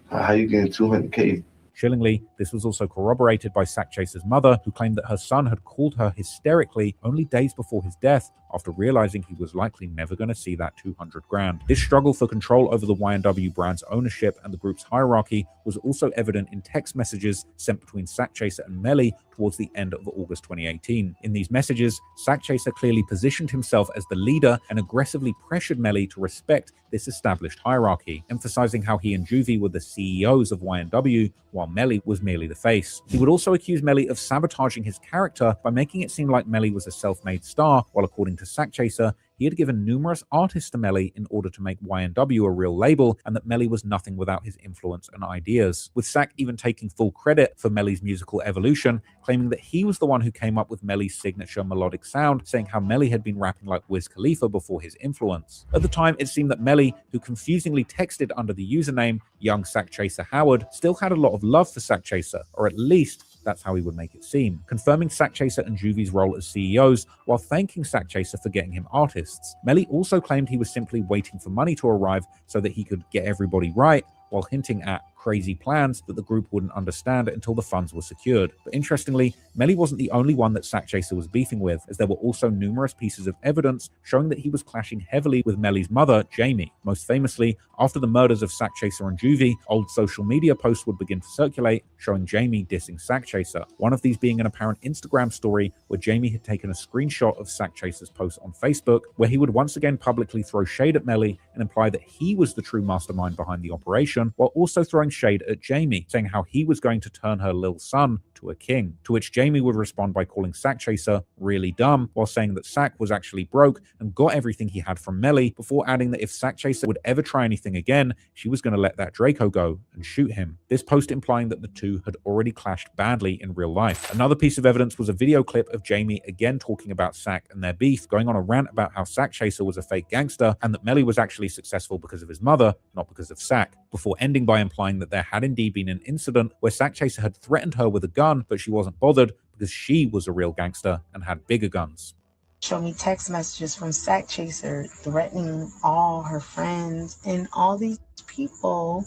how you getting $200K? Chillingly, this was also corroborated by Sack Chaser's mother, who claimed that her son had called her hysterically only days before his death after realizing he was likely never going to see that 200 grand. This struggle for control over the YNW brand's ownership and the group's hierarchy was also evident in text messages sent between Sack Chaser and Melly towards the end of August 2018. In these messages, Sack Chaser clearly positioned himself as the leader and aggressively pressured Melly to respect this established hierarchy, emphasizing how he and Juvie were the CEOs of YNW, while Melly was merely the face. He would also accuse Melly of sabotaging his character by making it seem like Melly was a self-made star, while according to Sack Chaser, he had given numerous artists to Melly in order to make YNW a real label, and that Melly was nothing without his influence and ideas. With Sack even taking full credit for Melly's musical evolution, claiming that he was the one who came up with Melly's signature melodic sound, saying how Melly had been rapping like Wiz Khalifa before his influence. At the time, it seemed that Melly, who confusingly texted under the username Young Sack Chaser Howard, still had a lot of love for Sack Chaser, or at least that's how he would make it seem, confirming Sack Chaser and Juvie's role as CEOs while thanking Sack Chaser for getting him artists. Melly also claimed he was simply waiting for money to arrive so that he could get everybody right, while hinting at crazy plans that the group wouldn't understand until the funds were secured. But interestingly, Melly wasn't the only one that Sack Chaser was beefing with, as there were also numerous pieces of evidence showing that he was clashing heavily with Melly's mother, Jamie. Most famously, after the murders of Sack Chaser and Juvie, old social media posts would begin to circulate showing Jamie dissing Sack Chaser. One of these being an apparent Instagram story where Jamie had taken a screenshot of Sack Chaser's post on Facebook, where he would once again publicly throw shade at Melly and imply that he was the true mastermind behind the operation, while also throwing shade at Jamie, saying how he was going to turn her little son to a king, to which Jamie would respond by calling Sack Chaser really dumb, while saying that Sack was actually broke and got everything he had from Melly, before adding that if Sack Chaser would ever try anything again, she was going to let that Draco go and shoot him. This post implying that the two had already clashed badly in real life. Another piece of evidence was a video clip of Jamie again talking about Sack and their beef, going on a rant about how Sack Chaser was a fake gangster and that Melly was actually successful because of his mother, not because of Sack, before ending by implying that there had indeed been an incident where Sack Chaser had threatened her with a gun, but she wasn't bothered because she was a real gangster and had bigger guns. Show me text messages from Sack Chaser threatening all her friends and all these people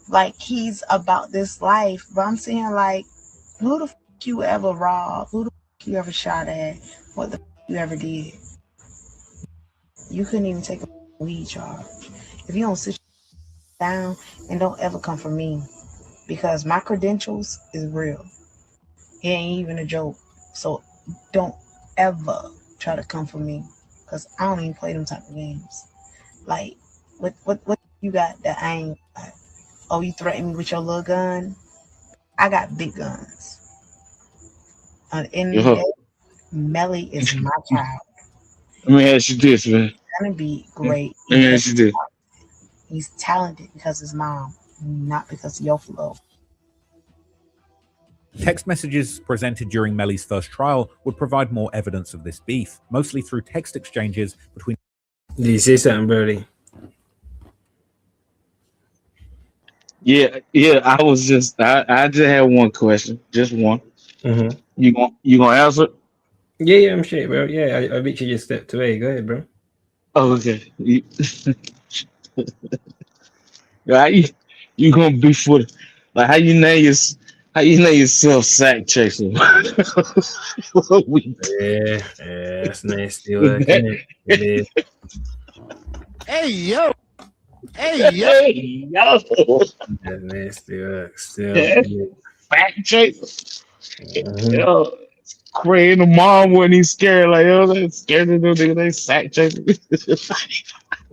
like he's about this life. But I'm saying, like, who the f you ever robbed? Who the f you ever shot at? What the f you ever did. You couldn't even take a weed charge. If you don't sit down and don't ever come for me, because my credentials is real. It ain't even a joke. So don't ever try to come for me, because I don't even play them type of games. Like, what you got that I ain't got? Oh, you threaten me with your little gun? I got big guns. At the end of the day, Melly is my child. Let me ask you this, man. He's gonna be great. Let me ask you this. He's talented because his mom, not because of your flow. Text messages presented during Melly's first trial would provide more evidence of this beef, mostly through text exchanges between... Did you say something, Brody? Yeah, I was just I just had one question. Just one. Mm-hmm. You gonna answer? Yeah, I'm straight, bro. Yeah, I bet you just stepped away. Go ahead, bro. Oh, okay. You gonna be for like how you name yourself Sack Chaser? Yeah, that's nasty work, isn't it? Hey yo. Hey yo. That's nasty work. Still. Sack Chaser. Yo, Cray and the mom when he's scared, like yo, they scared of them nigga, they Sack Chaser.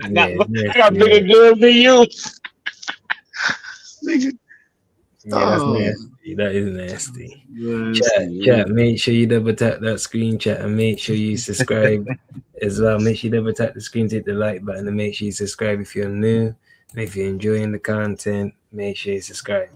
I got bigger guns than you. Nigga. Yeah, that's nasty. That is nasty. Chat, make sure you double tap that screen chat and make sure you subscribe as well. Make sure you double tap the screen, hit the like button, and make sure you subscribe if you're new. And if you're enjoying the content, make sure you subscribe.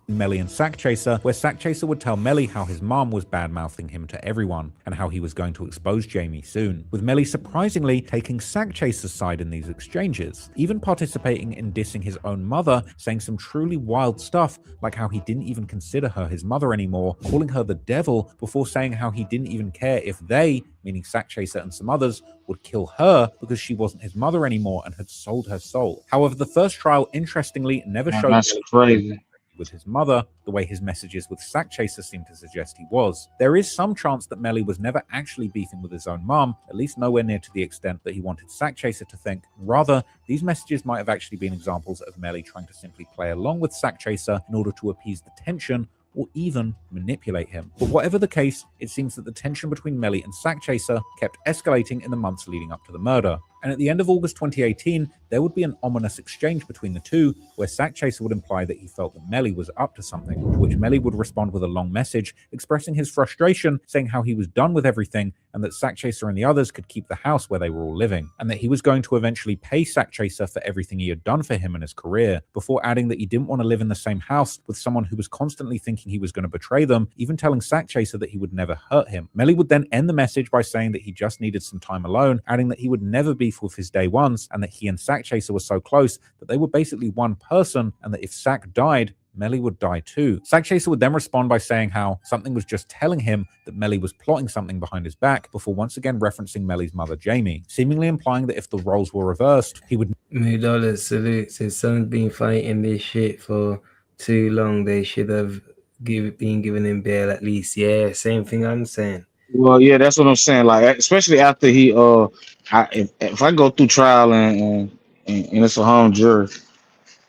Melly and Sack Chaser, where Sack Chaser would tell Melly how his mom was bad-mouthing him to everyone, and how he was going to expose Jamie soon, with Melly surprisingly taking Sack Chaser's side in these exchanges, even participating in dissing his own mother, saying some truly wild stuff, like how he didn't even consider her his mother anymore, calling her the devil, before saying how he didn't even care if they, meaning Sack Chaser and some others, would kill her because she wasn't his mother anymore and had sold her soul. However, the first trial, interestingly, never showed That's crazy. with his mother, the way his messages with Sack Chaser seem to suggest he was. There is some chance that Melly was never actually beefing with his own mom, at least nowhere near to the extent that he wanted Sack Chaser to think. Rather, these messages might have actually been examples of Melly trying to simply play along with Sack Chaser in order to appease the tension or even manipulate him. But whatever the case, it seems that the tension between Melly and Sack Chaser kept escalating in the months leading up to the murder. And at the end of August 2018, there would be an ominous exchange between the two, where Sack Chaser would imply that he felt that Melly was up to something, to which Melly would respond with a long message expressing his frustration, saying how he was done with everything and that Sack Chaser and the others could keep the house where they were all living, and that he was going to eventually pay Sack Chaser for everything he had done for him in his career, before adding that he didn't want to live in the same house with someone who was constantly thinking he was going to betray them, even telling Sack Chaser that he would never hurt him. Melly would then end the message by saying that he just needed some time alone, adding that he would never beef with his day ones, and that he and Sack Chaser were so close that they were basically one person, and that if Sack died, Melly would die too. Sack Chaser would then respond by saying how something was just telling him that Melly was plotting something behind his back, before once again referencing Melly's mother Jamie, seemingly implying that if the roles were reversed, he would... $1 salute says someone's been fighting this shit for too long. They should have been given him bail at least. Yeah, same thing I'm saying. Well, yeah, that's what I'm saying. Like, especially after he if I go through trial and it's a hung jury,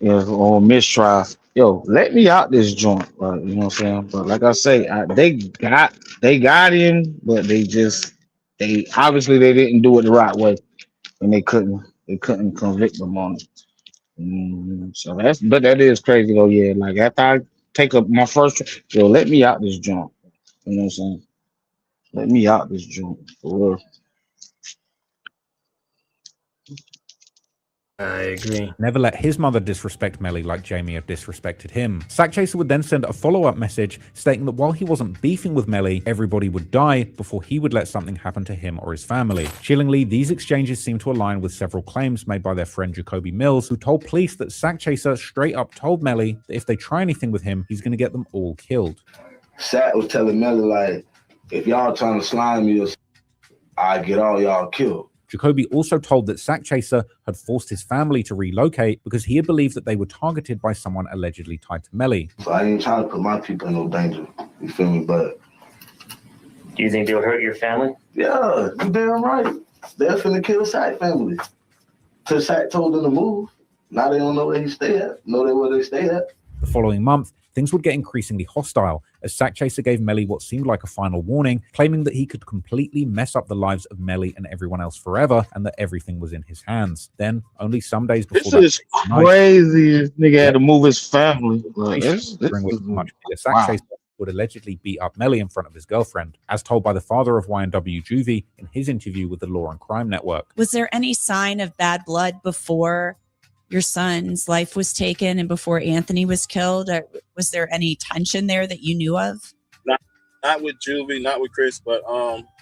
or mistrial, yo, let me out this joint. Like, you know what I'm saying? But like I say, they got him, but they obviously they didn't do it the right way, and they couldn't convict him on it. So that is crazy though. Yeah, like after I take up my first, yo, let me out this joint. You know what I'm saying? Let me out this joint for real. I agree. Never let his mother disrespect Melly like Jamie had disrespected him. Sack Chaser would then send a follow-up message stating that while he wasn't beefing with Melly, everybody would die before he would let something happen to him or his family. Chillingly, these exchanges seem to align with several claims made by their friend Jacoby Mills, who told police that Sack Chaser straight up told Melly that if they try anything with him, he's going to get them all killed. Sack was telling Melly, like, if y'all trying to slime me, I get all y'all killed. Jacoby also told that Sack Chaser had forced his family to relocate because he had believed that they were targeted by someone allegedly tied to Melly. So I ain't trying to put my people in no danger, you feel me? But Do you think they'll hurt your family? Yeah, you damn right. They're finna kill Sack family. Till Sack told them to move. Now they don't know where he stay at. Know they where they stay at. The following month, things would get increasingly hostile as Sack Chaser gave Melly what seemed like a final warning, claiming that he could completely mess up the lives of Melly and everyone else forever, and that everything was in his hands. Then, only some days before This is crazy. This nigga had to move his family. Like, during which much Sack wow. Chaser would allegedly beat up Melly in front of his girlfriend, as told by the father of YNW Juvie in his interview with the Law and Crime Network. Was there any sign of bad blood before your son's life was taken and before Anthony was killed? Or was there any tension there that you knew of? Not with Juvie, not with Chris, but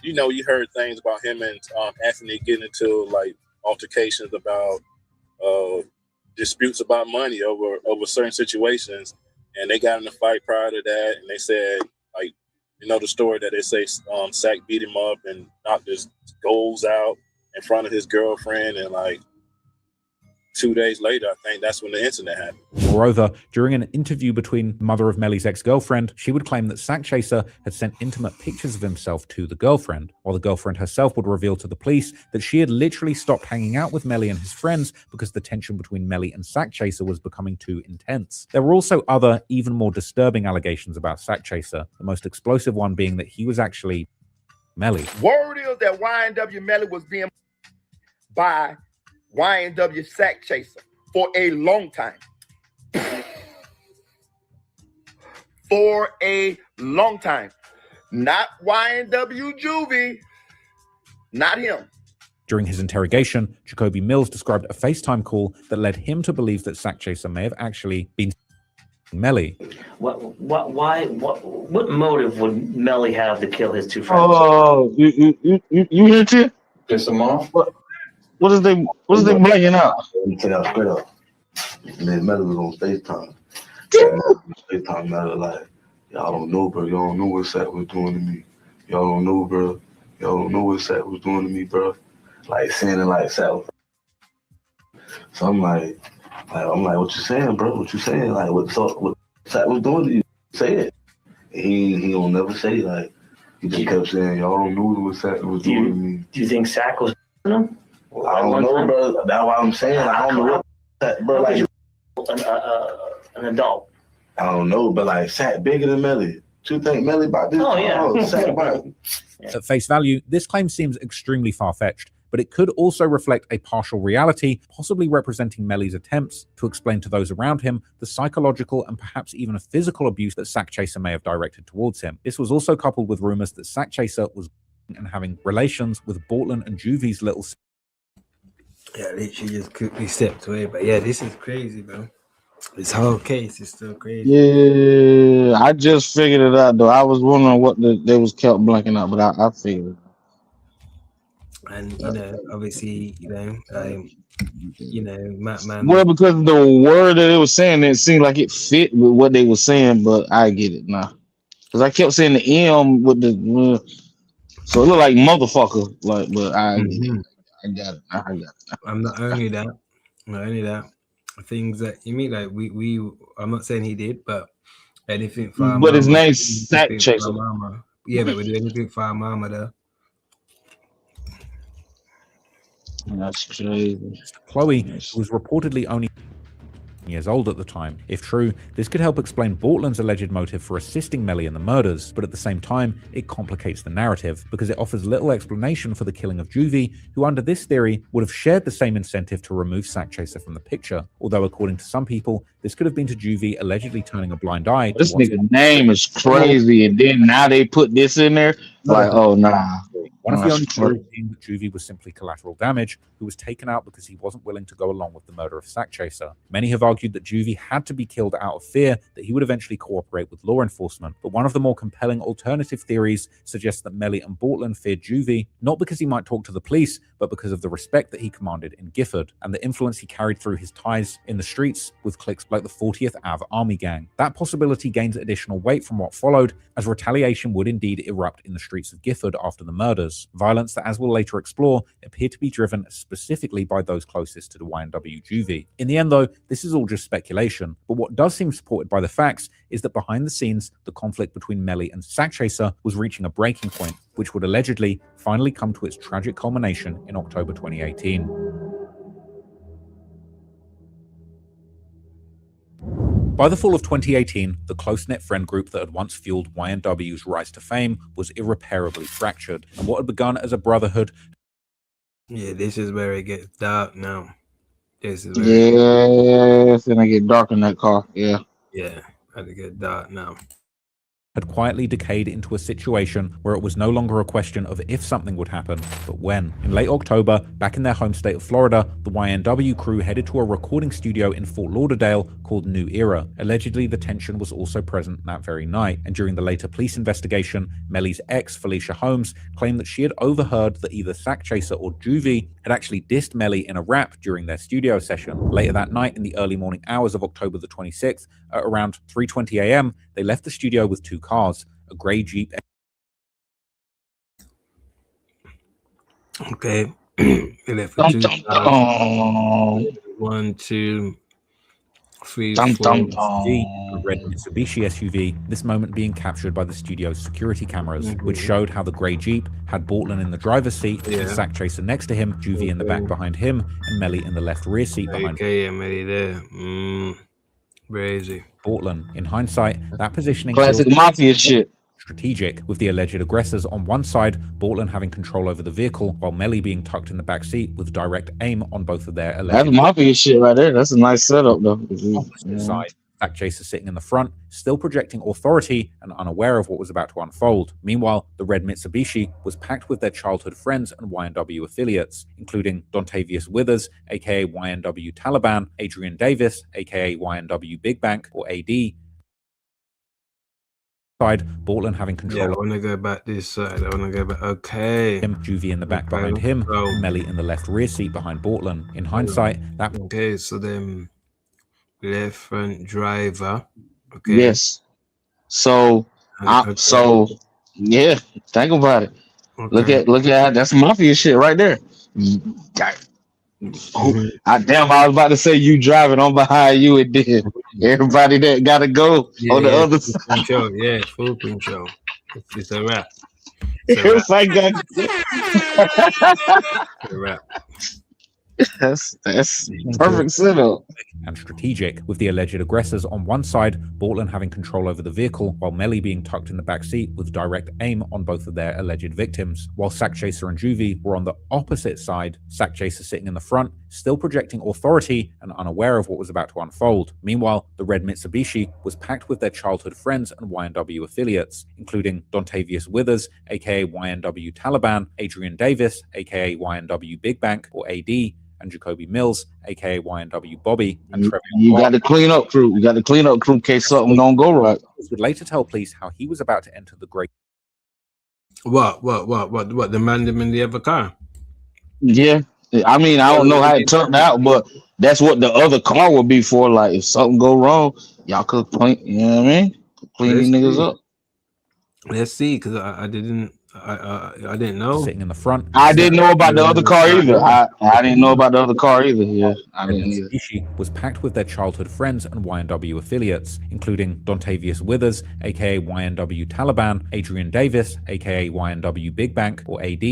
you know, you heard things about him and Anthony getting into like altercations about disputes about money over certain situations, and they got in a fight prior to that, and they said, like, you know, the story that they say Sack beat him up and knocked his goals out in front of his girlfriend, and like 2 days later, I think that's when the incident happened. Moreover, during an interview between the mother of Melly's ex-girlfriend, she would claim that Sack Chaser had sent intimate pictures of himself to the girlfriend, while the girlfriend herself would reveal to the police that she had literally stopped hanging out with Melly and his friends because the tension between Melly and Sack Chaser was becoming too intense. There were also other, even more disturbing allegations about Sack Chaser, the most explosive one being that he was actually Melly. Word is that YNW Melly was being by YNW Sack Chaser for a long time. For a long time. Not YNW Juvie. Not him. During his interrogation, Jacoby Mills described a FaceTime call that led him to believe that Sack Chaser may have actually been Melly. What motive would Melly have to kill his two friends? Oh, you hit it? Piss him off? What is they blanking out? Let me tell y'all straight up. And then Melly was on FaceTime. FaceTime Melly like, y'all don't know, bro. Y'all don't know what Sack was doing to me. Y'all don't know, bro. Y'all don't know what Sack was doing to me, bro. Like saying it like Sack was. So I'm like, what you saying, bro? What you saying? Like what Sack was doing to you? Say it. And he don't never say like. He just kept saying, y'all don't know what Sack was doing to me. Do you think Sack was him? I don't know, bro. That's why I'm saying I don't know what, bro. Like an adult. I don't know, but like Sack bigger than Melly. Do you think Melly about this? Oh yeah. Sack about. At face value, this claim seems extremely far-fetched, but it could also reflect a partial reality, possibly representing Melly's attempts to explain to those around him the psychological and perhaps even a physical abuse that Sack Chaser may have directed towards him. This was also coupled with rumors that Sack Chaser was and having relations with Bortland and Juvie's little. Yeah, literally just quickly stepped away. But yeah, this is crazy, bro. This whole case is still crazy. Yeah, I just figured it out though. I was wondering what they was kept blanking out, but I figured it out. And you know, obviously, man. Well, because the word that they were saying, it seemed like it fit with what they were saying, but I get it now. Because I kept saying the M with the, so it looked like motherfucker. Like, but I got it. I got it. I'm not only that. Things that you mean, like we. I'm not saying he did, but anything for our but his mama, name's Sack Chaser. Yeah, but we do anything for our mama though. That's crazy. Chloe, who was reportedly only years old at the time. If true, this could help explain Bortland's alleged motive for assisting Melly in the murders, but at the same time, it complicates the narrative because it offers little explanation for the killing of Juvie, who under this theory would have shared the same incentive to remove Sack Chaser from the picture. Although according to some people, this could have been to Juvie allegedly turning a blind eye. This nigga's name is crazy, and then now they put this in there. Like, oh nah. One of the only theories being that Juvie was simply collateral damage, who was taken out because he wasn't willing to go along with the murder of Sack Chaser. Many have argued that Juvie had to be killed out of fear that he would eventually cooperate with law enforcement, but one of the more compelling alternative theories suggests that Melly and Bortland feared Juvie, not because he might talk to the police, but because of the respect that he commanded in Gifford, and the influence he carried through his ties in the streets with cliques like the 40th Ave Army Gang. That possibility gains additional weight from what followed, as retaliation would indeed erupt in the streets of Gifford after the murders. murders. Violence that, as we'll later explore, appeared to be driven specifically by those closest to the YNW juvie. In the end, though, this is all just speculation, but what does seem supported by the facts is that behind the scenes, the conflict between Melly and Sackchaser was reaching a breaking point, which would allegedly finally come to its tragic culmination in October 2018. By the fall of 2018, the close-knit friend group that had once fueled YNW's rise to fame was irreparably fractured, and what had begun as a brotherhood... Yeah, this is where it gets dark now. This is Yeah, it's gonna get dark in that car. Yeah. Yeah, had to get dark now. had quietly decayed into a situation where it was no longer a question of if something would happen, but when. In late October, back in their home state of Florida, the YNW crew headed to a recording studio in Fort Lauderdale called New Era. Allegedly, the tension was also present that very night, and during the later police investigation, Melly's ex, Felicia Holmes, claimed that she had overheard that either Sackchaser or Juvie had actually dissed Melly in a rap during their studio session. Later that night, in the early morning hours of October the 26th, at around 3:20 a.m., they left the studio with two cars, a grey Jeep. Okay. They left for two cars. 1, 2, 3, 4. A red Mitsubishi SUV, this moment being captured by the studio's security cameras, which showed how the grey Jeep had Bortland in the driver's seat, with Sackchaser next to him, Juvie in the back behind him, and Melly in the left rear seat behind him. Okay, yeah, Melly there. Crazy. Bortland. In hindsight, that positioning Classic mafia shit. Strategic, with the alleged aggressors on one side, Bortland having control over the vehicle, while Melly being tucked in the back seat with direct aim on both of their alleged... That's mafia shit right there. That's a nice setup, though. Side. Sackchaser sitting in the front, still projecting authority and unaware of what was about to unfold. Meanwhile, the red Mitsubishi was packed with their childhood friends and YNW affiliates, including Dontavius Withers, aka YNW Taliban, Adrian Davis, aka YNW Big Bank, or AD. Side, Bortland having control. Yeah, I want to go back this side. I want to go back. Okay. Juvie in the back behind him, and Melly in the left rear seat behind Bortland. In hindsight, that... Okay, so then left front driver. Okay. Yes. So, yeah, think about it. Okay. Look at that's mafia shit right there. I was about to say you driving on behind you, and then everybody that gotta go on the other side. Control. Yeah, full control. It's a wrap. It's like that. It's a wrap. That's perfect setup. And strategic, with the alleged aggressors on one side, Bortland having control over the vehicle, while Melly being tucked in the back seat with direct aim on both of their alleged victims. While Sackchaser and Juvie were on the opposite side, Sackchaser sitting in the front, still projecting authority and unaware of what was about to unfold. Meanwhile, the red Mitsubishi was packed with their childhood friends and YNW affiliates, including Dontavius Withers, aka YNW Taliban, Adrian Davis, aka YNW Big Bank, or AD, and Jacoby Mills, aka YNW Bobby, and Trevor. You got to clean up, crew. You got to clean up, crew, in case something don't go right. Would later tell police how he was about to enter the great... What? The man them in the other car? Yeah. I mean, I don't know how it turned out, but that's what the other car would be for. Like, if something go wrong, y'all could clean, you know what I mean? Clean these niggas up. Let's see, because I didn't know. Sitting in the front. I didn't know about the other car either. I didn't know about the other car either. Yeah, I didn't either. Was packed with their childhood friends and YNW affiliates, including Dontavius Withers, aka YNW Taliban, Adrian Davis, aka YNW Big Bank, or AD,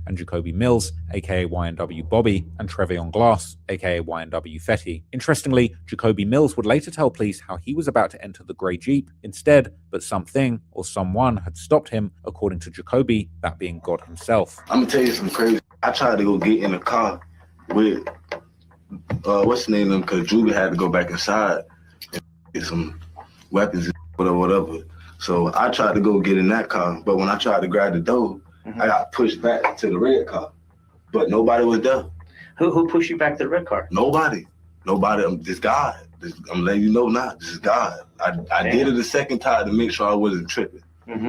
and Jacoby Mills, aka YNW Bobby, and Trevion Glass, aka YNW Fetty. Interestingly, Jacoby Mills would later tell police how he was about to enter the grey Jeep instead, but something or someone had stopped him, according to Jacoby, that being God himself. I'm gonna tell you something crazy. I tried to go get in the car with what's the name of them, because Juvie had to go back inside and get some weapons, whatever. So I tried to go get in that car, but when I tried to grab the door, I got pushed back to the red car, but nobody was there. Who pushed you back to the red car? Nobody. This God. I'm letting you know now. This is God. I did it a second time to make sure I wasn't tripping.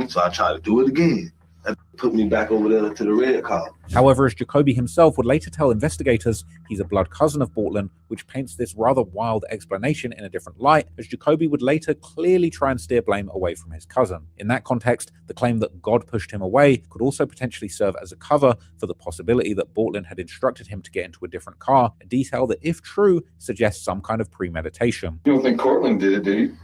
So I tried to do it again. That put me back over there to the red car. However, as Jacoby himself would later tell investigators, he's a blood cousin of Bortland, which paints this rather wild explanation in a different light, as Jacoby would later clearly try and steer blame away from his cousin. In that context, the claim that God pushed him away could also potentially serve as a cover for the possibility that Bortland had instructed him to get into a different car, a detail that, if true, suggests some kind of premeditation. You don't think Cortland did it, do you?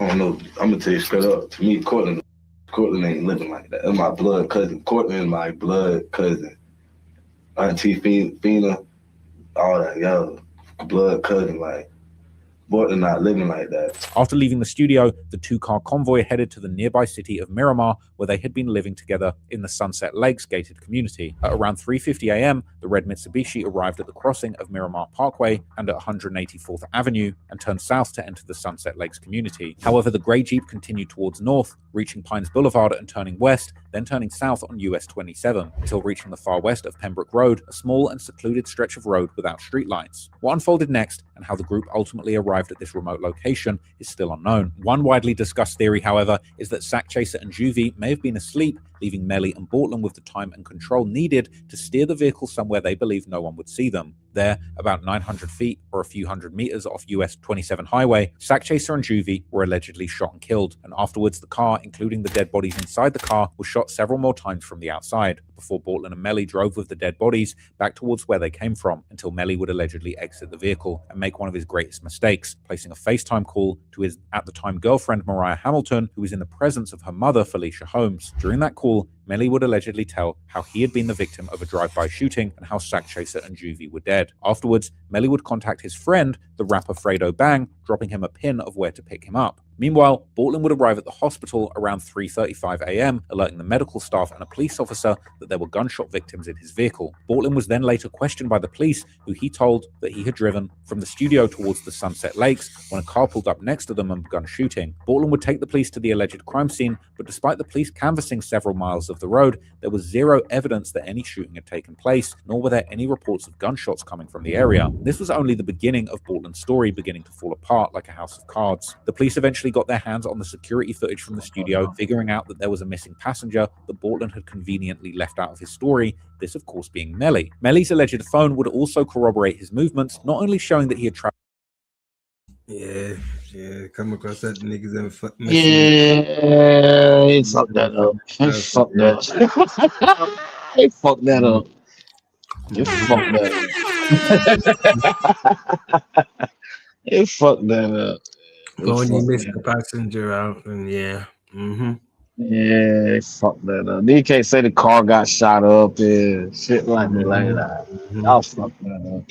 I don't know. I'm gonna tell you straight up. To me, Cortland ain't living like that. That's my blood cousin. Cortland is my blood cousin. Auntie Fina, all that, yo, blood cousin. Like, Bortland not living like that. After leaving the studio, the two-car convoy headed to the nearby city of Miramar, where they had been living together in the Sunset Lakes gated community. At around 3:50 a.m., the red Mitsubishi arrived at the crossing of Miramar Parkway and at 184th Avenue and turned south to enter the Sunset Lakes community. However, the gray Jeep continued towards north, reaching Pines Boulevard and turning west, then turning south on US 27, until reaching the far west of Pembroke Road, a small and secluded stretch of road without streetlights. What unfolded next, and how the group ultimately arrived at this remote location, is still unknown. One widely discussed theory, however, is that Sack Chaser and Juvie may have been asleep, leaving Melly and Bortland with the time and control needed to steer the vehicle somewhere they believed no one would see them. There, about 900 feet or a few hundred meters off US 27 highway, Sack Chaser and Juvie were allegedly shot and killed, and afterwards the car, including the dead bodies inside the car, was shot several more times from the outside, before Bortland and Melly drove with the dead bodies back towards where they came from, until Melly would allegedly exit the vehicle and make one of his greatest mistakes, placing a FaceTime call to his at-the-time girlfriend Mariah Hamilton, who was in the presence of her mother Felicia Holmes. During that call, Melly would allegedly tell how he had been the victim of a drive-by shooting and how Sack Chaser and Juvie were dead. Afterwards, Melly would contact his friend, the rapper Fredo Bang, dropping him a pin of where to pick him up. Meanwhile, Bortland would arrive at the hospital around 3:35 a.m., alerting the medical staff and a police officer that there were gunshot victims in his vehicle. Bortland was then later questioned by the police, who he told that he had driven from the studio towards the Sunset Lakes when a car pulled up next to them and begun shooting. Bortland would take the police to the alleged crime scene, but despite the police canvassing several miles of the road, there was zero evidence that any shooting had taken place, nor were there any reports of gunshots coming from the area. This was only the beginning of Bortland's story beginning to fall apart like a house of cards. The police eventually got their hands on the security footage from the studio, figuring out that there was a missing passenger that Bortland had conveniently left out of his story, this of course being Melly. Melly's alleged phone would also corroborate his movements, not only showing that he had traveled. Yeah, come across that niggas and fuck. Yeah, he fucked that up. He fucked that. He fucked that up. You fucked that up. He fucked that up. Going, you missed the passenger out, and yeah. Yeah, fuck that up. You can't say the car got shot up and shit like that. I'll fuck that up.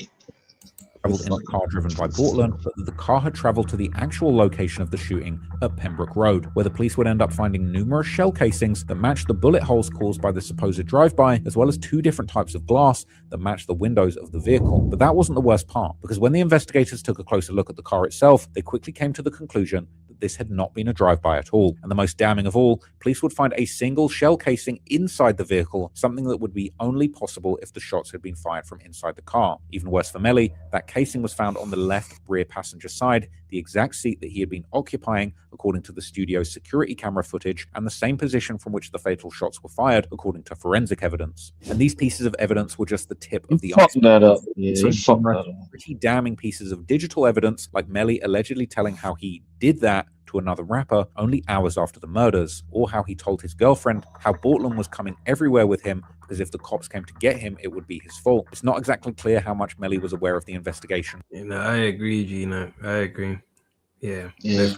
Traveled in a car driven by Bortland, but that the car had traveled to the actual location of the shooting at Pembroke Road, where the police would end up finding numerous shell casings that matched the bullet holes caused by the supposed drive-by, as well as two different types of glass that matched the windows of the vehicle. But that wasn't the worst part, because when the investigators took a closer look at the car itself, they quickly came to the conclusion that this had not been a drive-by at all. And the most damning of all, police would find a single shell casing inside the vehicle, something that would be only possible if the shots had been fired from inside the car. Even worse for Melly, that casing was found on the left rear passenger side, the exact seat that he had been occupying according to the studio's security camera footage, and the same position from which the fatal shots were fired according to forensic evidence. And these pieces of evidence were just the tip of the iceberg. That up. Yeah, So pretty damning pieces of digital evidence, like Melly allegedly telling how he did that to another rapper only hours after the murders, or how he told his girlfriend how Bortland was coming everywhere with him because if the cops came to get him, it would be his fault. It's not exactly clear how much Melly was aware of the investigation. You know, I agree, Gina. I agree. Yeah. They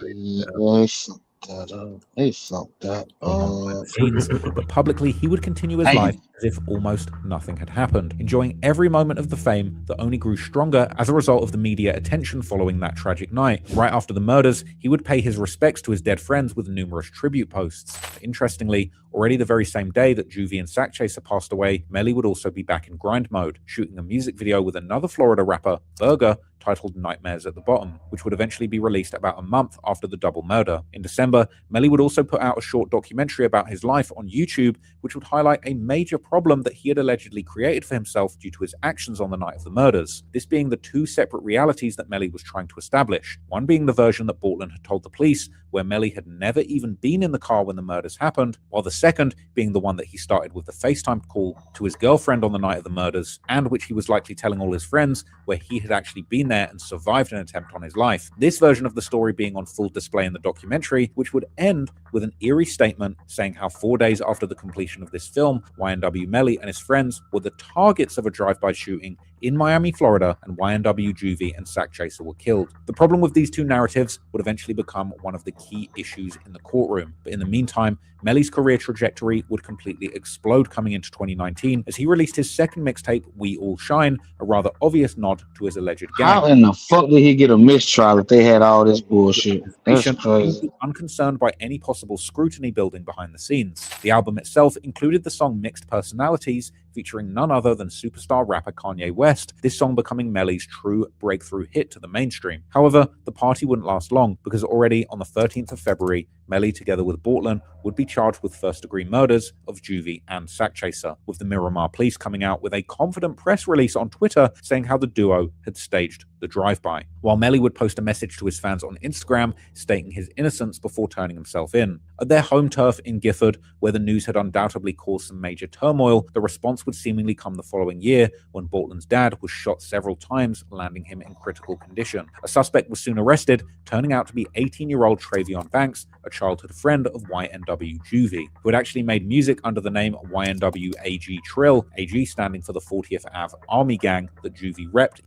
fucked that up. They fucked that up. But publicly, he would continue his life as if almost nothing had happened, enjoying every moment of the fame that only grew stronger as a result of the media attention following that tragic night. Right after the murders, he would pay his respects to his dead friends with numerous tribute posts. Interestingly, already the very same day that Juvie and Sack Chaser passed away, Melly would also be back in grind mode, shooting a music video with another Florida rapper, Burger, titled Nightmares at the Bottom, which would eventually be released about a month after the double murder. In December, Melly would also put out a short documentary about his life on YouTube, which would highlight a major problem that he had allegedly created for himself due to his actions on the night of the murders. This being the two separate realities that Melly was trying to establish. One being the version that Bortland had told the police, where Melly had never even been in the car when the murders happened, while the second being the one that he started with the FaceTime call to his girlfriend on the night of the murders, and which he was likely telling all his friends, where he had actually been there and survived an attempt on his life. This version of the story being on full display in the documentary, which would end with an eerie statement saying how 4 days after the completion of this film, YNW Melly and his friends were the targets of a drive-by shooting in Miami, Florida, and YNW Juvie and Sack Chaser were killed. The problem with these two narratives would eventually become one of the key issues in the courtroom, but in the meantime, Melly's career trajectory would completely explode coming into 2019 as he released his second mixtape, We All Shine, a rather obvious nod to his alleged gang. How in the fuck did he get a mistrial if they had all this bullshit? That's crazy. Unconcerned by any possible scrutiny building behind the scenes. The album itself included the song Mixed Personalities, featuring none other than superstar rapper Kanye West, this song becoming Melly's true breakthrough hit to the mainstream. However, the party wouldn't last long, because already on the 13th of February, Melly, together with Bortlen, would be charged with first-degree murders of Juvie and Sack Chaser, with the Miramar police coming out with a confident press release on Twitter saying how the duo had staged the drive-by, while Melly would post a message to his fans on Instagram stating his innocence before turning himself in. At their home turf in Gifford, where the news had undoubtedly caused some major turmoil, the response would seemingly come the following year when Bortlen's dad was shot several times, landing him in critical condition. A suspect was soon arrested, turning out to be 18-year-old Travion Banks, a childhood friend of YNW Juvie, who had actually made music under the name YNW AG Trill, AG standing for the 40th Ave Army Gang that Juvie repped.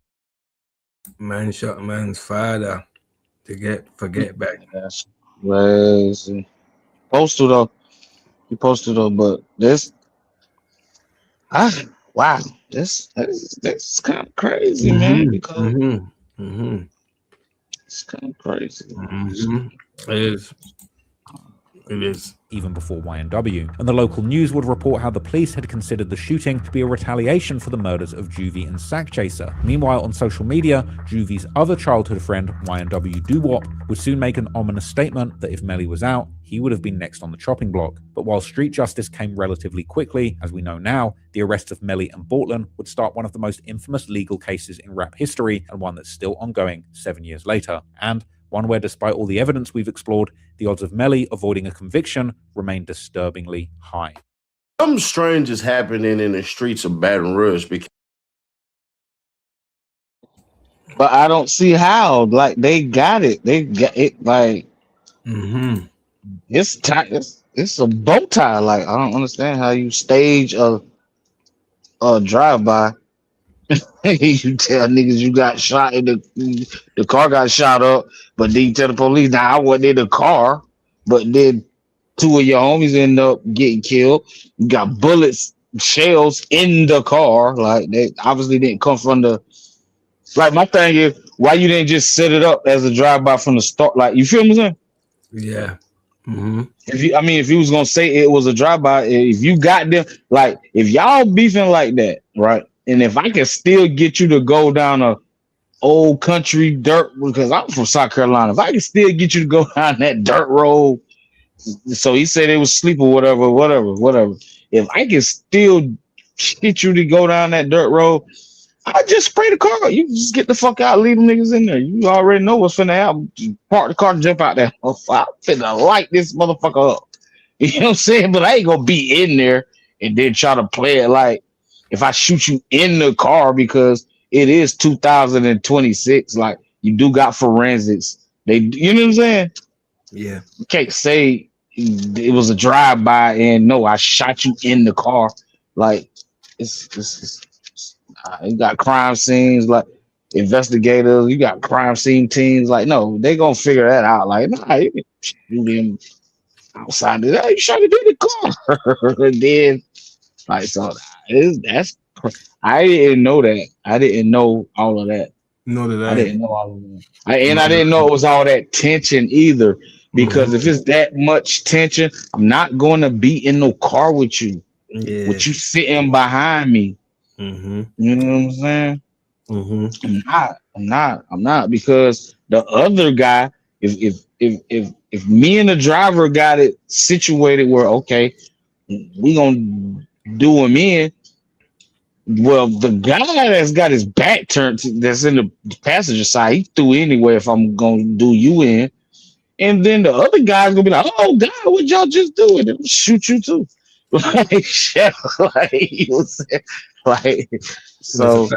Man shot man's father to forget back. That's crazy. Posted though. He posted though, but this wow. This kind of crazy, man. Because it's kind of crazy. It is. Even before YNW, and the local news would report how the police had considered the shooting to be a retaliation for the murders of Juvie and Sack Chaser. Meanwhile, on social media, Juvie's other childhood friend, YNW Doo-Wop, would soon make an ominous statement that if Melly was out, he would have been next on the chopping block. But while street justice came relatively quickly, as we know now, the arrests of Melly and Bortlen would start one of the most infamous legal cases in rap history, and one that's still ongoing 7 years later. And one where, despite all the evidence we've explored, the odds of Melly avoiding a conviction remain disturbingly high. Something strange is happening in the streets of Baton Rouge but I don't see how. Like, they got it. They got it. Like, it's a bow tie. Like, I don't understand how you stage a drive-by. You tell niggas you got shot in the car got shot up, but then you tell the police, nah, I wasn't in the car, but then two of your homies end up getting killed. You got bullets, shells in the car. Like, they obviously didn't come from the. Like, my thing is, why you didn't just set it up as a drive-by from the start? Like, you feel me, saying? Yeah. If you was gonna say it was a drive-by, if you got them, like, if y'all beefing like that, right? And if I can still get you to go down a old country dirt, because I'm from South Carolina, if I can still get you to go down that dirt road, so he said they was sleep or whatever. If I can still get you to go down that dirt road, I just spray the car. You just get the fuck out, leave them niggas in there. You already know what's finna happen. Park the car and jump out there. I'm finna light this motherfucker up. You know what I'm saying? But I ain't gonna be in there and then try to play it like if I shoot you in the car, because it is 2026. Like, you do got forensics. You know what I'm saying? Yeah. You can't say it was a drive-by and no, I shot you in the car. Like, you got crime scenes, like investigators, you got crime scene teams. Like, no, they gonna figure that out. Like, nah, you can shoot him outside of that. You shot him in the car. And then, like, so I didn't know that. I didn't know all of that. I didn't know all of that. I didn't know it was all that tension either. Because if it's that much tension, I'm not going to be in no car with you. Yeah. With you sitting behind me. You know what I'm saying? I'm not, because the other guy, if me and the driver got it situated where, okay, we gonna do him in. Well, the guy that's got his back turned, that's in the passenger side, he threw anyway if I'm gonna do you in. And then the other guy's gonna be like, "Oh God, what y'all just do?" And they'll shoot you too. Like, shit, like, he was, like, so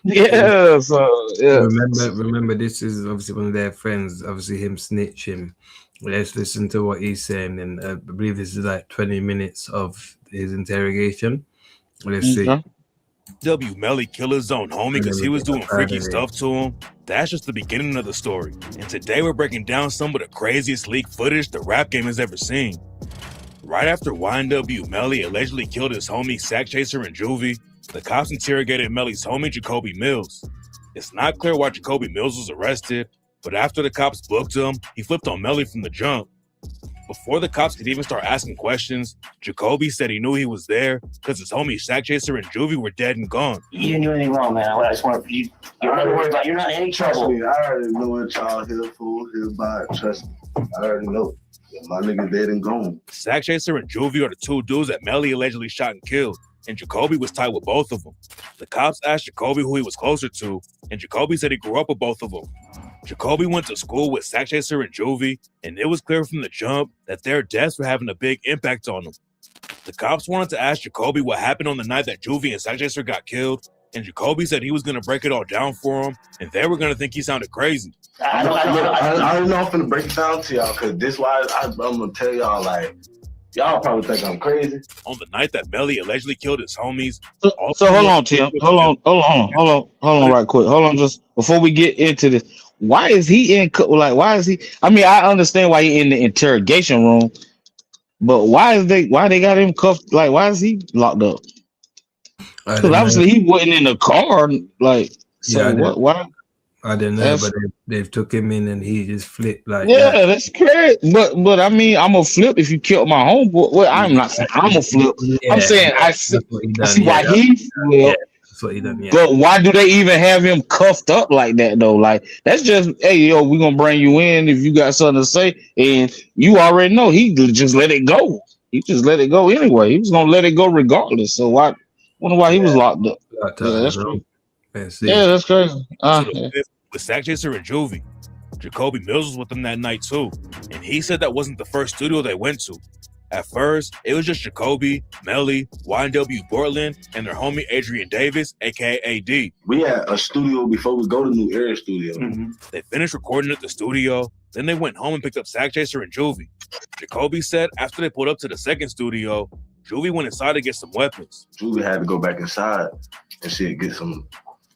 yeah, so yeah. Remember, this is obviously one of their friends. Obviously, him snitching. Let's listen to what he's saying, and I believe this is like 20 minutes of his interrogation. Let's see. YNW Melly killed his own homie because he was doing freaky stuff to him. That's just the beginning of the story. And today we're breaking down some of the craziest leaked footage the rap game has ever seen. Right after YNW Melly allegedly killed his homie Sack Chaser and Juvie, the cops interrogated Melly's homie Jacoby Mills. It's not clear why Jacoby Mills was arrested, but after the cops booked him, he flipped on Melly from the jump. Before the cops could even start asking questions, Jacoby said he knew he was there because his homies Sack Chaser and Juvie were dead and gone. You didn't do anything wrong, man. I just want you. You're not worried about. You're not in any trouble. I already know what y'all here for. Here by it. Trust me. I already know. My nigga dead and gone. Sack Chaser and Juvie are the two dudes that Melly allegedly shot and killed, and Jacoby was tied with both of them. The cops asked Jacoby who he was closer to, and Jacoby said he grew up with both of them. Jacoby went to school with Sack Chaser and Juvie, and it was clear from the jump that their deaths were having a big impact on them. The cops wanted to ask Jacoby what happened on the night that Juvie and Sack Chaser got killed, and Jacoby said he was going to break it all down for him, and they were going to think he sounded crazy. I don't know if I'm finna break it down to y'all, because this why I'm going to tell y'all, like, y'all probably think I'm crazy. On the night that Melly allegedly killed his homies. So hold on, Tim. Hold on right quick. Hold on, just before we get into this. Why is he in? Like, why is he? I mean, I understand why he in the interrogation room, but why they got him cuffed? Like, why is he locked up? Because obviously he wasn't in the car. Like, so what? Why? I don't know, but they've took him in and he just flipped like that. That's crazy. But I mean, I'm a flip if you killed my homeboy. Well, I'm not saying I'm a flip. I'm saying I see why he flipped. But why do they even have him cuffed up like that though? Like, that's just, hey, yo, we're gonna bring you in if you got something to say, and you already know he just let it go. He just let it go anyway. He was gonna let it go regardless. So why? Wonder why he was locked up. Yeah, that's crazy. Yeah, that's crazy. With Sack Chaser and Juvie, Jacoby Mills was with them that night too, and he said that wasn't the first studio they went to. At first, it was just Jacoby, Melly, YNW Portland, and their homie Adrian Davis, aka AD. We had a studio before we go to New Era Studio. They finished recording at the studio, then they went home and picked up Sack Chaser and Juvie. Jacoby said after they pulled up to the second studio, Juvie went inside to get some weapons. Juvie had to go back inside and shit, get some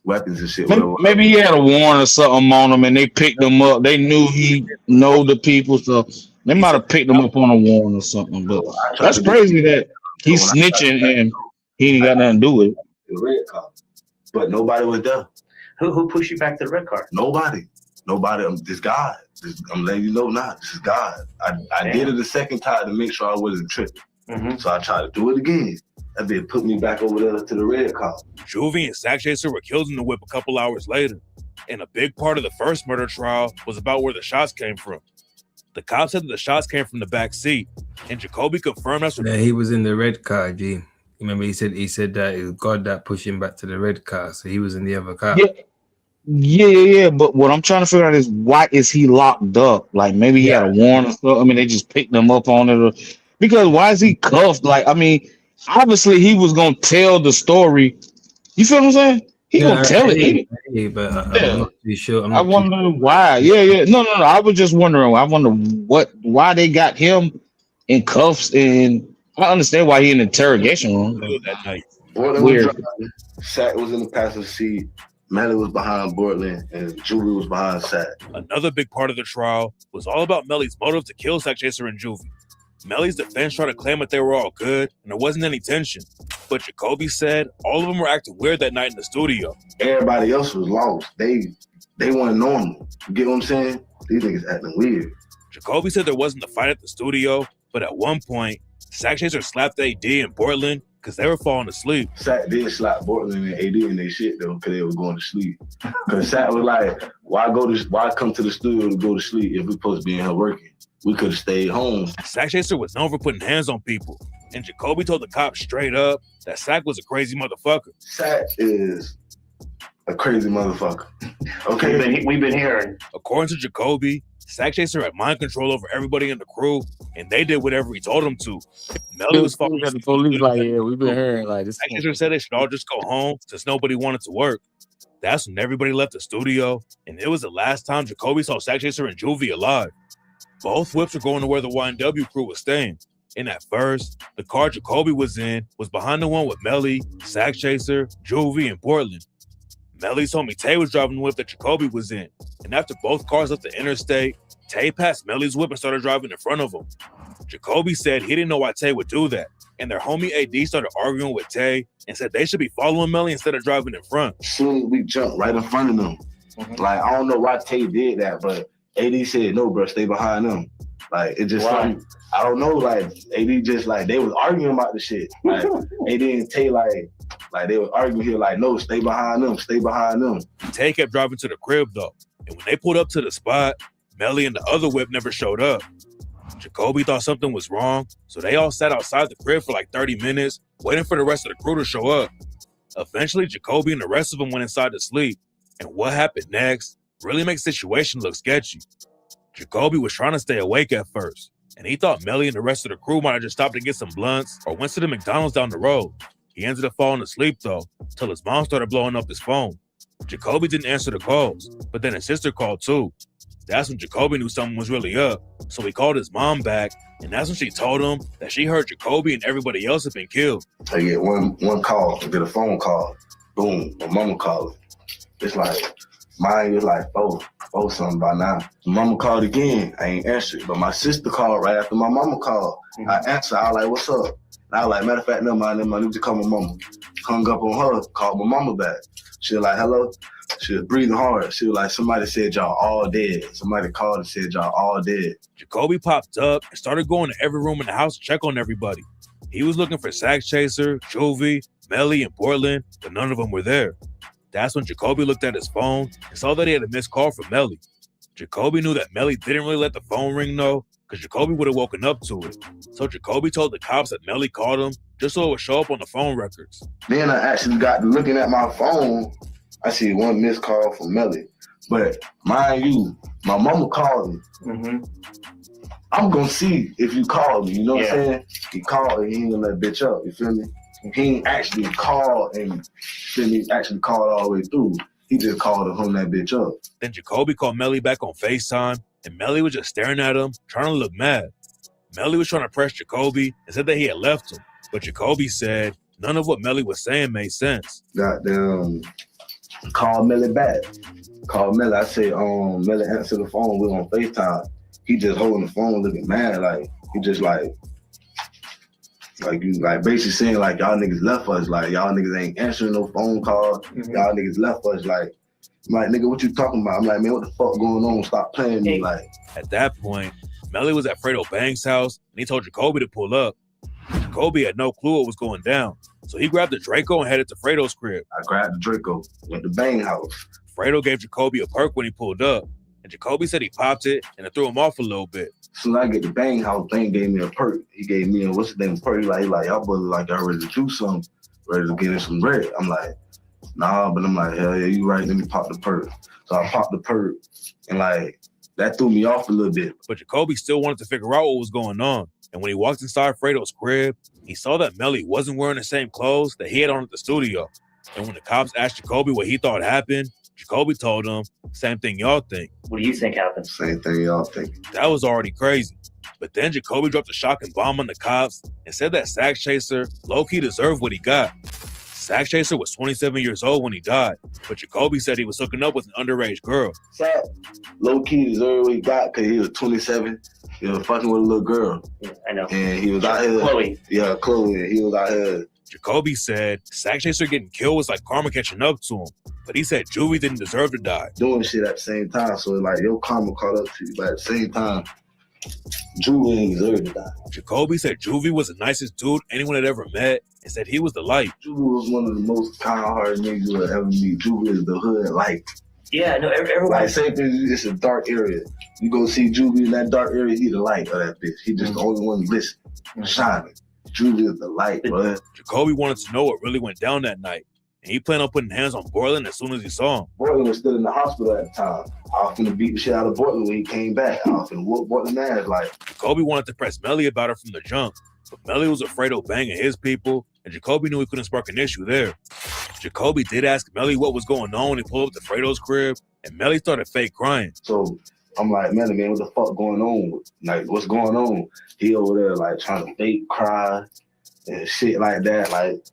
weapons and shit. Maybe he had a warrant or something on him, and they picked him up. They knew he know the people, so they might have picked him up on a warrant or something. But that's crazy that he's snitching and he ain't got nothing to do with it. The red car, but nobody was there. Who pushed you back to the red car? Nobody. This God. I'm letting you know now. This is God. I did it the second time to make sure I wasn't tripping. So I tried to do it again. That bitch put me back over there to the red car. Juvie and Sack Chaser were killed in the whip a couple hours later, and a big part of the first murder trial was about where the shots came from. The cops said that the shots came from the back seat, and Jacoby confirmed that's what he was in the red car, G. Remember he said that it was God that pushed him back to the red car, so he was in the other car. Yeah. But what I'm trying to figure out is why is he locked up? Like, maybe he had a warrant or something. I mean, they just picked him up on it. Because why is he cuffed? Like, I mean, obviously he was gonna tell the story. You feel what I'm saying? He gonna tell it. But I'm not too sure. I wonder why. Yeah. No. I was just wondering. I wonder why they got him in cuffs, and I understand why he in the interrogation room. That night. Weird. Sack was in the passenger seat. Melly was behind Portland, and Juvie was behind Sack. Another big part of the trial was all about Melly's motive to kill Sack Chaser and Juvie. Melly's defense tried to claim that they were all good and there wasn't any tension. But Jacoby said all of them were acting weird that night in the studio. Everybody else was lost. They weren't normal. You get what I'm saying? These niggas acting weird. Jacoby said there wasn't a fight at the studio, but at one point, Sack Chaser slapped AD in Portland because they were falling asleep. Sack did slap Portland and AD in their shit though, because they were going to sleep. Because Sack was like, why come to the studio to go to sleep if we're supposed to be in here working? We could have stayed home. Sack Chaser was known for putting hands on people, and Jacoby told the cops straight up that Sack was a crazy motherfucker. Sack is a crazy motherfucker. Okay, we've been hearing. According to Jacoby, Sack Chaser had mind control over everybody in the crew, and they did whatever he told them to. Melly was following the police like, yeah, we've been hearing like this. Sack Chaser said they should all just go home since nobody wanted to work. That's when everybody left the studio, and it was the last time Jacoby saw Sack Chaser and Juvie alive. Both whips were going to where the YNW crew was staying. And at first, the car Jacoby was in was behind the one with Melly, Sack Chaser, Juvie, and Portland. Melly told me Tay was driving the whip that Jacoby was in. And after both cars left the interstate, Tay passed Melly's whip and started driving in front of him. Jacoby said he didn't know why Tay would do that. And their homie AD started arguing with Tay and said they should be following Melly instead of driving in front. As soon as we jumped right in front of them, like, I don't know why Tay did that, but AD said, no, bro, stay behind them. Like, it just, something, I don't know, like, AD just, like, they was arguing about the shit. Like, AD and Tay, like they was arguing here, like, no, stay behind them, stay behind them. Tay kept driving to the crib, though. And when they pulled up to the spot, Melly and the other whip never showed up. Jacoby thought something was wrong, so they all sat outside the crib for like 30 minutes, waiting for the rest of the crew to show up. Eventually, Jacoby and the rest of them went inside to sleep. And what happened next really makes the situation look sketchy. Jacoby was trying to stay awake at first, and he thought Melly and the rest of the crew might have just stopped to get some blunts or went to the McDonald's down the road. He ended up falling asleep, though, till his mom started blowing up his phone. Jacoby didn't answer the calls, but then his sister called too. That's when Jacoby knew something was really up, so he called his mom back, and that's when she told him that she heard Jacoby and everybody else had been killed. I get one call, I get a phone call, boom, my mama calling. It's like, mine was like four something by now. Mama called again, I ain't answered, but my sister called right after my mama called. I answered, I was like, what's up? And I was like, matter of fact, no, I need to call my mama. Hung up on her, called my mama back. She was like, hello? She was breathing hard. She was like, somebody said y'all all dead. Somebody called and said y'all all dead. Jacoby popped up and started going to every room in the house to check on everybody. He was looking for Sack Chaser, Juvie, Melly, and Portland, but none of them were there. That's when Jacoby looked at his phone and saw that he had a missed call from Melly. Jacoby knew that Melly didn't really let the phone ring, though, because Jacoby would have woken up to it. So Jacoby told the cops that Melly called him just so it would show up on the phone records. Then I actually got to looking at my phone. I see one missed call from Melly. But mind you, my mama called me. I'm going to see if you called me, you know what I'm saying? He called and he ain't gonna let bitch up, you feel me? He ain't actually called and actually called all the way through. He just called and hung that bitch up. Then Jacoby called Melly back on FaceTime, and Melly was just staring at him, trying to look mad. Melly was trying to press Jacoby and said that he had left him, but Jacoby said none of what Melly was saying made sense. Goddamn, call Melly back. Call Melly. I say, Melly answer the phone. We're on FaceTime. He just holding the phone, looking mad. Like he just like you basically saying like y'all niggas left us. Like y'all niggas ain't answering no phone calls. Y'all niggas left us. Like I'm like, nigga, what you talking about? I'm like, man, what the fuck going on? Stop playing me. Like at that point, Melly was at Fredo Bang's house, and he told Jacoby to pull up. Jacoby had no clue what was going down, so he grabbed the Draco and headed to Fredo's crib. I grabbed the Draco, went to Bang house. Fredo gave Jacoby a perk when he pulled up, and Jacoby said he popped it and it threw him off a little bit. As soon as I get the Bang house, Bang gave me a perk. He gave me a, what's the name, perk? Like y'all boys like y'all ready to do something, ready to get in some bread. I'm like, nah, but I'm like, hell yeah, you right, let me pop the perk. So I popped the perk, and like, that threw me off a little bit. But Jacoby still wanted to figure out what was going on. And when he walked inside Fredo's crib, he saw that Melly wasn't wearing the same clothes that he had on at the studio. And when the cops asked Jacoby what he thought happened, Jacoby told them, same thing y'all think. What do you think happened? Same thing y'all think. That was already crazy. But then Jacoby dropped a shocking bomb on the cops and said that Sack Chaser low-key deserved what he got. Sack Chaser was 27 years old when he died, but Jacoby said he was hooking up with an underage girl. Sack low-key deserved what he got because he was 27. He was fucking with a little girl. Yeah, I know. And he was out here. Chloe. Yeah, Chloe. He was out here. Jacoby said Sack Chaser getting killed was like karma catching up to him, but he said Juvie didn't deserve to die. Doing shit at the same time, so like your karma caught up to you, but at the same time, Juvie didn't deserve to die. Jacoby said Juvie was the nicest dude anyone had ever met and said he was the light. Juvie was one of the most kind-hearted niggas you would ever meet. Juvie is the hood light. Yeah, I know. Everyone. Like, same thing, it's a dark area. You go see Juvie in that dark area, he the light of that bitch. He just the only one listening, shining. Juvie is the light, bro. Jacoby wanted to know what really went down that night, and he planned on putting hands on Borland as soon as he saw him. Borland was still in the hospital at the time. I was finna beat the shit out of Borland when he came back. I was finna whoop Borland's ass like. Jacoby wanted to press Melly about it from the jump, but Melly was afraid of banging his people, and Jacoby knew he couldn't spark an issue there. Jacoby did ask Melly what was going on when he pulled up to Fredo's crib, and Melly started fake crying. So I'm like, Melly, man, what the fuck going on? Like, what's going on? He over there like trying to fake cry and shit like that, like,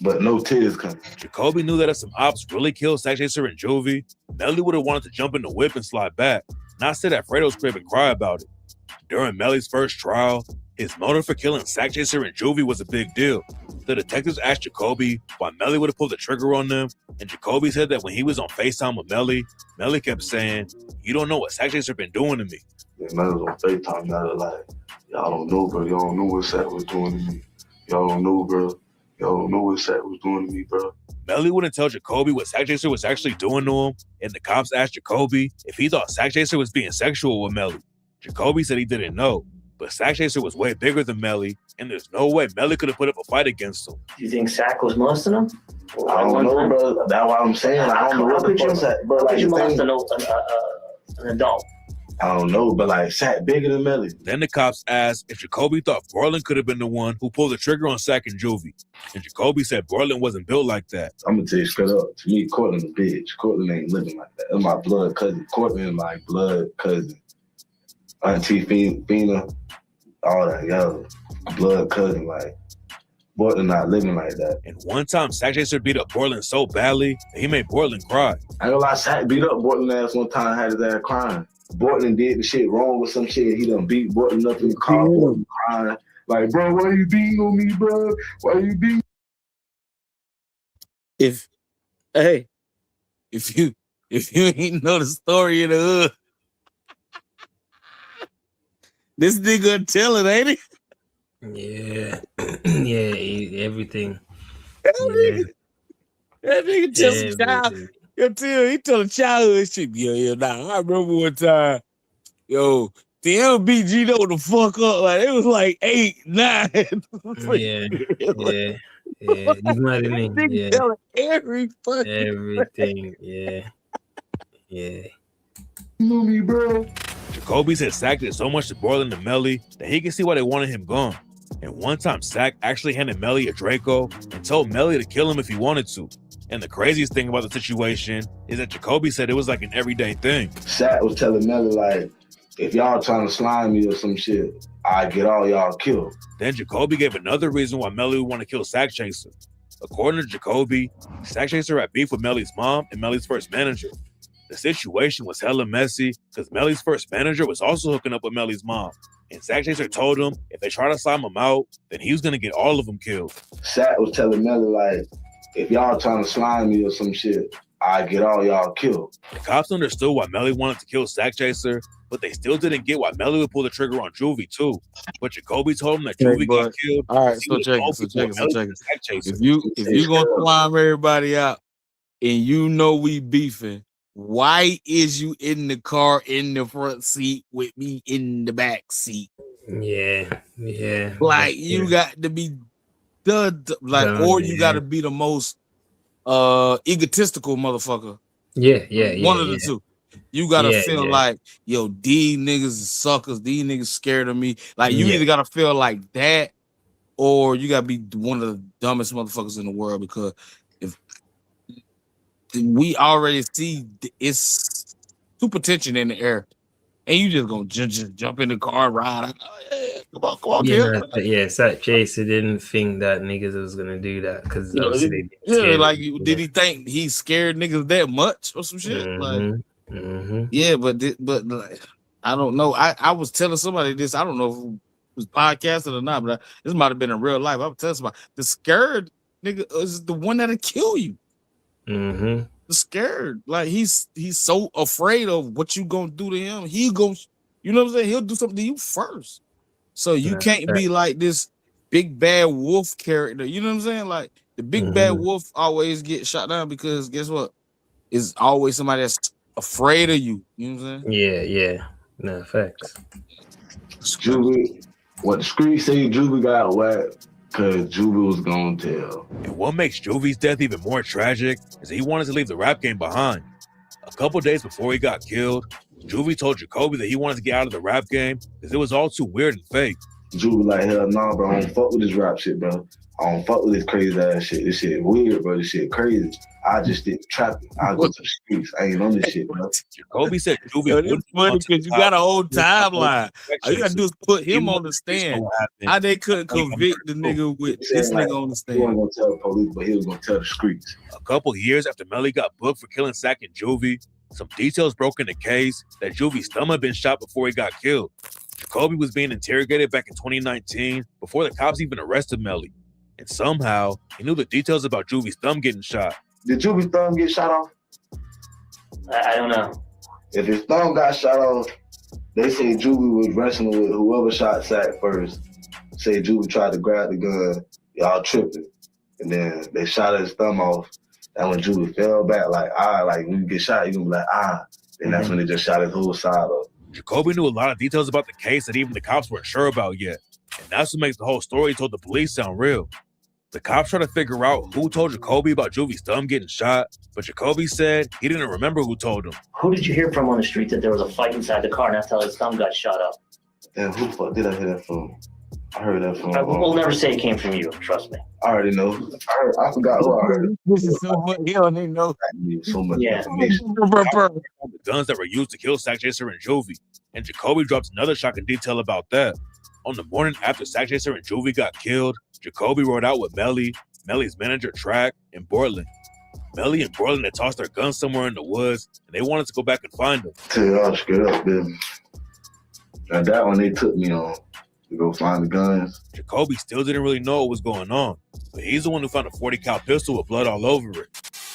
but no tears coming. Jacoby knew that if some ops really killed Sack Chaser and Juvie, Melly would have wanted to jump in the whip and slide back, not sit at Fredo's crib and cry about it. During Melly's first trial, his motive for killing Sack Chaser and Juvie was a big deal. The detectives asked Jacoby why Melly would have pulled the trigger on them, and Jacoby said that when he was on FaceTime with Melly, Melly kept saying, "You don't know what Sack Chaser been doing to me." Yeah, Melly was on FaceTime, Melly like, y'all don't know, bro. Y'all don't know what Sack was doing to me. Y'all don't know, bro. Y'all don't know what Sack was doing to me, bro. Melly wouldn't tell Jacoby what Sack Chaser was actually doing to him, and the cops asked Jacoby if he thought Sack Chaser was being sexual with Melly. Jacoby said he didn't know, but Sack Chaser was way bigger than Melly, and there's no way Melly could have put up a fight against him. Do you think Sack was molesting him? I don't know, bro. That's what I'm saying. I don't know what the fuck Sack, bro. Like, you molest an adult? I don't know, but like Sack bigger than Melly. Then the cops asked if Jacoby thought Borland could have been the one who pulled the trigger on Sack and Juvie, and Jacoby said Borland wasn't built like that. I'm gonna tell you straight up. To me, Cortland a bitch. Cortland ain't living like that. That's my blood cousin. Cortland is my blood cousin. Auntie Fina, all that, yo, blood cousin, like, Borland not living like that. And one time, Sack Chaser beat up Borland so badly that he made Borland cry. I ain't gonna lie, Sack beat up Borland ass one time, had his ass crying. Borland did the shit wrong with some shit. He done beat Borland up in the car, Borland crying. Like, bro, why you beating on me, bro? Why you beating? If you ain't know the story in the hood, this nigga tell it, ain't Yeah. Yeah, everything. That nigga tell some child. He tell a childhood shit. Nah, I remember one time, the LB Gino the fuck up. Like, it was like 8, 9. Yeah. You might have been. Yeah. Telling every fucking everything. Yeah. Me, bro. Jacoby said Sack did so much to Borland and Melly that he could see why they wanted him gone. And one time, Sack actually handed Melly a Draco and told Melly to kill him if he wanted to. And the craziest thing about the situation is that Jacoby said it was like an everyday thing. Sack was telling Melly, like, if y'all trying to slime me or some shit, I get all y'all killed. Then Jacoby gave another reason why Melly would want to kill Sack Chaser. According to Jacoby, Sack Chaser had beef with Melly's mom and Melly's first manager. The situation was hella messy because Melly's first manager was also hooking up with Melly's mom. And Sack Chaser told him if they try to slime him out, then he was going to get all of them killed. Sack was telling Melly, like, if y'all trying to slime me or some shit, I get all y'all killed. The cops understood why Melly wanted to kill Sack Chaser, but they still didn't get why Melly would pull the trigger on Juvie too. But Jacoby told him that Juvie got killed. All right, so check it. If you gonna slime everybody out and you know we beefing, why is you in the car in the front seat with me in the back seat? Yeah. Like, you got to be or you got to be the most egotistical motherfucker. Yeah. One of the two. You gotta feel like, these niggas is suckers. These niggas scared of me. Like, you either gotta feel like that, or you gotta be one of the dumbest motherfuckers in the world. Because if we already see it's super tension in the air, and you just gonna just jump in the car and ride. Come on, yeah. Sack Chaser didn't think that niggas was gonna do that because did he think he scared niggas that much or some shit? But like, I don't know. I was telling somebody this. I don't know if it was podcasting or not, but this might have been in real life. I was telling somebody the scared nigga is the one that'll kill you. The scared, like he's so afraid of what you gonna do to him. He goes, you know what I'm saying? He'll do something to you first. So you can't be like this big bad wolf character. You know what I'm saying? Like the big bad wolf always gets shot down because guess what? It's always somebody that's afraid of you. You know what I'm saying? Yeah. No, facts. Juvie, what the streets say Juvie got whacked. Cause Juvie was gonna tell. And what makes Juvie's death even more tragic is that he wanted to leave the rap game behind. A couple days before he got killed, Juvie told Jacoby that he wanted to get out of the rap game because it was all too weird and fake. Juvie like, hell nah, bro, I don't fuck with this rap shit, bro. I don't fuck with this crazy ass shit. This shit weird, bro. This shit crazy. I just did trapping. I go to the streets. I ain't on this shit, bro. Jacoby said Juvie Yo, wouldn't it's funny because you got a whole timeline. All you gotta do is put him He on the stand. happen. How they couldn't convict the nigga with this Like, nigga on the he wasn't stand. gonna tell the police, but he was gonna tell the streets. A couple years after Melly got booked for killing Sack and Juvie, some details broke in the case that Juvie's thumb had been shot before he got killed. Jacoby was being interrogated back in 2019 before the cops even arrested Melly. And somehow, he knew the details about Juvie's thumb getting shot. Did Juvie's thumb get shot off? I don't know. If his thumb got shot off, they say Juvie was wrestling with whoever shot Sack first. Say Juvie tried to grab the gun, y'all tripping. And then they shot his thumb off. And when Juvie fell back, like when you get shot, you're gonna be like, And that's when they just shot his whole side up. Jacoby knew a lot of details about the case that even the cops weren't sure about yet. And that's what makes the whole story he told the police sound real. The cops tried to figure out who told Jacoby about Juvie's thumb getting shot, but Jacoby said he didn't remember who told him. Who did you hear from on the street that there was a fight inside the car and that's how his thumb got shot up? And who the fuck did I hear that from? I heard that from. We'll never say it came from you, trust me. I already know. I forgot who I heard. This is so much. He don't even know. So much Yeah. information. The guns that were used to kill Sack Chaser and Juvie, and Jacoby drops another shocking detail about that. On the morning after Sack Chaser and Juvie got killed, Jacoby rode out with Melly, Melly's manager Track, and Borland. Melly and Borland had tossed their guns somewhere in the woods, and they wanted to go back and find them. Tell y'all straight up, baby. Now that one they took me on to go find the guns. Jacoby still didn't really know what was going on, but he's the one who found a 40 cal pistol with blood all over it.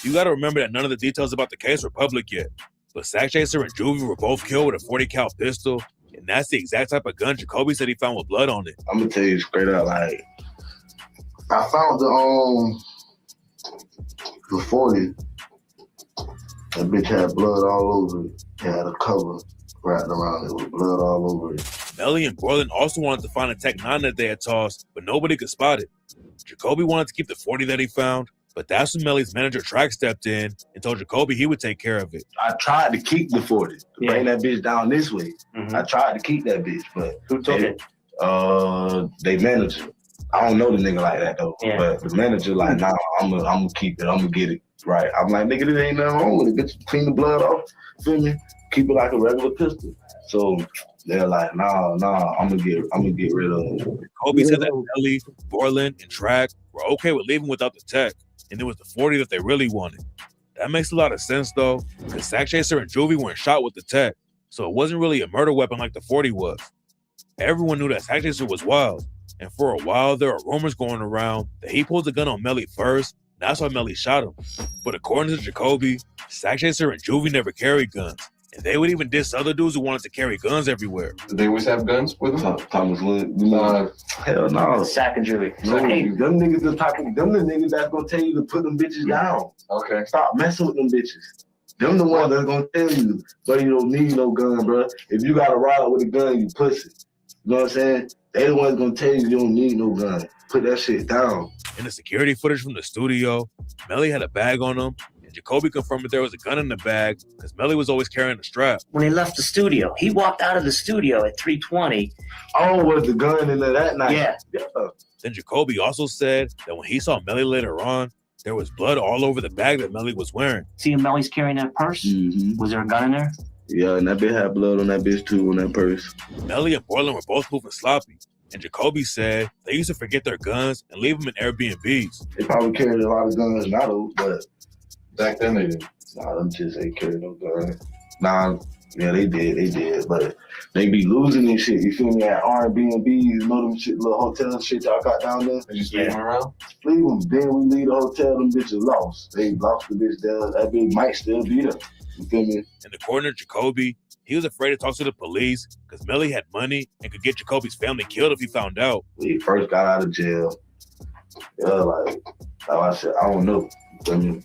You gotta remember that none of the details about the case were public yet, but Sack Chaser and Juvie were both killed with a 40 cal pistol, and that's the exact type of gun Jacoby said he found with blood on it. I'm gonna tell you straight up, like, I found the 40. That bitch had blood all over it. It had a cover wrapped around it with blood all over it. Melly and Borland also wanted to find a Tech 9 that they had tossed, but nobody could spot it. Jacoby wanted to keep the 40 that he found, but that's when Melly's manager Track stepped in and told Jacoby he would take care of it. I tried to keep the 40, bring that bitch down this way. I tried to keep that bitch, but who took it? They manager. I don't know the nigga like that though, but the manager like, nah, I'm gonna keep it. I'm gonna get it right. I'm like, nigga, there ain't nothing wrong with it. Bitch, clean the blood off. Feel me? Keep it like a regular pistol. So they're like, nah, I'm gonna get rid of it. Jacoby said that Melly, Borland, and Track were okay with leaving without the tech, and it was the 40 that they really wanted. That makes a lot of sense though, because Sack Chaser and Juvie weren't shot with the tech, so it wasn't really a murder weapon like the 40 was. Everyone knew that Sack Chaser was wild, and for a while there were rumors going around that he pulled the gun on Melly first, and that's why Melly shot him. But according to Jacoby, Sack Chaser and Juvie never carried guns, and they would even diss other dudes who wanted to carry guns everywhere. Did they always have guns with them? Thomas Wood, hell no. Sack and Juvie. No, them niggas the niggas that's gonna tell you to put them bitches down. Okay. Stop messing with them bitches. Them the ones that's gonna tell you, bro, you don't need no gun, bro. If you got to ride out with a gun, you pussy. You know what I'm saying? They the ones gonna tell you don't need no gun. Put that shit down. In the security footage from the studio, Melly had a bag on him, and Jacoby confirmed that there was a gun in the bag because Melly was always carrying a strap. When he left the studio, he walked out of the studio at 3:20. Oh, was the gun in there that night? Yeah. Then Jacoby also said that when he saw Melly later on, there was blood all over the bag that Melly was wearing. See if Melly's carrying that purse? Was there a gun in there? Yeah, and that bitch had blood on that bitch too, on that purse. Melly and Borland were both moving sloppy, and Jacoby said they used to forget their guns and leave them in Airbnbs. They probably carried a lot of guns now though, but back then they didn't. Nah, them just ain't carry no guns. Nah, yeah, they did, but they be losing this shit, you feel me, at Airbnbs, you know them shit, little hotel shit y'all got down there? They just leave them around? Leave them, then we leave the hotel, them bitches lost. They lost the bitch there, that bitch might still be there, you feel me? And according to Jacoby, he was afraid to talk to the police because Melly had money and could get Jacoby's family killed if he found out. When he first got out of jail, yeah, like I said, I don't know. I mean,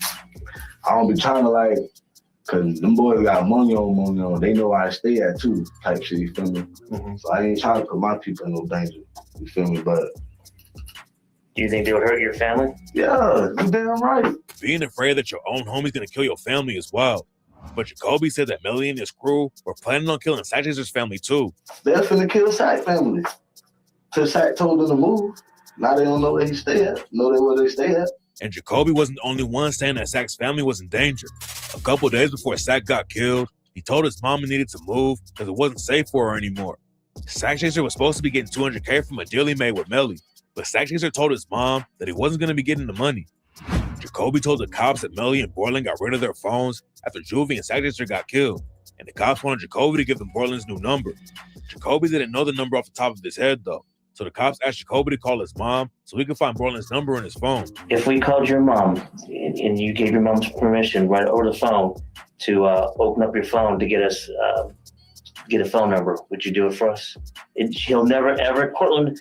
I don't be trying to like, cause them boys got money on. They know where I stay at too, type shit. You feel me? So I ain't trying to put my people in no danger. You feel me? But Do you think they would hurt your family? Yeah, you damn right. Being afraid that your own homie's gonna kill your family is wild. But Jacoby said that Melly and his crew were planning on killing Sack Chaser's family too. They're finna kill Sack family. Till Sack told them to move. Now they don't know where he stay at. Know where they stay at. And Jacoby wasn't the only one saying that Sack's family was in danger. A couple days before Sack got killed, he told his mom he needed to move because it wasn't safe for her anymore. Sack Chaser was supposed to be getting $200K from a deal he made with Melly, but Sack Chaser told his mom that he wasn't going to be getting the money. Jacoby told the cops that Melly and Borland got rid of their phones after Juvie and Sack Chaser got killed, and the cops wanted Jacoby to give them Borland's new number. Jacoby didn't know the number off the top of his head, though, so the cops asked Jacoby to call his mom so he could find Borland's number in his phone. If we called your mom and you gave your mom's permission right over the phone to open up your phone to get us get a phone number, would you do it for us? He'll never ever. Cortland,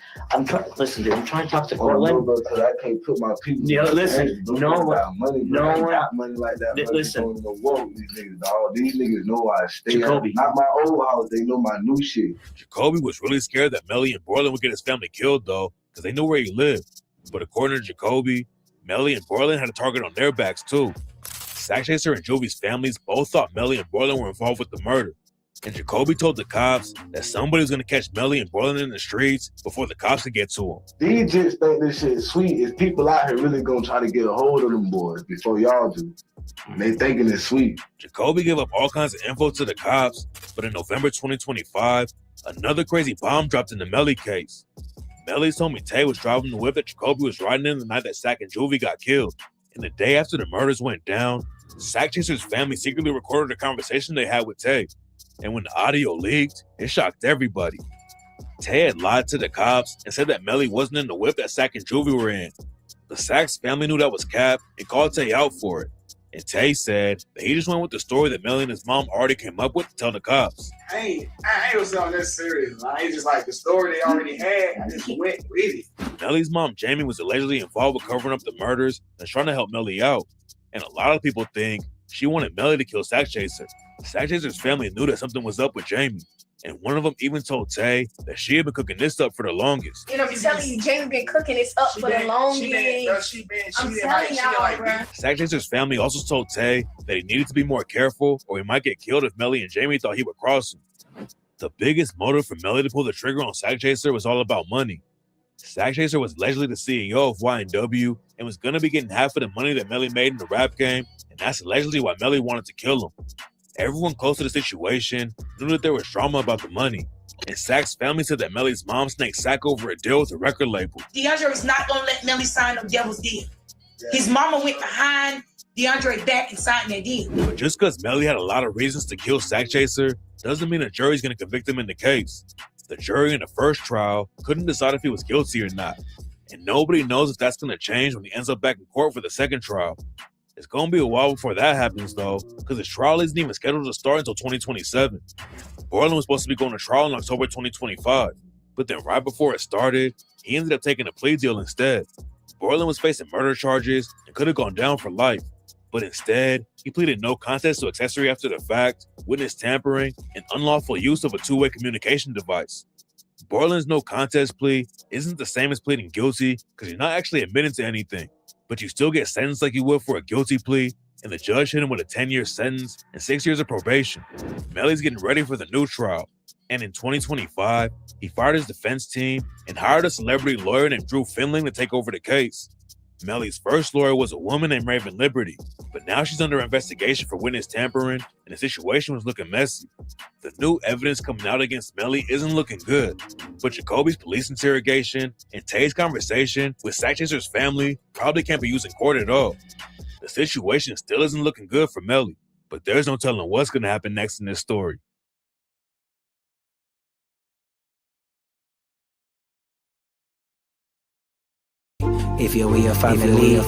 listen, dude. I'm trying to talk to Cortland. No, because I can't put my people. Yeah, listen. Got money like that. Listen. These niggas, dog. These niggas know I stay. Jacoby. Not my old house. They know my new shit. Jacoby was really scared that Melly and Borland would get his family killed, though, because they knew where he lived. But according to Jacoby, Melly and Borland had a target on their backs, too. Sack Chaser and Juvie's families both thought Melly and Borland were involved with the murder. And Jacoby told the cops that somebody was going to catch Melly and Borland in the streets before the cops could get to him. These jits think this shit sweet. Is people out here really going to try to get a hold of them boys before y'all do? And they thinking it's sweet. Jacoby gave up all kinds of info to the cops, but in November 2025, another crazy bomb dropped in the Melly case. Melly's homie Tay was driving the whip that Jacoby was riding in the night that Sack and Juvie got killed. And the day after the murders went down, Sack Chaser's family secretly recorded a conversation they had with Tay. And when the audio leaked, it shocked everybody. Tay had lied to the cops and said that Melly wasn't in the whip that Sack and Juvie were in. The Sack's family knew that was cap and called Tay out for it. And Tay said that he just went with the story that Melly and his mom already came up with to tell the cops. I ain't gonna say on that serious. I ain't just like the story they already had. I just went with it. Melly's mom, Jamie, was allegedly involved with covering up the murders and trying to help Melly out. And a lot of people think she wanted Melly to kill Sack Chaser. Sack Chaser's family knew that something was up with Jamie. And one of them even told Tay that she had been cooking this up for the longest. You know, I'm telling you, Jamie been cooking this up for the longest. I'm telling y'all, bro. Sack Chaser's family also told Tay that he needed to be more careful or he might get killed if Melly and Jamie thought he would cross him. The biggest motive for Melly to pull the trigger on Sack Chaser was all about money. Sack Chaser was allegedly the CEO of YNW and was going to be getting half of the money that Melly made in the rap game, and that's allegedly why Melly wanted to kill him. Everyone close to the situation knew that there was drama about the money, and Sack's family said that Melly's mom snaked Sack over a deal with a record label. DeAndre was not going to let Melly sign no devil's deal. His mama went behind DeAndre back and signed that deal. But just because Melly had a lot of reasons to kill Sack Chaser doesn't mean a jury's going to convict him in the case. The jury in the first trial couldn't decide if he was guilty or not, and nobody knows if that's going to change when he ends up back in court for the second trial. It's going to be a while before that happens, though, because his trial isn't even scheduled to start until 2027. Borland was supposed to be going to trial in October 2025, but then right before it started, he ended up taking a plea deal instead. Borland was facing murder charges and could have gone down for life, but instead, he pleaded no contest to accessory after the fact, witness tampering, and unlawful use of a two-way communication device. Borland's no contest plea isn't the same as pleading guilty because you're not actually admitting to anything, but you still get sentenced like you would for a guilty plea, and the judge hit him with a 10-year sentence and 6 years of probation. Melly's getting ready for the new trial, and in 2025, he fired his defense team and hired a celebrity lawyer named Drew Finling to take over the case. Melly's first lawyer was a woman named Raven Liberty, but now she's under investigation for witness tampering, and the situation was looking messy. The new evidence coming out against Melly isn't looking good, but Jacoby's police interrogation and Tay's conversation with Sack Chaser's family probably can't be used in court at all. The situation still isn't looking good for Melly, but there's no telling what's going to happen next in this story. If you're with your family,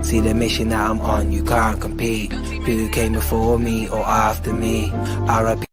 see the mission that I'm on, you can't compete. Who came before me or after me? RIP.